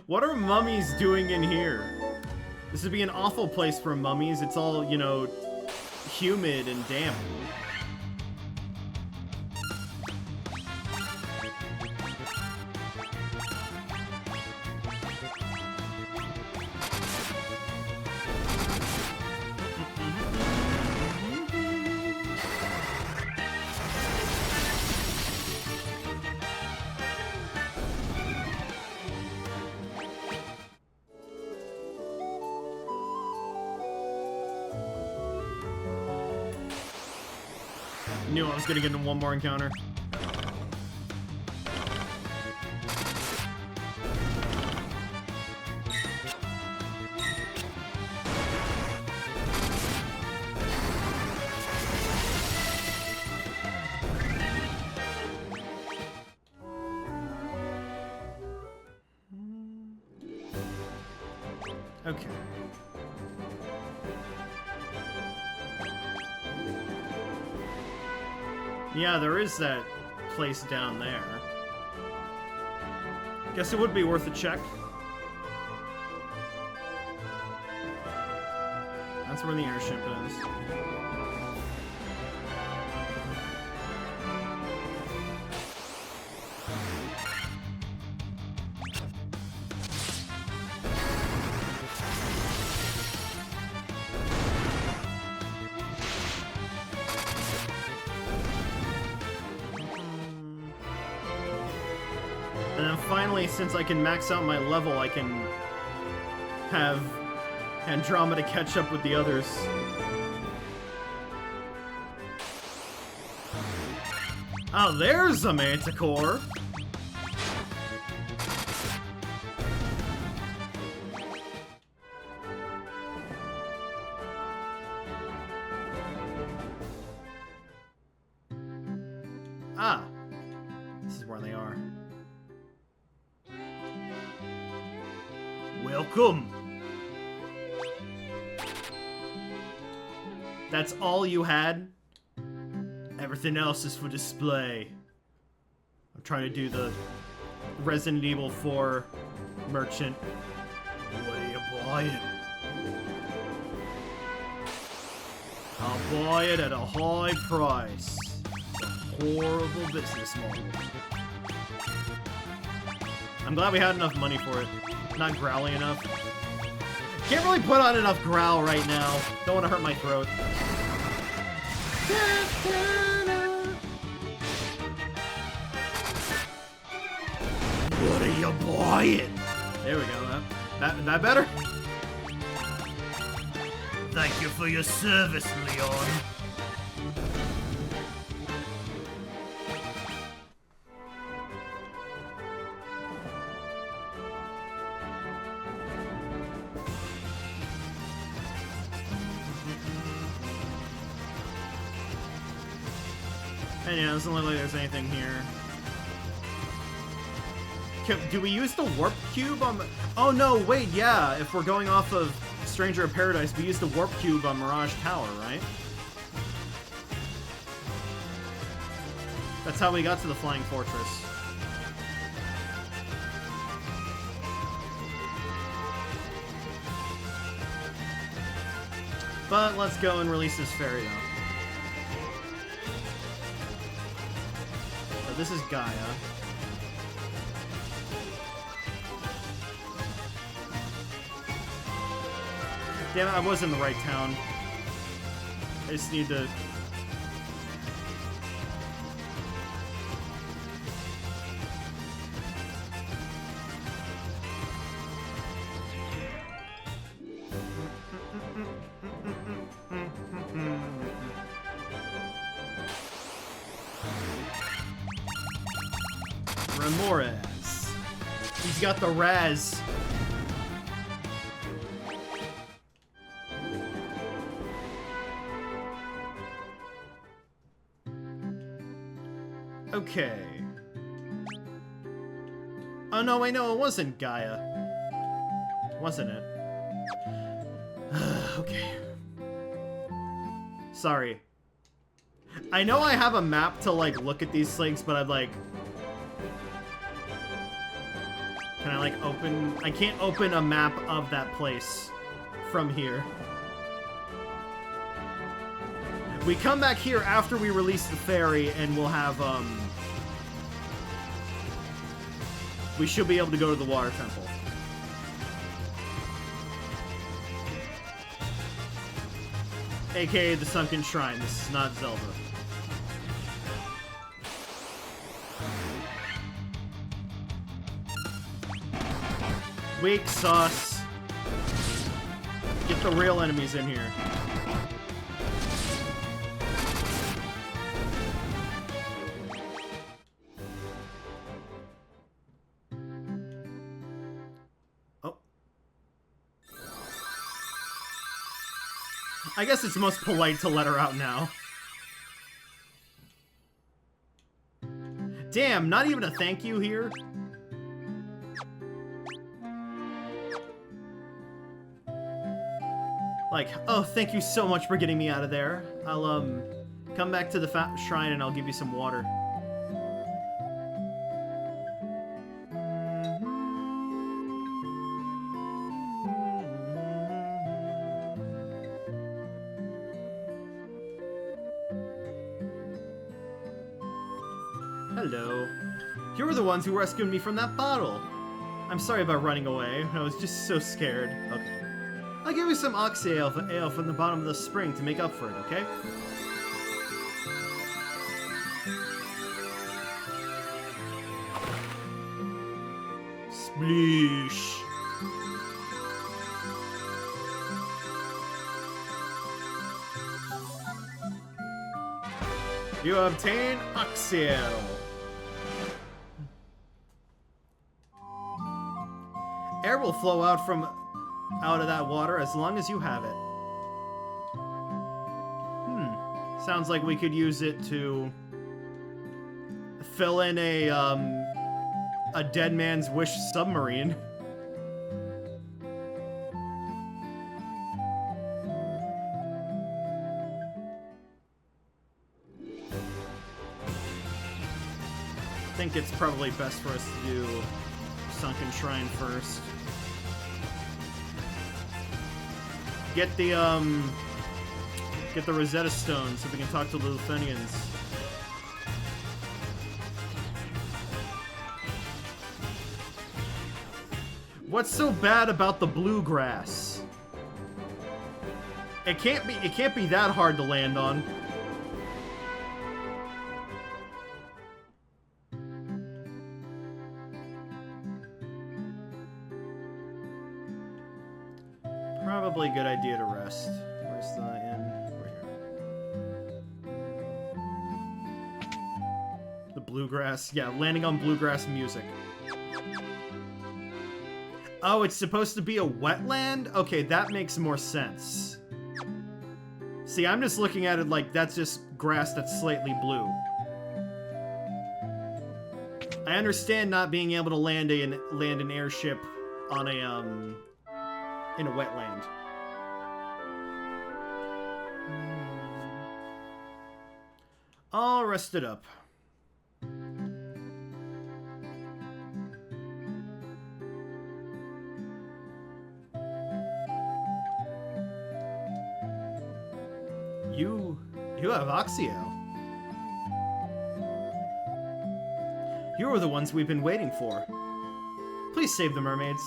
What are mummies doing in here? This would be an awful place for mummies. It's all, you know, humid and damp. Knew I was gonna get in one more encounter. Okay. Yeah, there is that place down there. Guess it would be worth a check. That's where the airship is. And then finally, since I can max out my level, I can have Andromeda catch up with the others. Oh, there's a Manticore! Ah, this is where they are. Welcome! That's all you had? Everything else is for display. I'm trying to do the Resident Evil 4 merchant. What are you buying? I'll buy it at a high price. It's a horrible business model. I'm glad we had enough money for it. Not growling enough. Can't really put on enough growl right now. Don't want to hurt my throat. to buy it. There we go. That better? Thank you for your service, Leon. And yeah, it doesn't look like there's anything here. Do we use the warp cube on... Oh no, wait, yeah. If we're going off of Stranger in Paradise, we use the warp cube on Mirage Tower, right? That's how we got to the Flying Fortress. But let's go and release this fairy now. So this is Gaia. Damn it, I was in the right town. I just need to... Remores. He's got the Raz. Okay. Oh no, wait, no, it wasn't Gaia. Wasn't it? Okay. Sorry. I know I have a map to, like, look at these things, but I'm like... Can I, like, open... I can't open a map of that place from here. We come back here after we release the ferry, and we'll have, we should be able to go to the water temple. AKA the Sunken Shrine. This is not Zelda. Weak sauce. Get the real enemies in here. I guess it's most polite to let her out now. Damn, not even a thank you here? Like, oh, thank you so much for getting me out of there. I'll, come back to the shrine and I'll give you some water. Hello. You were the ones who rescued me from that bottle. I'm sorry about running away. I was just so scared. Okay. I'll give you some ox ale from the bottom of the spring to make up for it, okay? Splish. You obtain ox ale. Air will flow out of that water as long as you have it. Sounds like we could use it to fill in a dead man's wish submarine. I think it's probably best for us to do Sunken Shrine first. Get the Rosetta Stone so we can talk to the Luthenians. What's so bad about the bluegrass? It can't be that hard to land on. Probably a good idea to rest. Where's the inn? Right here. The bluegrass. Yeah, landing on bluegrass music. Oh, it's supposed to be a wetland? Okay, that makes more sense. See, I'm just looking at it like that's just grass that's slightly blue. I understand not being able to land an airship on a in a wetland. All rested up. You have Oxio. You are the ones we've been waiting for. Please save the mermaids.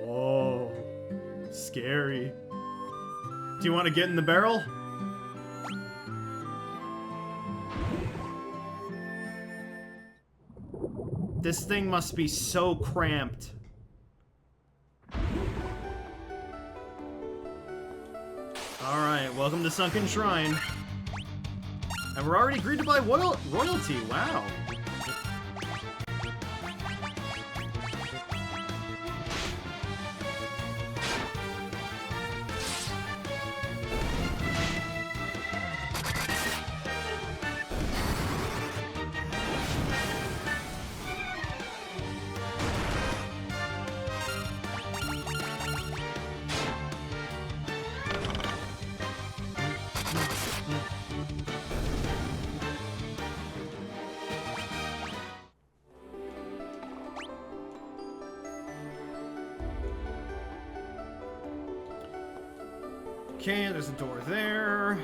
Whoa. Scary. Do you want to get in the barrel? This thing must be so cramped. Alright, welcome to Sunken Shrine. And we're already greeted by royalty, wow. Okay, there's a door there.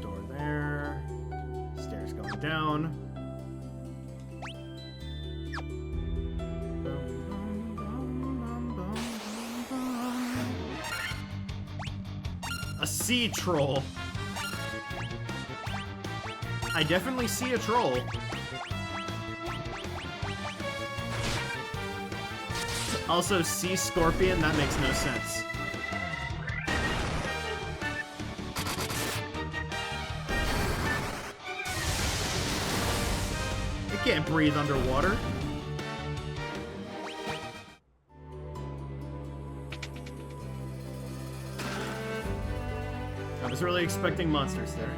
Door there. Stairs going down. A sea troll. I definitely see a troll. Also, sea scorpion, that makes no sense. It can't breathe underwater. I was really expecting monsters there.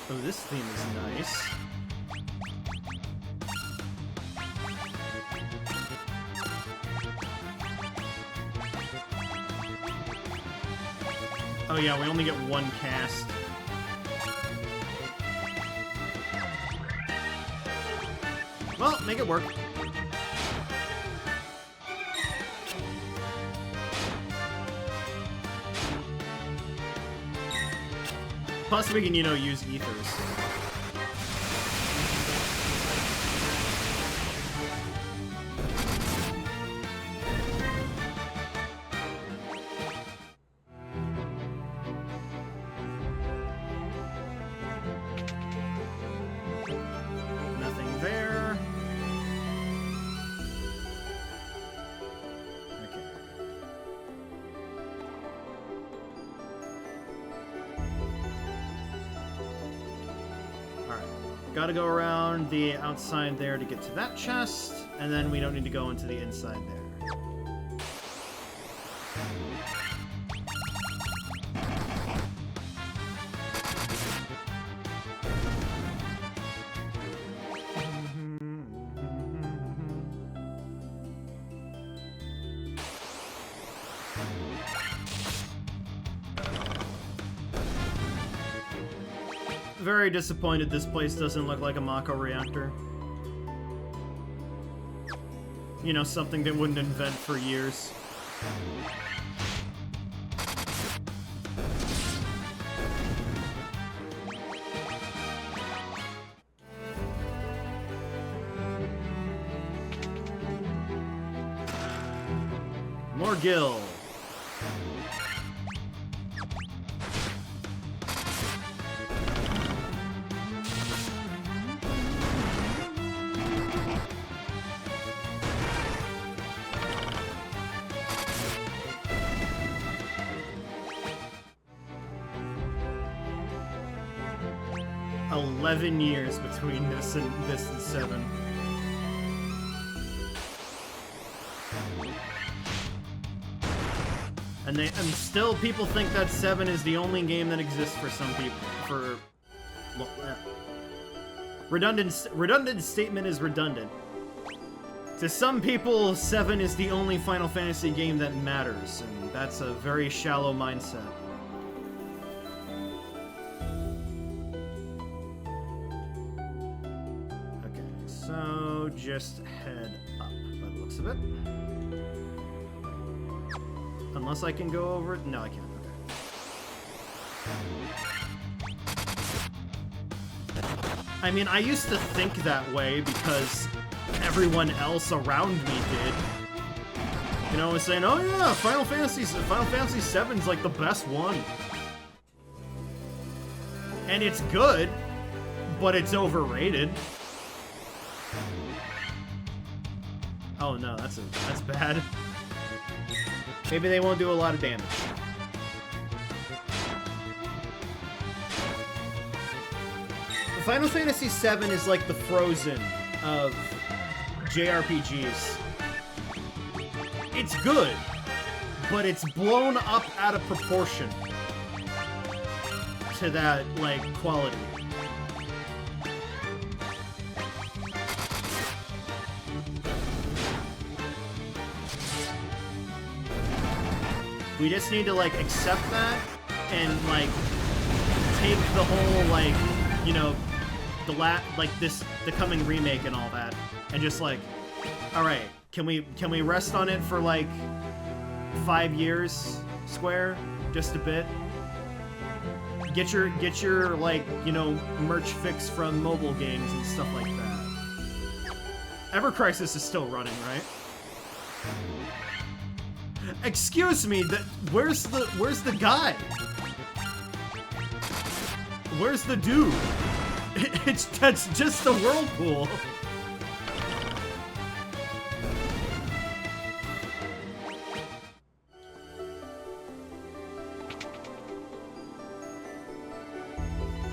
Oh, this theme is nice. Oh yeah, we only get one cast. Well, make it work. Plus we can, you know, use ethers. Gotta go around the outside there to get to that chest, and then we don't need to go into the inside there. Very disappointed this place doesn't look like a Mako reactor. You know, something they wouldn't invent for years. More Gil. 11 years between this and 7. And still people think that 7 is the only game that exists for some people. Well, redundant statement is redundant. To some people, 7 is the only Final Fantasy game that matters, and that's a very shallow mindset. Okay, so just head up by the looks of it. Unless I can go over it? No, I can't. Okay. I mean, I used to think that way because everyone else around me did. You know, saying, oh yeah, Final Fantasy 7's like the best one. And it's good, but it's overrated. Oh no, that's bad. Maybe they won't do a lot of damage. Final Fantasy VII is like the Frozen of JRPGs. It's good, but it's blown up out of proportion to that, like, quality. We just need to, like, accept that and, like, take the whole, like, you know, the coming remake and all that, and just, like, alright, can we rest on it for, like, 5 years, Square? Just a bit? Get your, like, you know, merch fix from mobile games and stuff like that. Ever Crisis is still running, right? Excuse me, where's the guy? Where's the dude? That's just the whirlpool.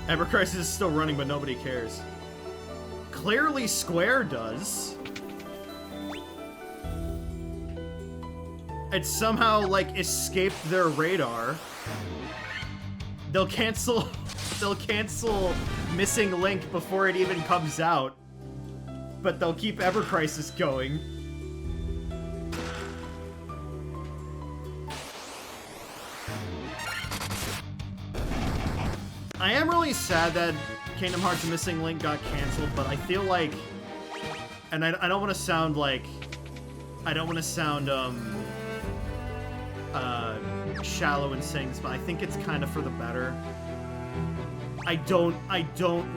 Ever Crisis is still running, but nobody cares. Clearly Square does. It somehow, like, escaped their radar. They'll cancel Missing Link before it even comes out. But they'll keep Ever Crisis going. I am really sad that Kingdom Hearts Missing Link got canceled, but I feel like... And I don't want to sound like... I don't want to sound, shallow in saying this, but I think it's kind of for the better. I don't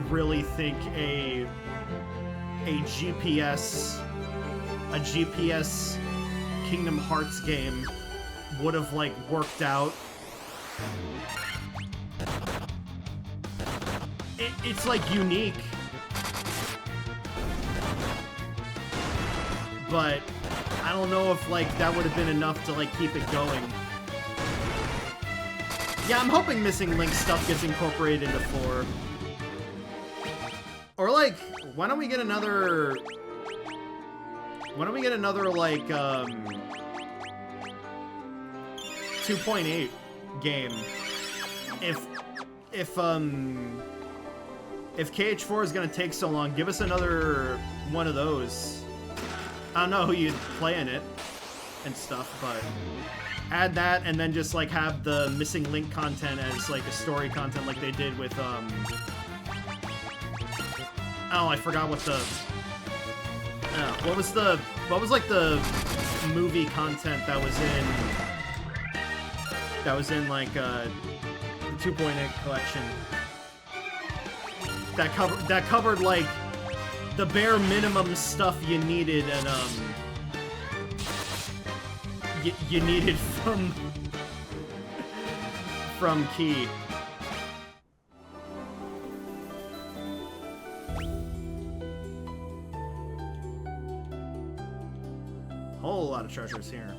really think a GPS Kingdom Hearts game would have, like, worked out. It's, like, unique. But I don't know if, like, that would have been enough to, like, keep it going. Yeah, I'm hoping Missing Link stuff gets incorporated into 4. Or, like, why don't we get another, like, 2.8 game? If KH4 is gonna take so long, give us another one of those. I don't know who you'd play in it and stuff, but add that and then just, like, have the Missing Link content as, like, a story content like they did with, oh, I forgot what the... what was, like, the movie content that was in, like, the 2.8 collection? That covered, like, the bare minimum stuff you needed, and, you needed from Key. Whole lot of treasures here.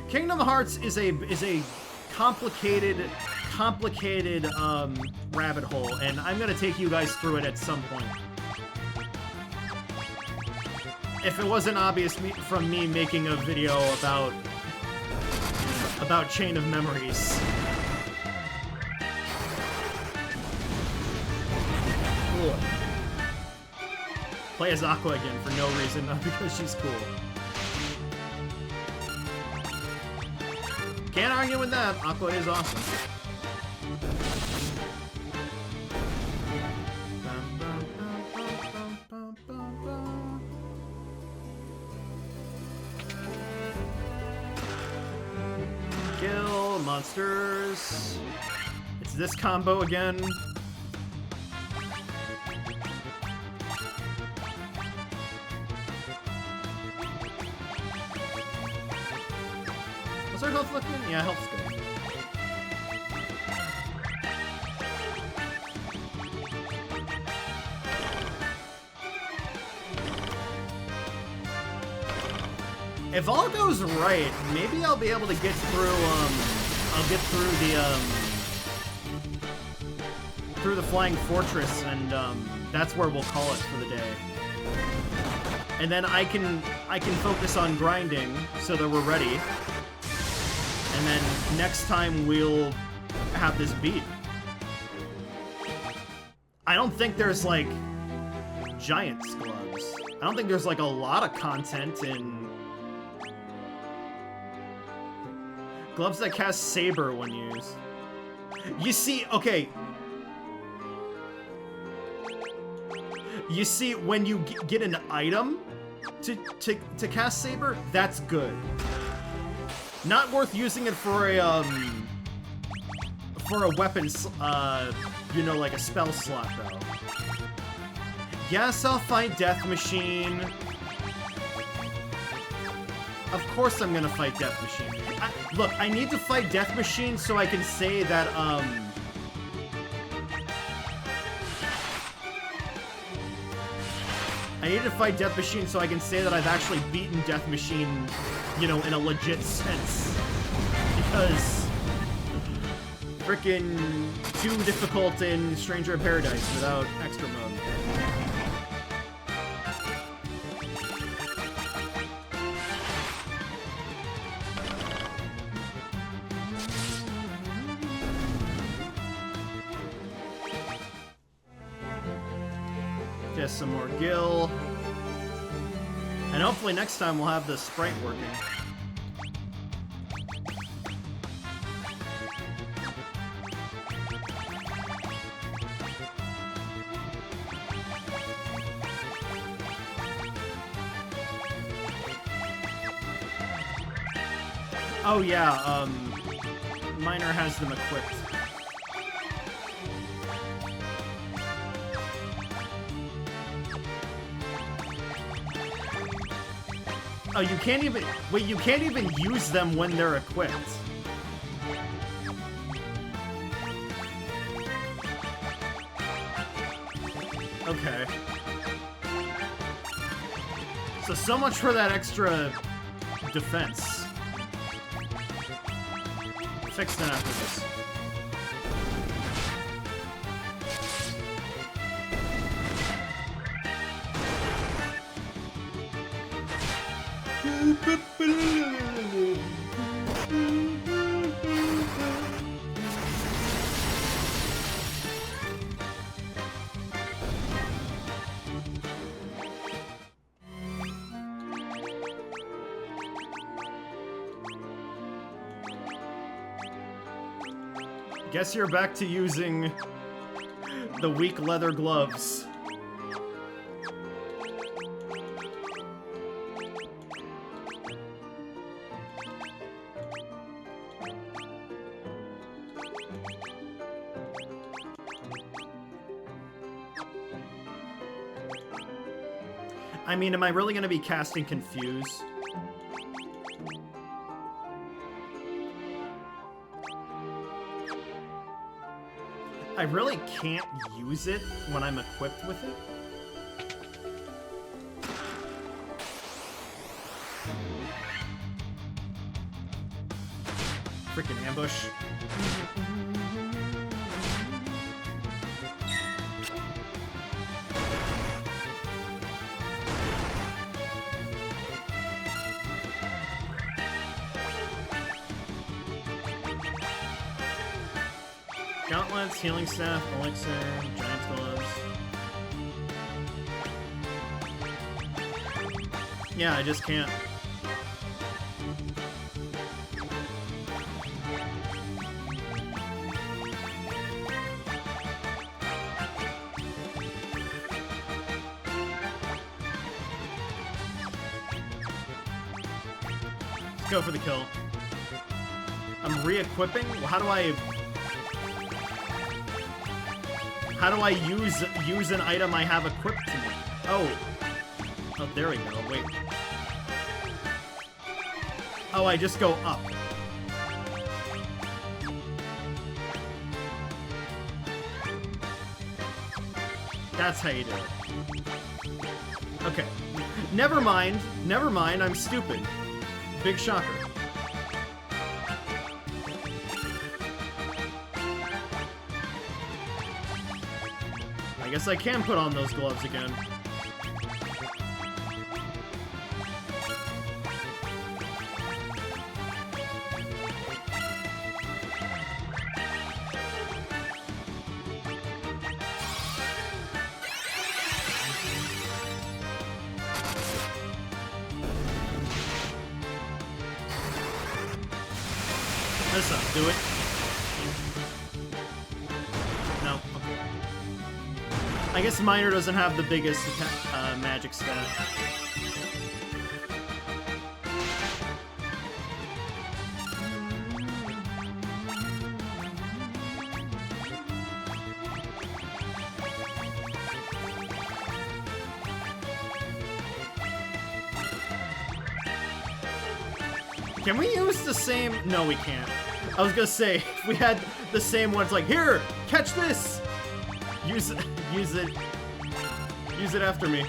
Kingdom Hearts is a complicated complicated rabbit hole, and I'm gonna take you guys through it at some point. If it wasn't obvious from me making a video about Chain of Memories. Ugh. Play as Aqua again for no reason, not because she's cool. Can't argue with that. Aqua is awesome. Kill monsters. It's this combo again. What's our health looking? Yeah, health's good. If all goes right, maybe I'll be able to get through, through the Flying Fortress, and, that's where we'll call it for the day. And then I can focus on grinding so that we're ready. And then next time we'll have this beat. I don't think there's, like, Giant's gloves. I don't think there's, like, a lot of content in gloves that cast Saber when used. You see, okay. You see, when you get an item to cast Saber, that's good. Not worth using it for a weapon, you know, like a spell slot, though. Yes, I'll fight Death Machine. Of course I'm gonna fight Death Machine. Look, I need to fight Death Machine so I can say that, I need to fight Death Machine so I can say that I've actually beaten Death Machine, you know, in a legit sense. Because frickin' too difficult in Stranger in Paradise without extra mode. Just some more Gil. And hopefully next time we'll have the sprite working. Oh yeah, Miner has them equipped. Oh, you can't even... Wait, you can't even use them when they're equipped. Okay. So much for that extra defense. Fix that after this. Guess you're back to using the weak leather gloves. I mean, am I really gonna be casting Confuse? I really can't use it when I'm equipped with it. Freaking ambush. Gauntlets, healing staff, elixir, giant's gloves. Yeah, I just can't. Let's go for the kill. I'm re-equipping? How do I use an item I have equipped to me? Oh, there we go. Wait. Oh, I just go up. That's how you do it. Okay. Never mind. Never mind. I'm stupid. Big shocker. I guess I can put on those gloves again. This'll do it. No. Okay. I guess Miner doesn't have the biggest magic stat. Can we use the same? No, we can't. I was gonna say, if we had the same ones, like, here, catch this! Use it, use it. Use it after me.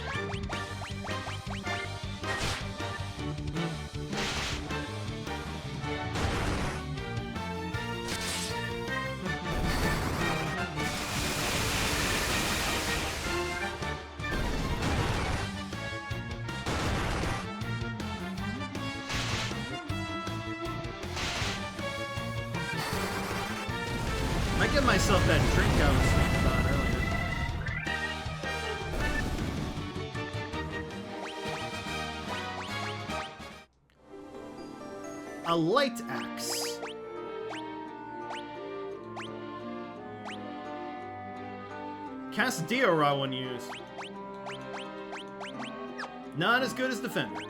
I get myself that drink I was thinking about earlier. A light axe. Castillo when used. Not as good as Defender.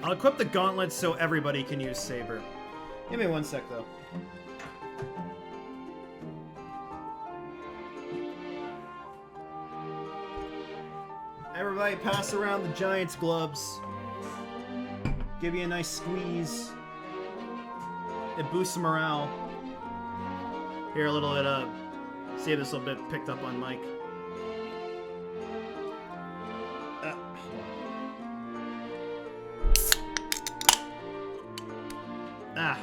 I'll equip the gauntlets so everybody can use Saber. Give me one sec, though. Everybody pass around the Giant's gloves. Give you a nice squeeze. It boosts morale. Here, a little bit of... See if this will bit picked up on mic. Ah.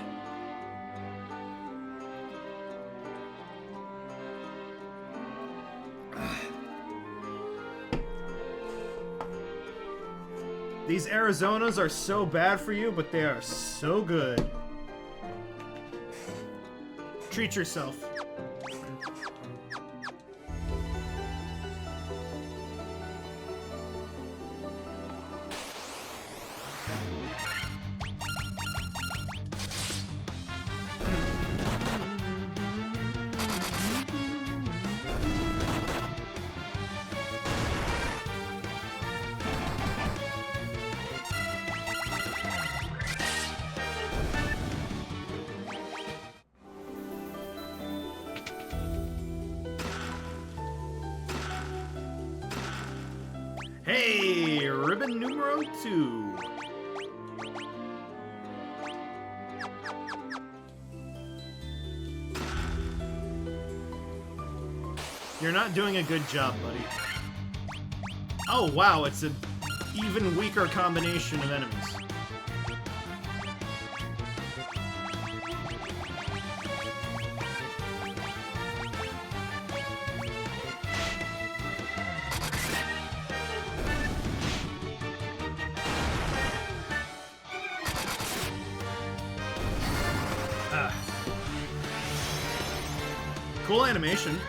These Arizonas are so bad for you, but they are so good. Treat yourself. Hey, ribbon numero 2. You're not doing a good job, buddy. Oh, wow, it's an even weaker combination of enemies. Cool animation.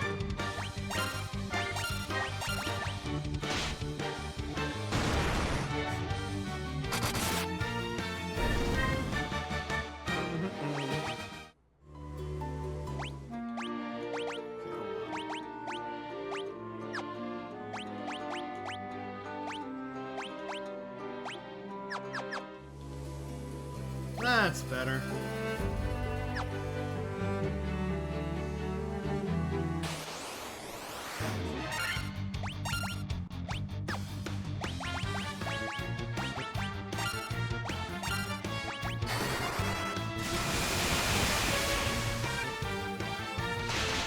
That's better.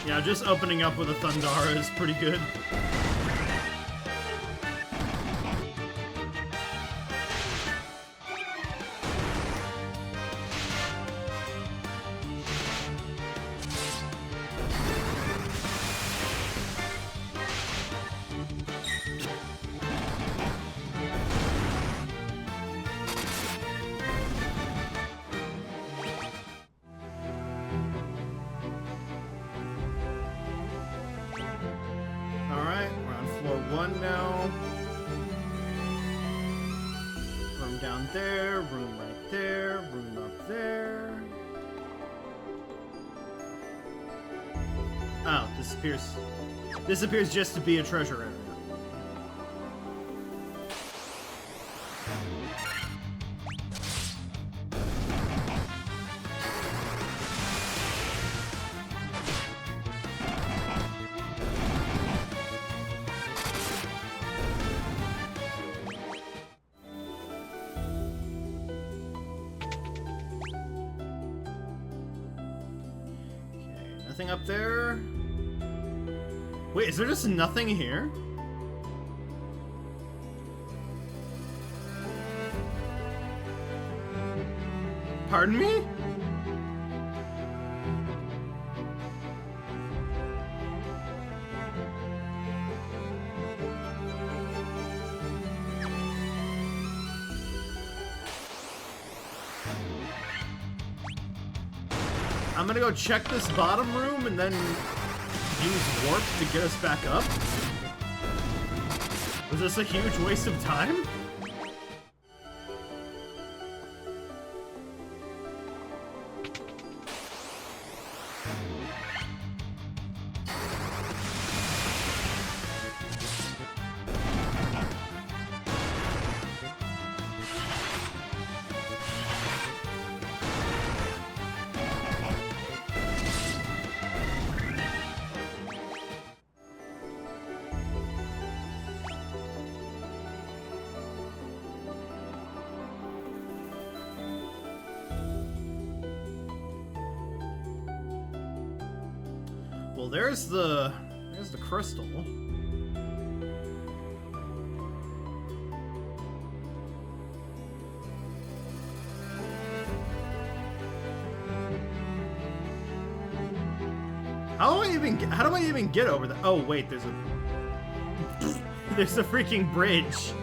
Yeah, just opening up with a Thundara is pretty good. This appears just to be a treasure area. Okay, nothing up there. Wait, is there just nothing here? Pardon me? I'm gonna go check this bottom room and then use warp to get us back up? Was this a huge waste of time? Well, there's the crystal. How do I even get over that? Oh wait, there's a freaking bridge.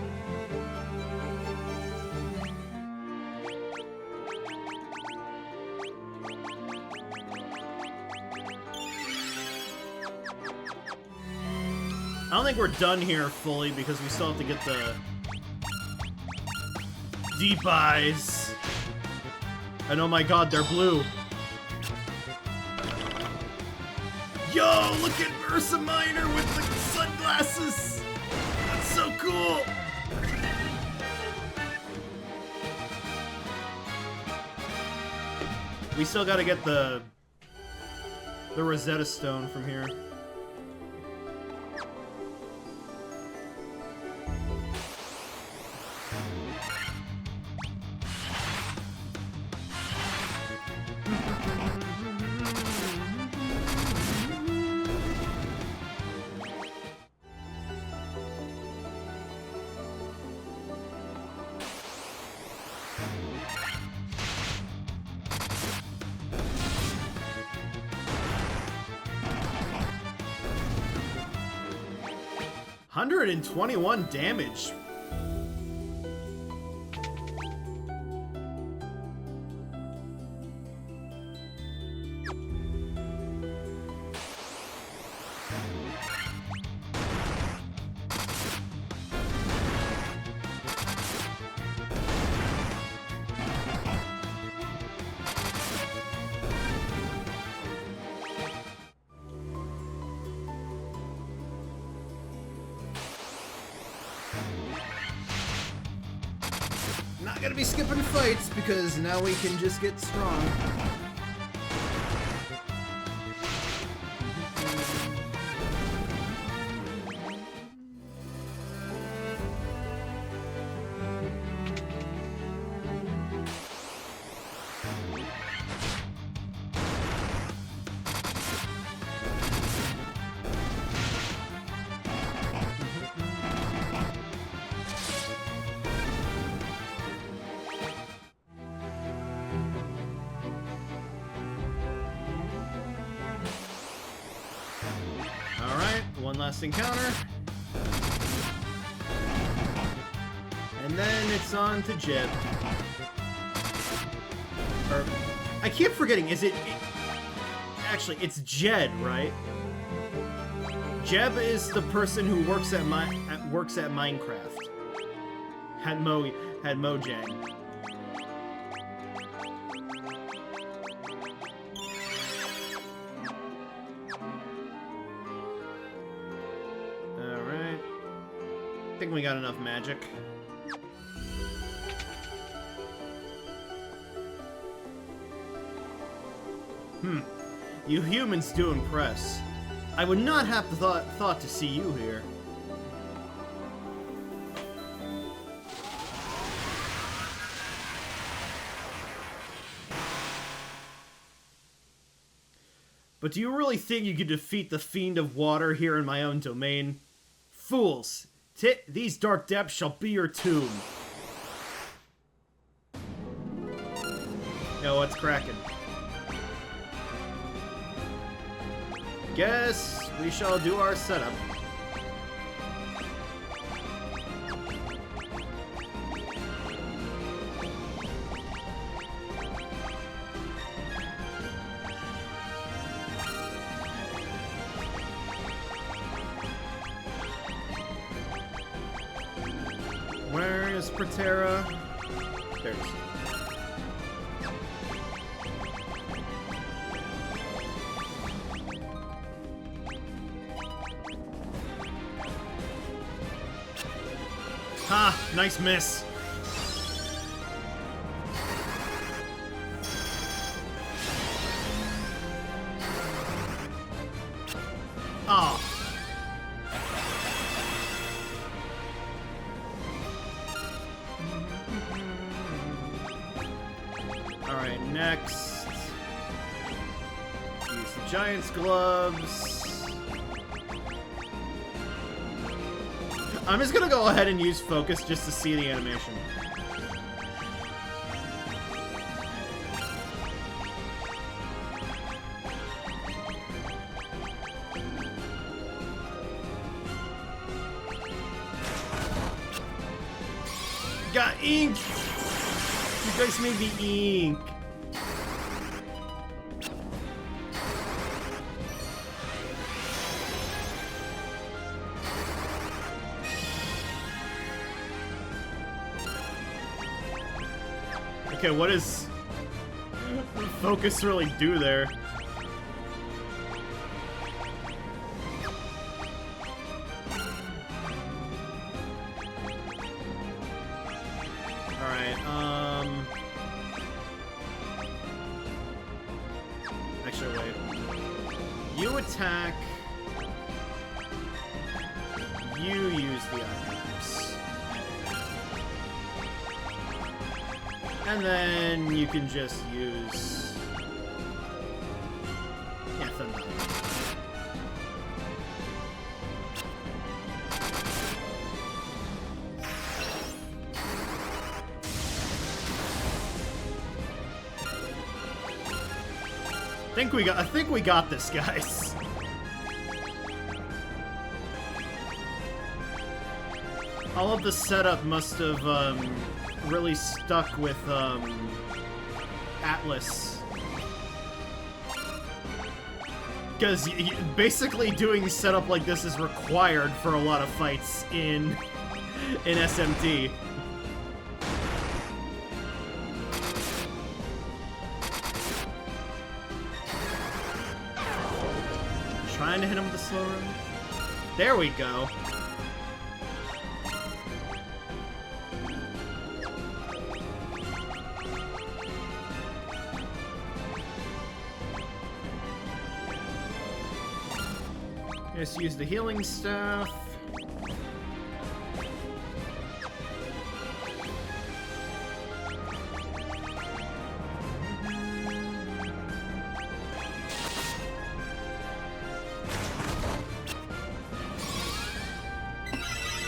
I don't think we're done here fully because we still have to get the deep eyes. And oh my god, they're blue. Yo, look at Ursa Minor with the sunglasses. That's so cool. We still gotta get the Rosetta Stone from here. $121 damage. gonna be skipping fights because now we can just get strong. One last encounter. And then it's on to Jeb. Or, I keep forgetting, actually, it's Jed, right? Jeb is the person who works at Minecraft. Had Mojang. I think we got enough magic. You humans do impress. I would not have thought to see you here. But do you really think you could defeat the Fiend of Water here in my own domain? Fools! These dark depths shall be your tomb. Yo, what's cracking? Guess we shall do our setup. Where is Protera? There it is. Ha! Nice miss. Oh. Alright, next. Use the Giant's Gloves. I'm just gonna go ahead and use Focus just to see the animation. Got ink! You guys made me ink. Okay, what does Focus really do there? Alright, actually, wait. You attack. You use the items. And then you can just use... yeah, Thunder. I think we got this, guys. All of the setup must have really stuck with Atlas, because basically doing setup like this is required for a lot of fights in SMT. Trying to hit him with the slow room. There we go. Just use the healing stuff.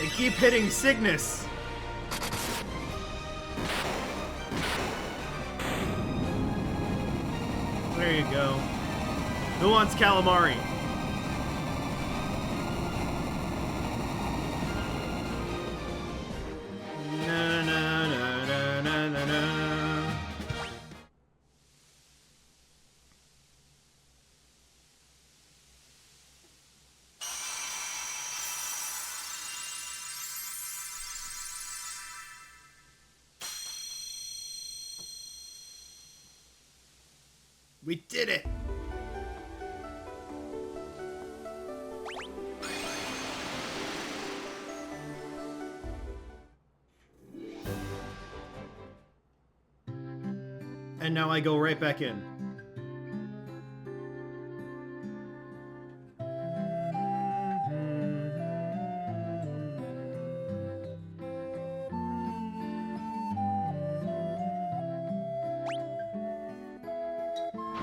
They keep hitting Cygnus. There you go. Who wants calamari? Na na na na na na na. We did it! And now I go right back in.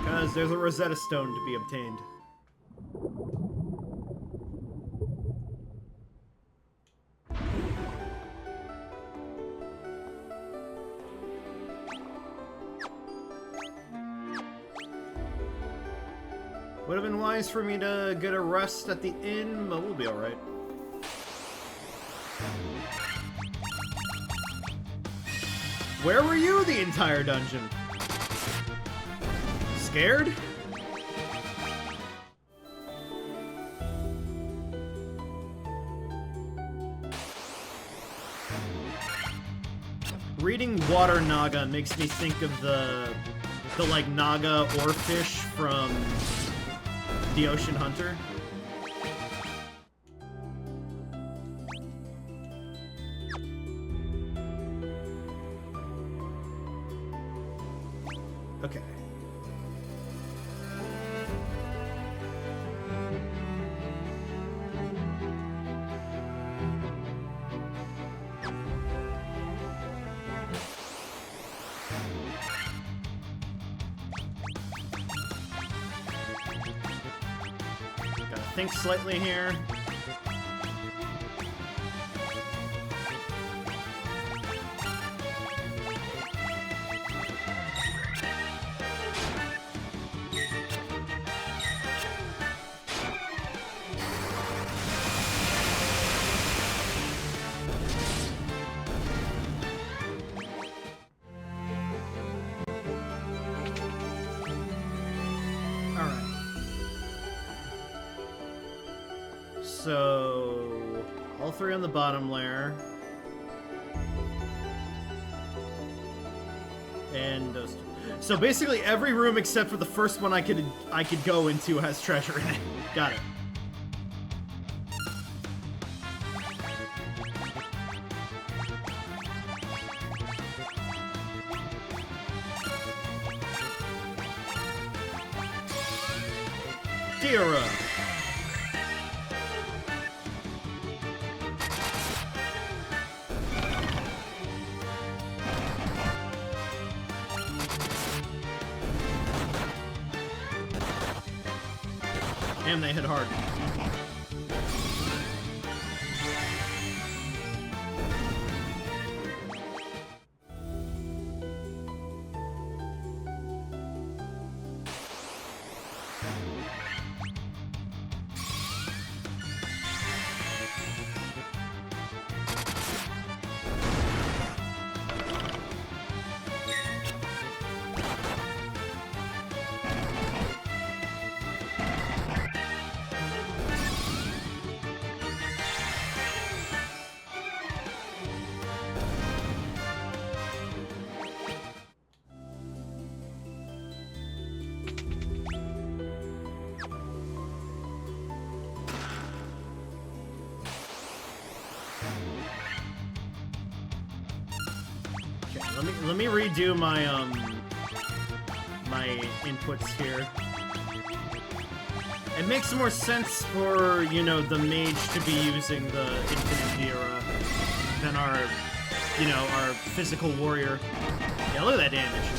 Because there's a Rosetta Stone to be obtained. Would have been wise for me to get a rest at the inn, but we'll be alright. Where were you the entire dungeon? Scared? Reading Water Naga makes me think of the like Naga oarfish from The Ocean Hunter. Okay. Gotta think slightly here. So, all three on the bottom layer. And those two. So basically every room except for the first one I could go into has treasure in it. Got it. Dira. Damn, they hit hard. Let me redo my my inputs here. It makes more sense for, you know, the mage to be using the Infinite Dira than our, you know, our physical warrior. Yeah, look at that damage.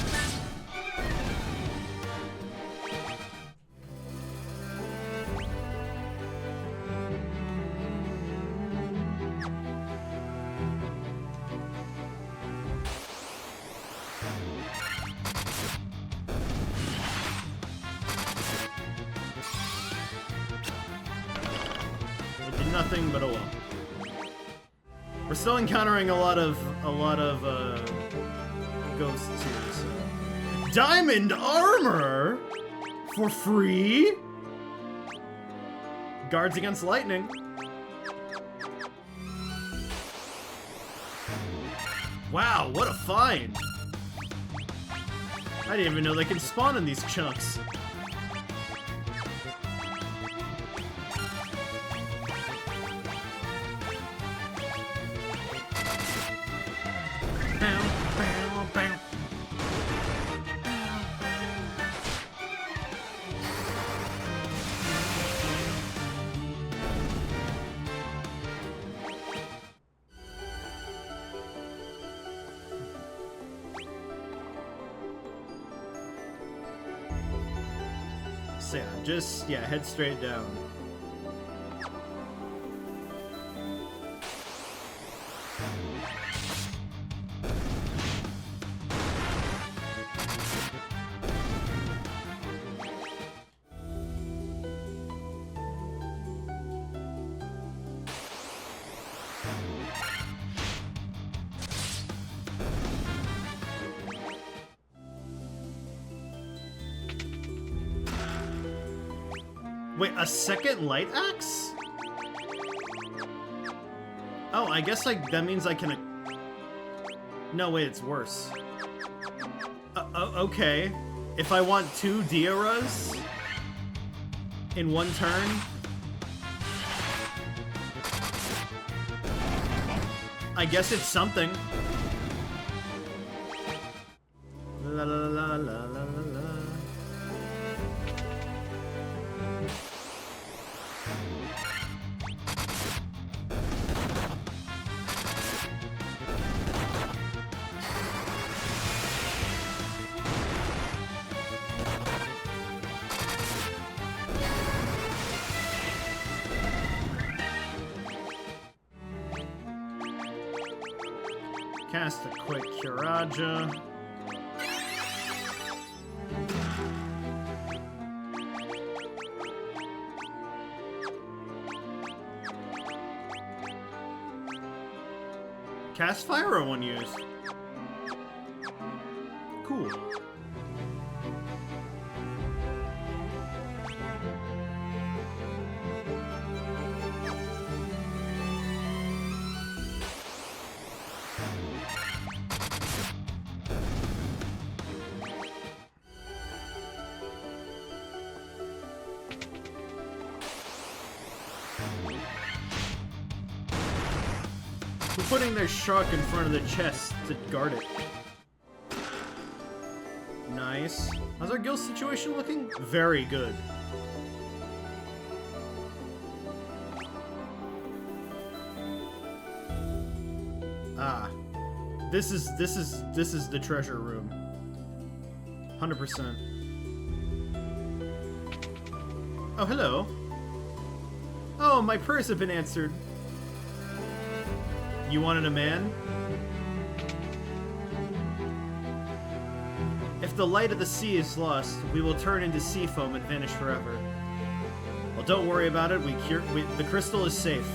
Nothing, but oh well. We're still encountering a lot of ghosts here. So. Diamond armor for free. Guards against lightning. Wow, what a find! I didn't even know they can spawn in these chunks. So yeah, just, yeah, head straight down. Wait, a second light axe? Oh, I guess that means I can... No, wait, it's worse. Okay. If I want 2 Dioras in one turn... I guess it's something. La la la la la la la. Cast a quick Kiraja. Cast fire on one use. Cool. Putting their shark in front of the chest to guard it. Nice. How's our guild situation looking? Very good. Ah. This is the treasure room. 100%. Oh, hello. Oh, my prayers have been answered. You wanted a man? If the light of the sea is lost, we will turn into sea foam and vanish forever. Well, don't worry about it. The crystal is safe.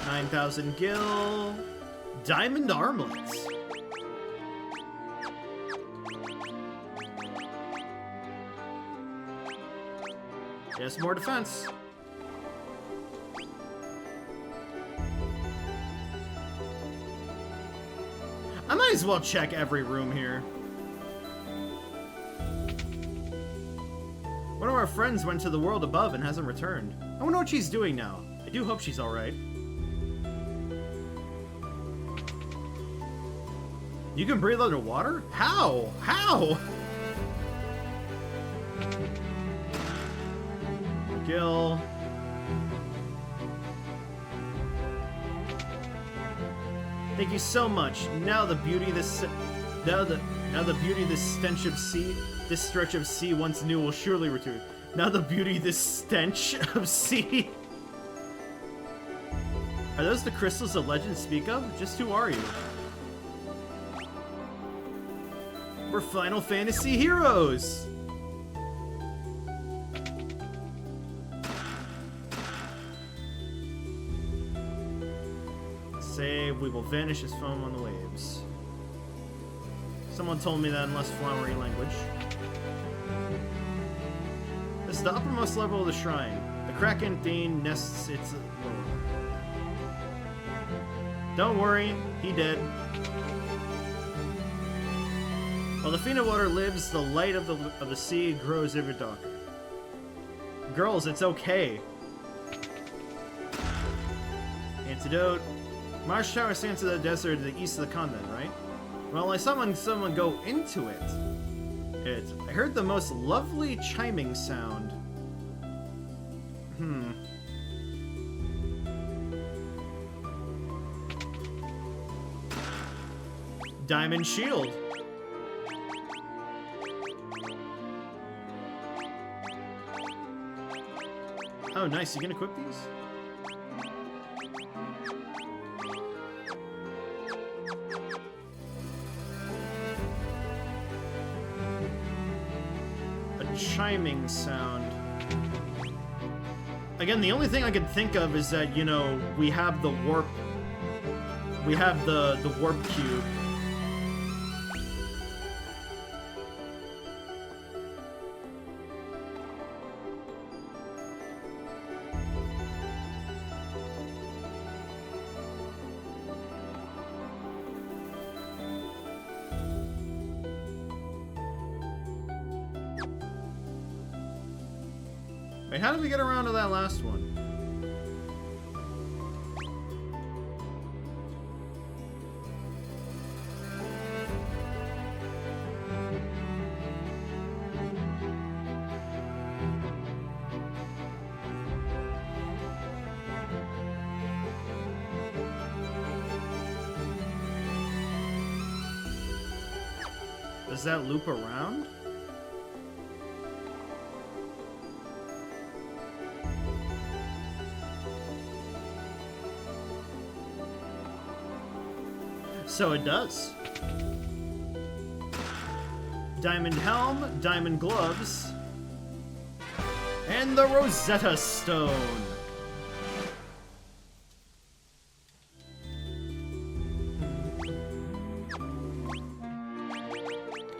9,000 gil. Diamond armlets. Yes, more defense. I might as well check every room here. One of our friends went to the world above and hasn't returned. I wonder what she's doing now. I do hope she's alright. You can breathe underwater? How? How? skill. Thank you so much. Now the beauty of this stench of sea, this stretch of sea once new will surely return. Now the beauty of this stench of sea. Are those the crystals the legends speak of? Just who are you? We're Final Fantasy heroes! Save, we will vanish as foam on the waves. Someone told me that in less flowery language. This is the uppermost level of the shrine. The Kraken Thane nests its lower. Don't worry, he did. While the Fiend of Water lives, the light of the sea grows ever darker. Girls, it's okay. Antidote. Marsh Tower stands to the desert to the east of the continent, right? Well, I saw someone go into it. I heard the most lovely chiming sound. Diamond Shield. Oh, nice. You can equip these? A chiming sound. Again, the only thing I could think of is that, you know, we have the warp. We have the warp cube. Wait, how did we get around to that last one? Does that loop around? So it does. Diamond helm, diamond gloves, and the Rosetta Stone.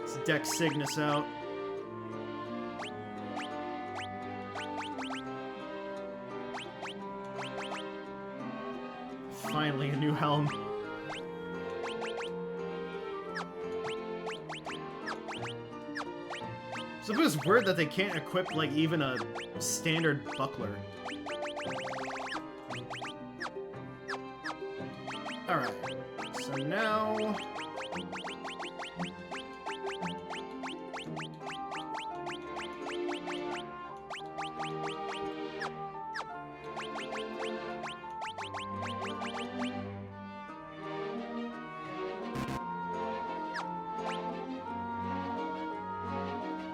Let's deck Cygnus out. Finally, a new helm. So it was weird that they can't equip, like, even a standard buckler. Alright. So now...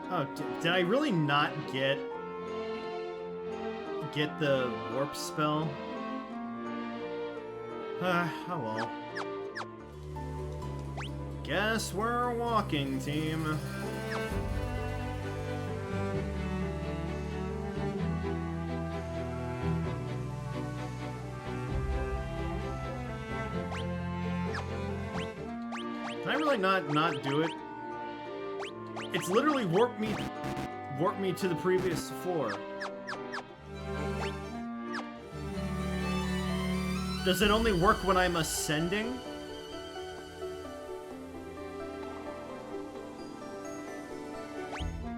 Oh, did I really not get the warp spell? Oh well. Guess we're a walking team. Can I really not do it? It's literally warped me to the previous floor. Does it only work when I'm ascending?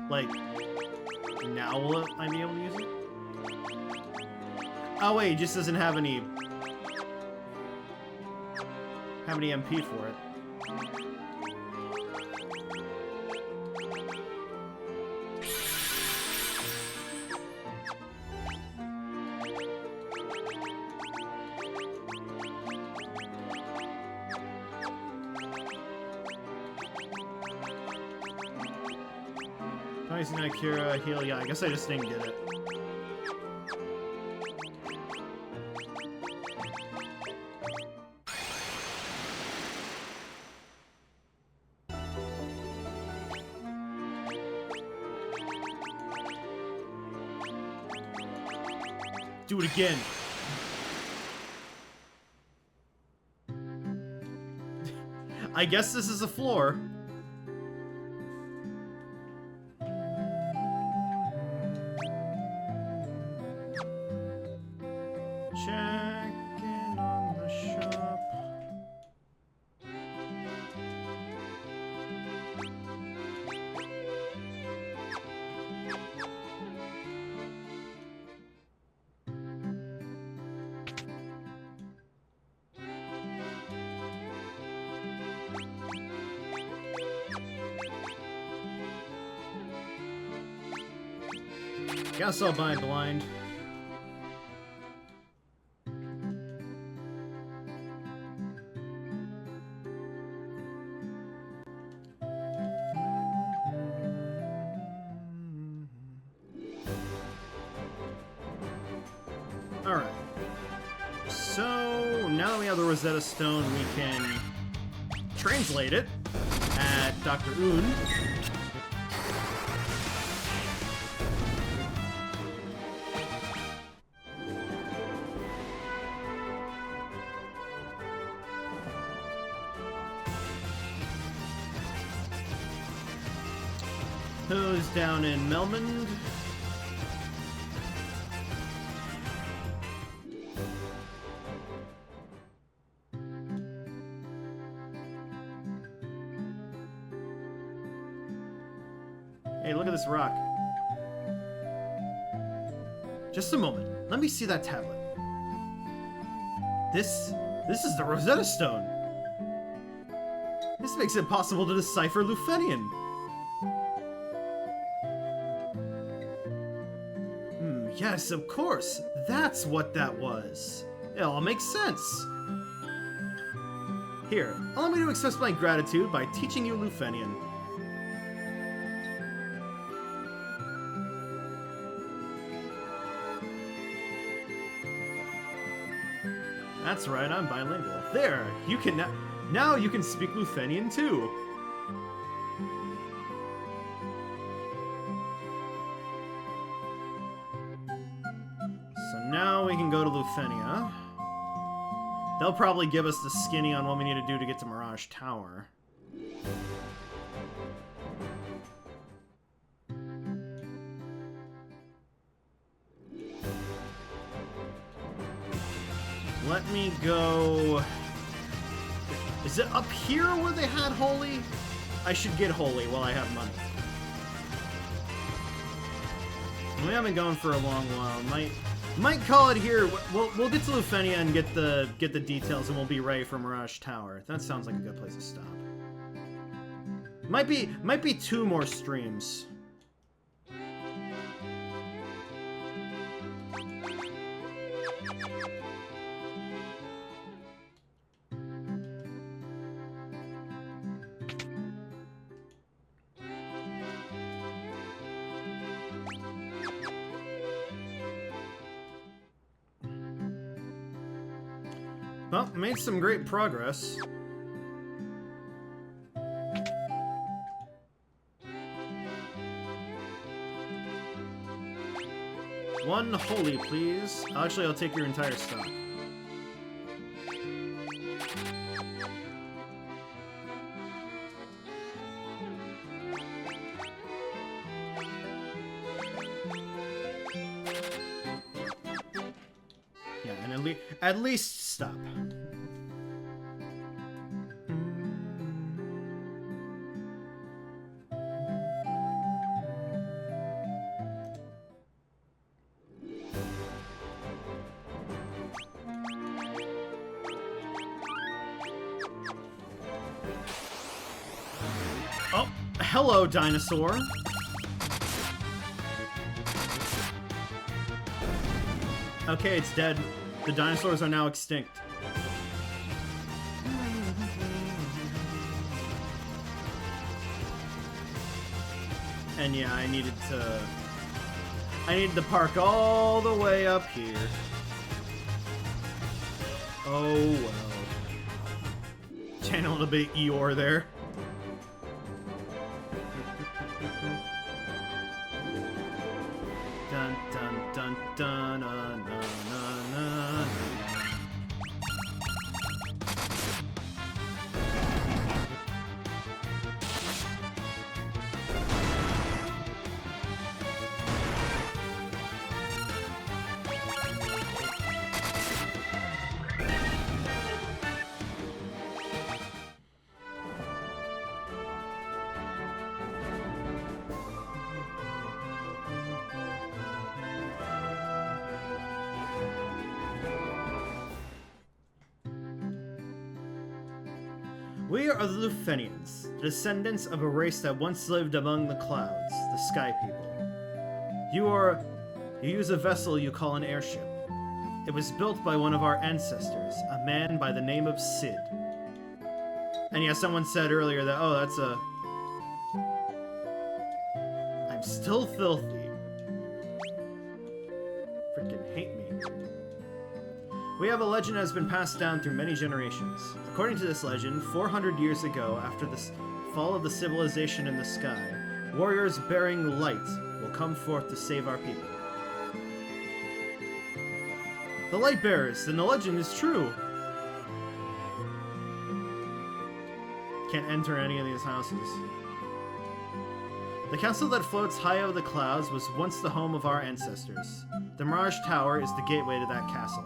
Like, now will I be able to use it? Oh wait, it just doesn't have any MP for it. Nice and Akira, heal. Yeah, I guess I just didn't get it. Do it again. I guess this is a floor. Checking on the shop. Guess I'll buy blind. Alright. So, now that we have the Rosetta Stone, we can translate it at Dr. Un. Who's down in Melmond? Hey, look at this rock. Just a moment. Let me see that tablet. This is the Rosetta Stone. This makes it possible to decipher Lufenian. Yes, of course. That's what that was. It all makes sense. Here, allow me to express my gratitude by teaching you Lufenian. That's right, I'm bilingual. There, you can now you can speak Lufenian too. Now we can go to Lufenia. They'll probably give us the skinny on what we need to do to get to Mirage Tower. Let me go... Is it up here where they had Holy? I should get Holy while I have money. We haven't gone for a long while. Might call it here. We'll get to Lufenia and get the details, and we'll be ready for Mirage Tower. That sounds like a good place to stop. Might be 2 more streams. Well, made some great progress. One Holy, please. Actually, I'll take your entire stock. Yeah, and at least stop. Oh, hello, dinosaur. Okay, it's dead. The dinosaurs are now extinct. And yeah, I needed to park all the way up here. Oh well. Channeled a bit Eeyore there. Dun dun dun dun na na na. We are the Lufenians, the descendants of a race that once lived among the clouds, the Sky People. You use a vessel you call an airship. It was built by one of our ancestors, a man by the name of Sid. And yeah, someone said earlier that, oh, that's a... I'm still filthy. Freaking hate me. We have a legend that has been passed down through many generations. According to this legend, 400 years ago, after the fall of the civilization in the sky, warriors bearing light will come forth to save our people. The light bearers, then the legend is true. Can't enter any of these houses. The castle that floats high over the clouds was once the home of our ancestors. The Mirage Tower is the gateway to that castle.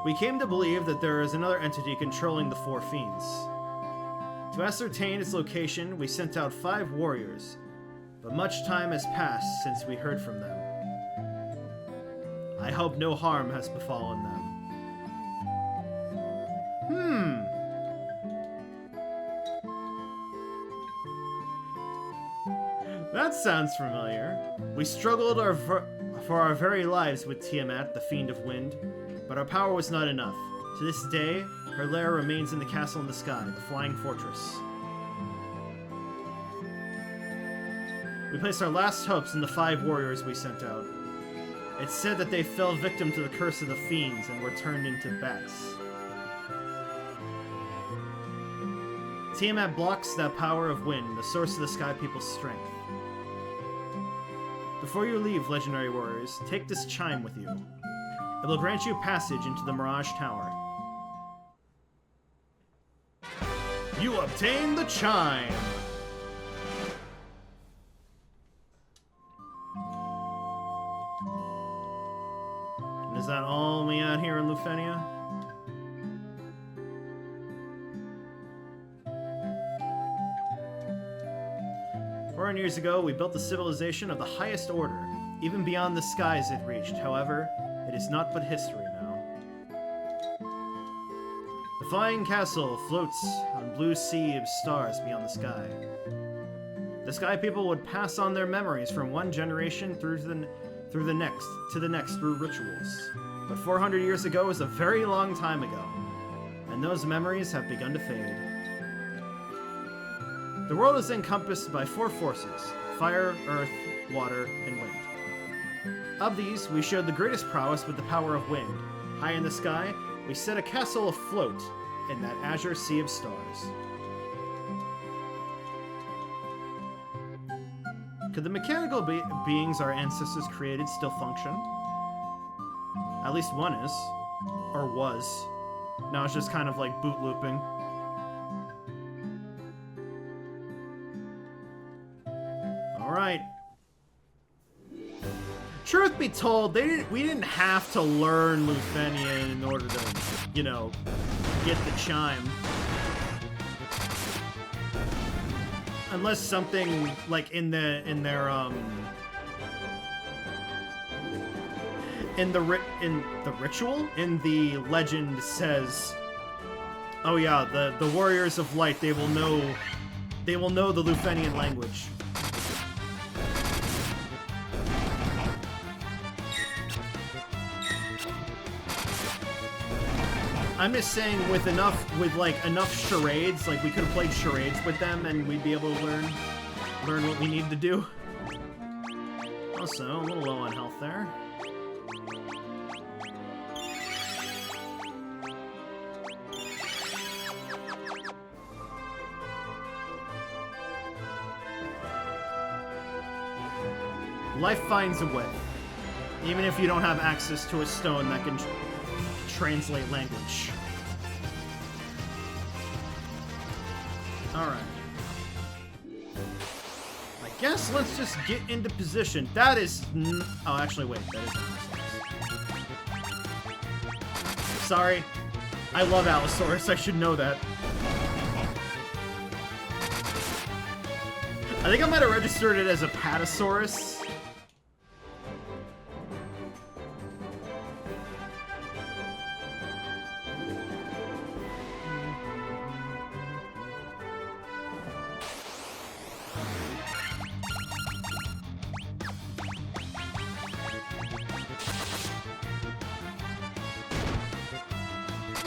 We came to believe that there is another entity controlling the Four Fiends. To ascertain its location, we sent out 5 warriors, but much time has passed since we heard from them. I hope no harm has befallen them. That sounds familiar. We struggled for our very lives with Tiamat, the Fiend of Wind, but our power was not enough. To this day, her lair remains in the castle in the sky, the Flying Fortress. We placed our last hopes in the 5 warriors we sent out. It's said that they fell victim to the curse of the fiends and were turned into bats. Tiamat blocks that power of wind, the source of the Sky People's strength. Before you leave, legendary warriors, take this chime with you. It will grant you passage into the Mirage Tower. You obtain the chime! And is that all we got here in Lufenia? Years ago, we built a civilization of the highest order, even beyond the skies it reached. However, it is not but history now. The flying castle floats on blue sea of stars beyond the sky. The Sky People would pass on their memories from one generation through the next through rituals. But 400 years ago was a very long time ago, and those memories have begun to fade. The world is encompassed by 4 forces: fire, earth, water, and wind. Of these, we showed the greatest prowess with the power of wind. High in the sky, we set a castle afloat in that azure sea of stars. Could the mechanical beings our ancestors created still function? At least one is. Or was. Now it's just kind of like boot looping. Alright. Truth be told, we didn't have to learn Lufenian in order to, you know, get the chime. Unless something like in the ritual, in the legend says, oh yeah, the warriors of light, they will know the Lufenian language. I'm just saying with like enough charades, like we could have played charades with them and we'd be able to learn what we need to do. Also, a little low on health there. Life finds a way. Even if you don't have access to a stone that can translate language. Alright. I guess let's just get into position. That is... oh, actually, wait. That is Allosaurus. Sorry. I love Allosaurus. I should know that. I think I might have registered it as a Patasaurus.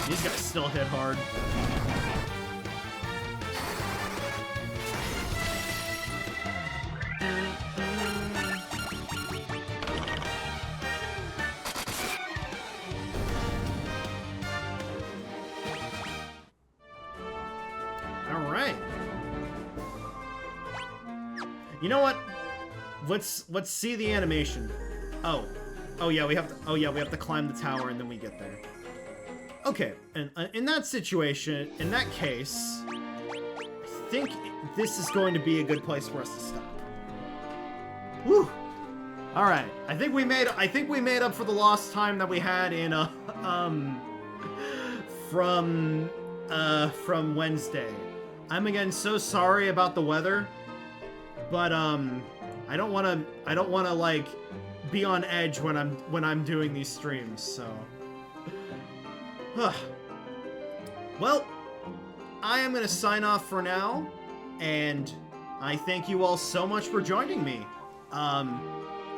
These guys still hit hard. All right. You know what? Let's see the animation. Oh yeah, we have to climb the tower and then we get there. Okay, and in that situation, in that case, I think this is going to be a good place for us to stop. Woo! All right, I think we made up for the lost time that we had in from Wednesday. I'm again so sorry about the weather, but I don't want to like be on edge when I'm doing these streams, so. Well, I am going to sign off for now, and I thank you all so much for joining me.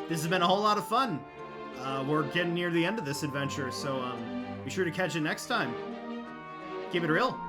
This has been a whole lot of fun. We're getting near the end of this adventure, so be sure to catch it next time. Keep it real.